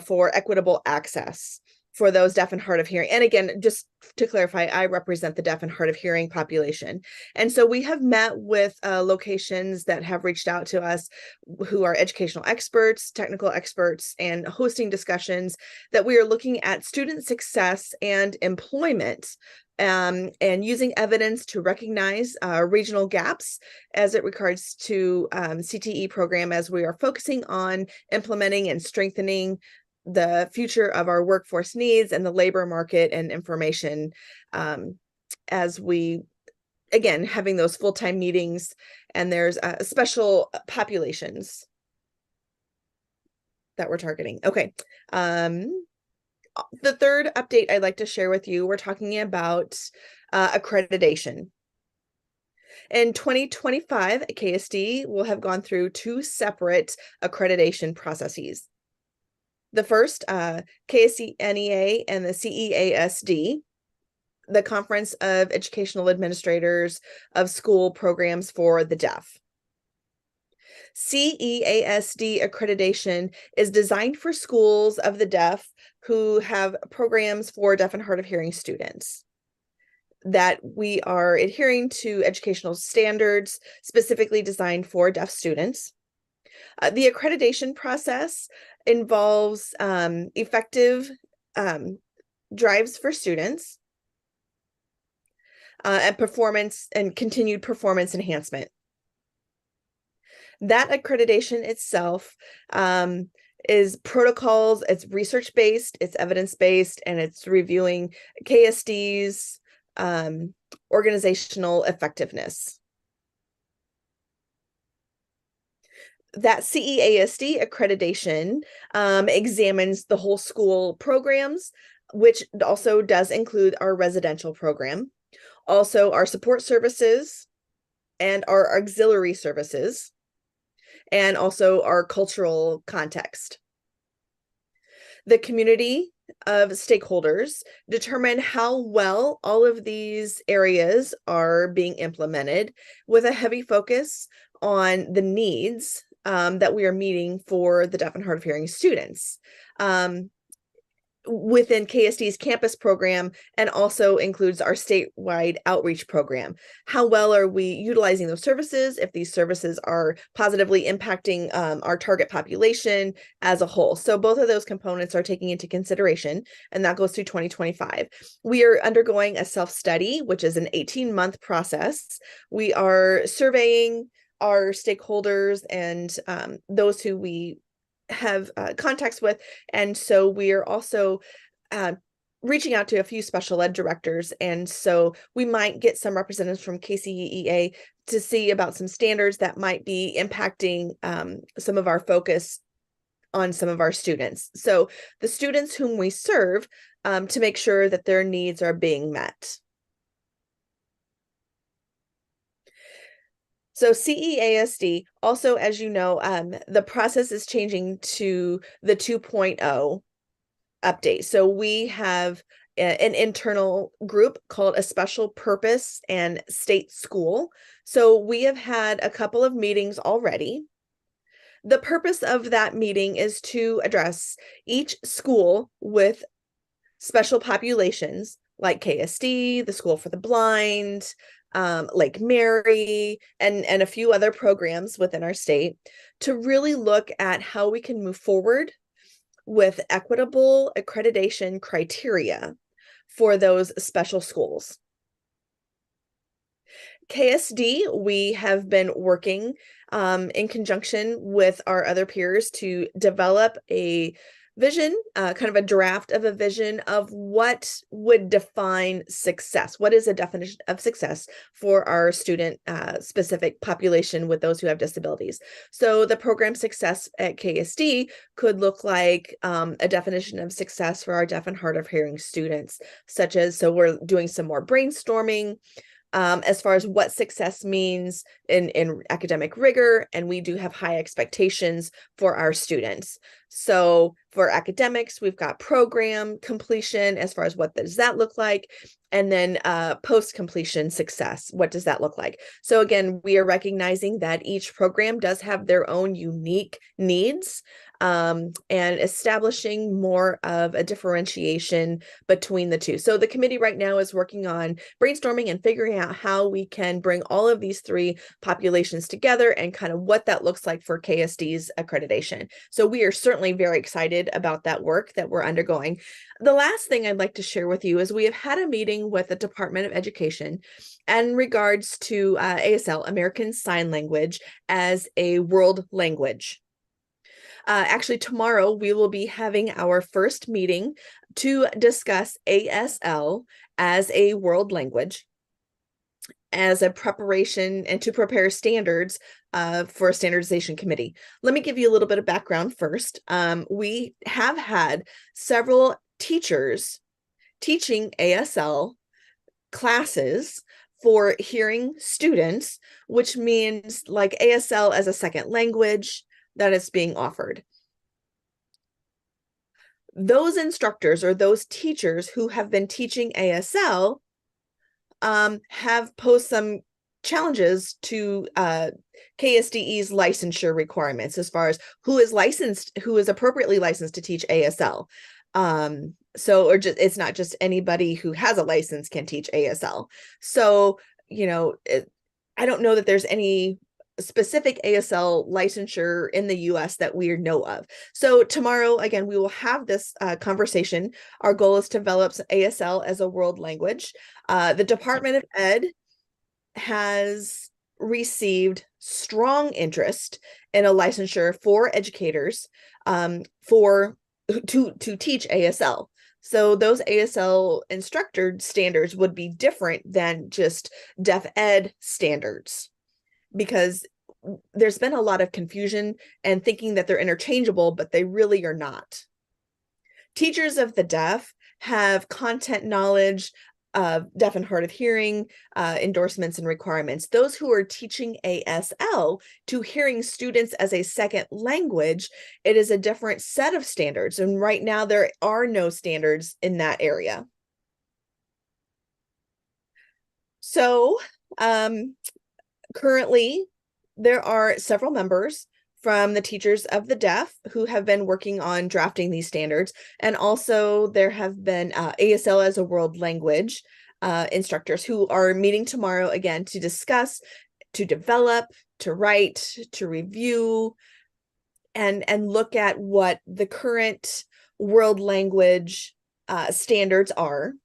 for equitable access for those deaf and hard of hearing. And again, just to clarify, I represent the deaf and hard of hearing population. And so we have met with locations that have reached out to us who are educational experts, technical experts, and hosting discussions that we are looking at student success and employment and using evidence to recognize regional gaps as it regards to CTE program, as we are focusing on implementing and strengthening the future of our workforce needs and the labor market and information as we, again, having those full-time meetings, and there's special populations that we're targeting. Okay. The third update I'd like to share with you, we're talking about accreditation. In 2025, KSD will have gone through 2 separate accreditation processes. The first, KSDNEA and the CEASD, the Conference of Educational Administrators of School Programs for the Deaf. CEASD accreditation is designed for schools of the deaf who have programs for deaf and hard of hearing students, that we are adhering to educational standards specifically designed for deaf students. The accreditation process involves effective drives for students. and performance and continued performance enhancement. That accreditation itself is protocols, it's research-based, it's evidence-based, and it's reviewing KSD's organizational effectiveness. That CEASD accreditation examines the whole school programs, which also does include our residential program, also our support services and our auxiliary services, and also our cultural context. The community of stakeholders determine how well all of these areas are being implemented, with a heavy focus on the needs that we are meeting for the deaf and hard of hearing students within KSD's campus program, and also includes our statewide outreach program. How well are we utilizing those services, if these services are positively impacting our target population as a whole? So both of those components are taking into consideration, and that goes through 2025. We are undergoing a self-study, which is an 18-month process. We are surveying our stakeholders and those who we have contacts with, and so we are also reaching out to a few special ed directors, and so we might get some representatives from KCEA to see about some standards that might be impacting some of our focus on some of our students. So the students whom we serve, to make sure that their needs are being met. So CEASD, also, as you know, the process is changing to the 2.0 update. So we have an internal group called a special purpose and state school. So we have had a couple of meetings already. The purpose of that meeting is to address each school with special populations like KSD, the School for the Blind, Lake Mary, and a few other programs within our state, to really look at how we can move forward with equitable accreditation criteria for those special schools. KSD, we have been working in conjunction with our other peers to develop a vision, kind of a draft of a vision of what would define success. What is a definition of success for our student specific population with those who have disabilities? So the program success at KSD could look like a definition of success for our deaf and hard of hearing students, such as, so we're doing some more brainstorming as far as what success means in academic rigor, and we do have high expectations for our students. So for academics, we've got program completion, as far as what does that look like, and then post-completion success, what does that look like? So again, we are recognizing that each program does have their own unique needs, and establishing more of a differentiation between the two. So the committee right now is working on brainstorming and figuring out how we can bring all of these three populations together and kind of what that looks like for KSD's accreditation. So we are certainly very excited about that work that we're undergoing. The last thing I'd like to share with you is we have had a meeting with the Department of Education in regards to ASL, American Sign Language, as a world language. Actually, tomorrow we will be having our first meeting to discuss ASL as a world language, as a preparation and to prepare standards for a standardization committee. Let me give you a little bit of background first. We have had several teachers teaching ASL classes for hearing students, which means like ASL as a second language that is being offered. Those instructors or those teachers who have been teaching ASL have posed some challenges to KSDE's licensure requirements, as far as who is licensed, who is appropriately licensed to teach ASL. So, or just, it's not just anybody who has a license can teach ASL. So, you know, I don't know that there's any specific ASL licensure in the US that we know of. So tomorrow, again, we will have this conversation. Our goal is to develop ASL as a world language. The Department of Ed has received strong interest in a licensure for educators to teach ASL. So those ASL instructor standards would be different than just deaf ed standards, because there's been a lot of confusion and thinking that they're interchangeable, but they really are not. Teachers of the deaf have content knowledge of deaf and hard of hearing, endorsements and requirements. Those who are teaching ASL to hearing students as a second language, it is a different set of standards. And right now there are no standards in that area. So currently there are several members from the Teachers of the Deaf who have been working on drafting these standards. And also there have been ASL as a world language instructors who are meeting tomorrow again to discuss, to develop, to write, to review, and look at what the current world language standards are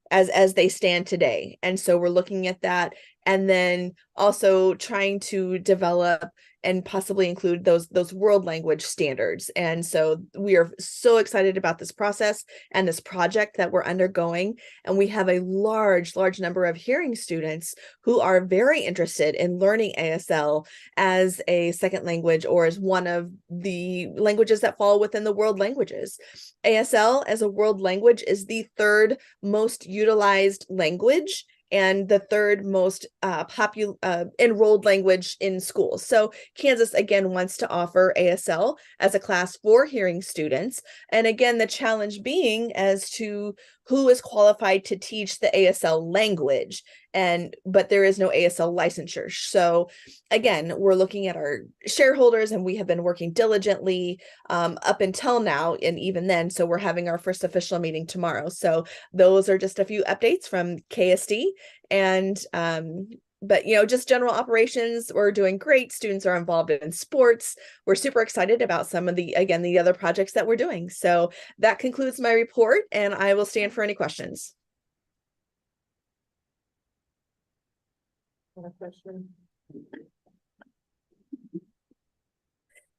as they stand today. And so we're looking at that, and then also trying to develop and possibly include those world language standards. And so we are so excited about this process and this project that we're undergoing. And we have a large number of hearing students who are very interested in learning ASL as a second language or as one of the languages that fall within the world languages. ASL as a world language is the third most utilized language and the third most enrolled language in schools. So Kansas, again, wants to offer ASL as a class for hearing students. And again, the challenge being as to who is qualified to teach the ASL language. But there is no ASL licensure. So again, we're looking at our shareholders, and we have been working diligently up until now, and even then. So we're having our first official meeting tomorrow. So those are just a few updates from KSD. And but just general operations, we're doing great. Students are involved in sports. We're super excited about some of the other projects that we're doing. So that concludes my report, and I will stand for any questions.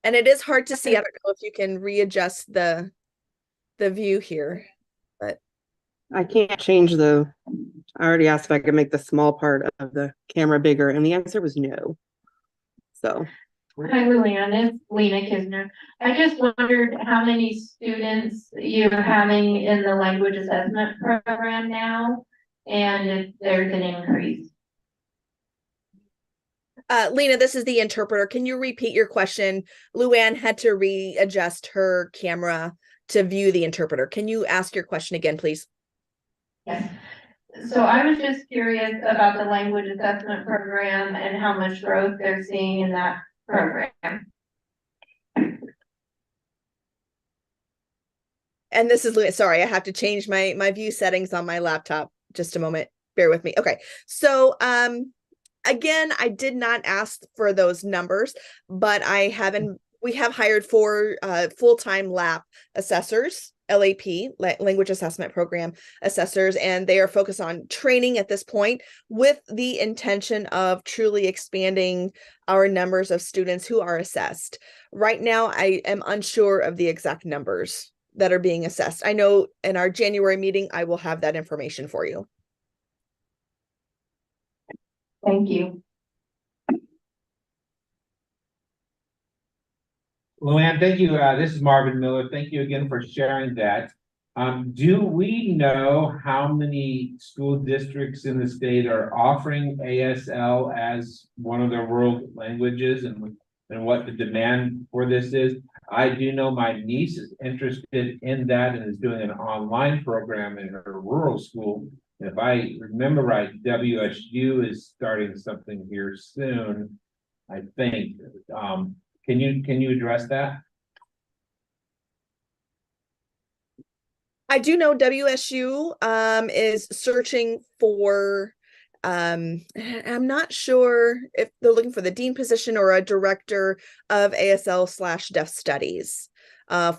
And it is hard to see. I don't know if you can readjust the view here, but I can't change I already asked if I could make the small part of the camera bigger, and the answer was no. So. Hi, Luann, it's Lena Kisner. I just wondered how many students you're having in the language assessment program now, and if there's an increase. Lena, this is the interpreter. Can you repeat your question? Luann had to readjust her camera to view the interpreter. Can you ask your question again, please? Yes. So I was just curious about the language assessment program and how much growth they're seeing in that program. And this is Luann. Sorry, I have to change my view settings on my laptop. Just a moment. Bear with me. Okay. So again, I did not ask for those numbers, but we have hired 4 full-time LAP assessors, LAP, Language Assessment Program assessors, and they are focused on training at this point with the intention of truly expanding our numbers of students who are assessed. Right now, I am unsure of the exact numbers that are being assessed. I know in our January meeting, I will have that information for you. Thank you. Luann, thank you. This is Marvin Miller. Thank you again for sharing that. Do we know how many school districts in the state are offering ASL as one of their world languages, and what the demand for this is? I do know my niece is interested in that and is doing an online program in her rural school. If I remember right, WSU is starting something here soon, I think. Can you address that? I do know WSU is searching for I'm not sure if they're looking for the dean position or a director of ASL/deaf studies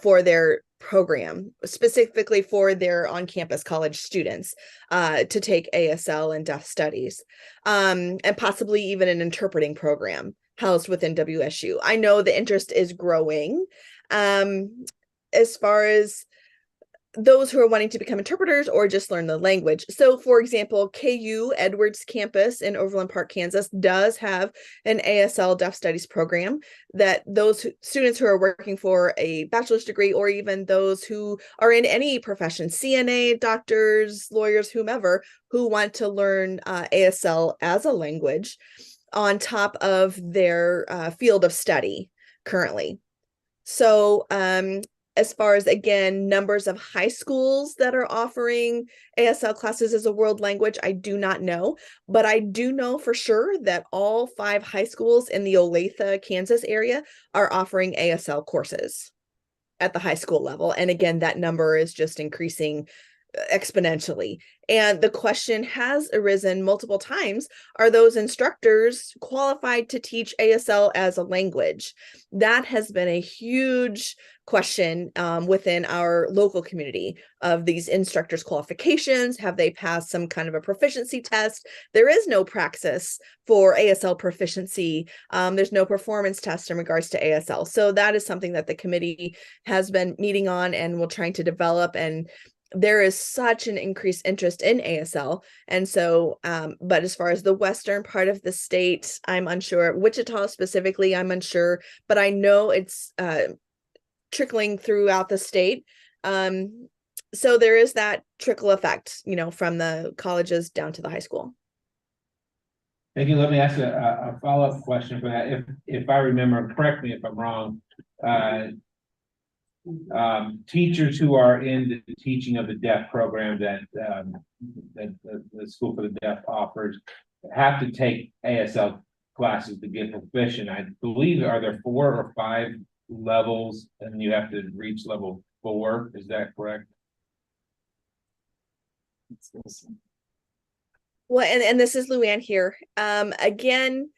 for their program, specifically for their on-campus college students to take ASL and deaf studies, and possibly even an interpreting program housed within WSU. I know the interest is growing as far as those who are wanting to become interpreters or just learn the language. So for example, KU Edwards campus in Overland Park, Kansas does have an ASL deaf studies program that those students who are working for a bachelor's degree, or even those who are in any profession, CNA, doctors, lawyers, whomever, who want to learn ASL as a language on top of their field of study currently. So as far as, again, numbers of high schools that are offering ASL classes as a world language, I do not know, but I do know for sure that all 5 high schools in the Olathe, Kansas area are offering ASL courses at the high school level. And again, that number is just increasing exponentially. And the question has arisen multiple times, are those instructors qualified to teach ASL as a language? That has been a huge question within our local community of these instructors' qualifications. Have they passed some kind of a proficiency test? There is no praxis for ASL proficiency. There's no performance test in regards to ASL. So that is something that the committee has been meeting on and will trying to develop. And there is such an increased interest in ASL. And so, but as far as the western part of the state, I'm unsure. Wichita specifically, I'm unsure, but I know it's trickling throughout the state. So there is that trickle effect, you know, from the colleges down to the high school. Thank you. Let me ask a follow-up question for that. If I remember, correct me if I'm wrong, teachers who are in the teaching of the deaf program that the School for the Deaf offers have to take ASL classes to get proficient. I believe, are there 4 or 5 levels and you have to reach level 4? Is that correct? Well, and this is Luann here. Again,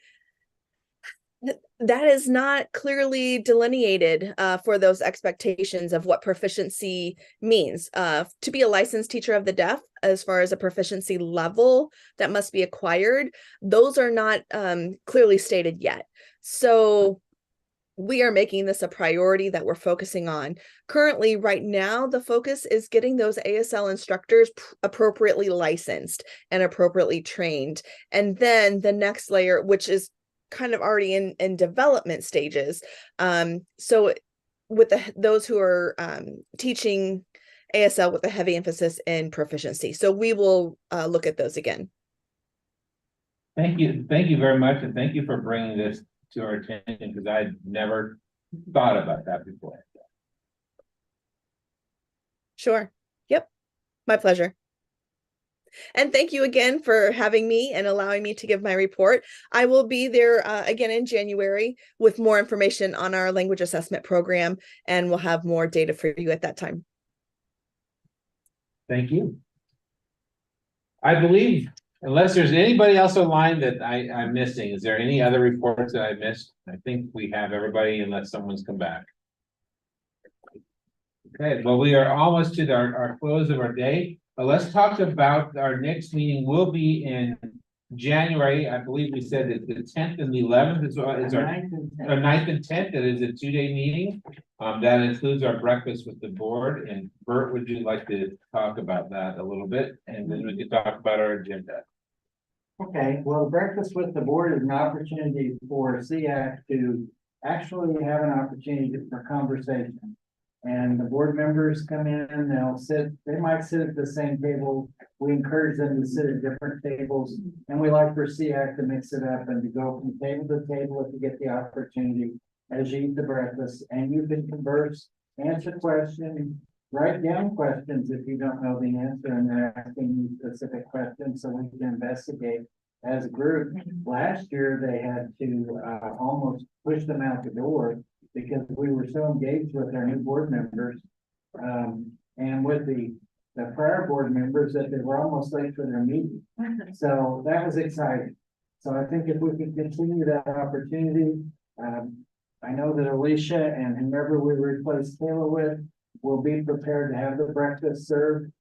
that is not clearly delineated for those expectations of what proficiency means. To be a licensed teacher of the deaf, as far as a proficiency level that must be acquired, those are not clearly stated yet. So we are making this a priority that we're focusing on. Currently, right now, the focus is getting those ASL instructors appropriately licensed and appropriately trained. And then the next layer, which is kind of already in development stages. So with those who are teaching ASL with a heavy emphasis in proficiency. So we will look at those again. Thank you. Thank you very much. And thank you for bringing this to our attention, because I'd never thought about that before. Sure. Yep. My pleasure. And thank you again for having me and allowing me to give my report. I will be there again in January with more information on our language assessment program, and we'll have more data for you at that time. Thank you. I believe, unless there's anybody else online that I'm missing, is there any other reports that I missed? I think we have everybody unless someone's come back. Okay, well, we are almost to our close of our day. Let's talk about our next meeting. Will be in January. I believe we said that the 10th and the 11th is our 9th and 10th. That is a 2-day meeting. That includes our breakfast with the board. And Bert, would you like to talk about that a little bit? And then we can talk about our agenda. Okay, well, breakfast with the board is an opportunity for SEAC to actually have an opportunity for conversation. And the board members come in, they'll sit, they might sit at the same table. We encourage them to sit at different tables, and we like for SEAC to mix it up and to go from table to table if you get the opportunity as you eat the breakfast, and you can converse, answer questions, write down questions if you don't know the answer and they're asking you specific questions so we can investigate as a group. Last year, they had to almost push them out the door because we were so engaged with our new board members and with the the prior board members that they were almost late for their meeting. So that was exciting. So I think if we could continue that opportunity, I know that Alicia and whomever we replace Kayla with will be prepared to have the breakfast served.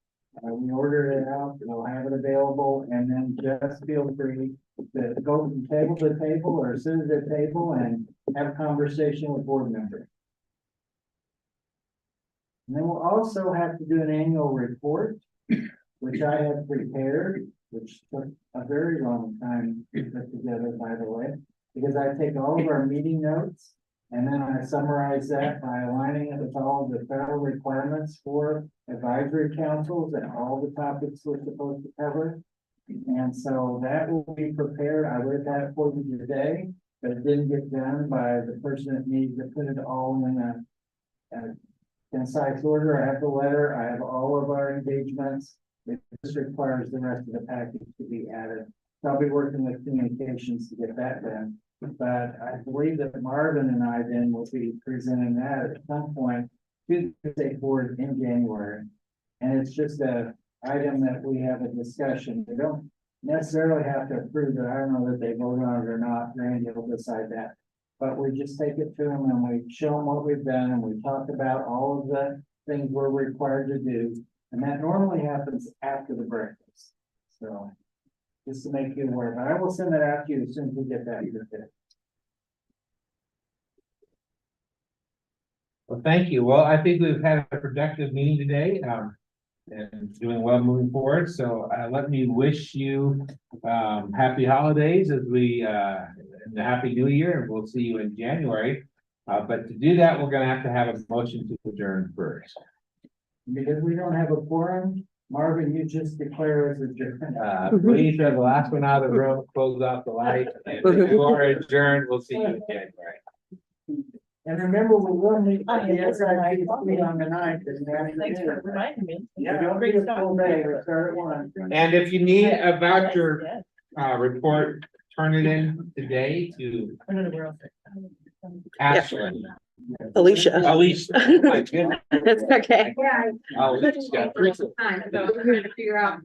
We ordered it out, we'll have it available, and then just feel free to go from table to table or sit at the table and have a conversation with board members. And then we'll also have to do an annual report, which I have prepared, which took a very long time to put together, by the way, because I take all of our meeting notes and then I summarize that by aligning it with all of the federal requirements for advisory councils and all the topics we're supposed to cover. And so that will be prepared. I read that for you today, but it didn't get done by the person that needs to put it all in a concise order. I have the letter, I have all of our engagements. It just requires the rest of the package to be added. So I'll be working with communications to get that done. But I believe that Marvin and I then will be presenting that at some point to the state board in January. And it's just a item that we have a discussion. They don't necessarily have to approve it. I don't know that they vote on it or not. Randy will decide that. But we just take it to them and we show them what we've done and we talk about all of the things we're required to do. And that normally happens after the breakfast. So just to make you aware, but I will send that out to you as soon as we get that. Well, thank you. Well, I think we've had a productive meeting today, and doing well moving forward. So let me wish you happy holidays as we and a happy new year, and we'll see you in January. But to do that, we're going to have a motion to adjourn first. Because we don't have a quorum, Marvin, you just declare as adjourned. Please have the last one out of the room, close off the light, and if you are adjourned, we'll see you in January. And remember, we will meet the SIP on the 9th. Thanks for reminding me. Yeah, don't be a full day, we start at 1. And if you need a voucher report, turn it in today to Ashley. Alicia. Alicia. My goodness. It's okay. Alicia. Time, so I'm trying to figure out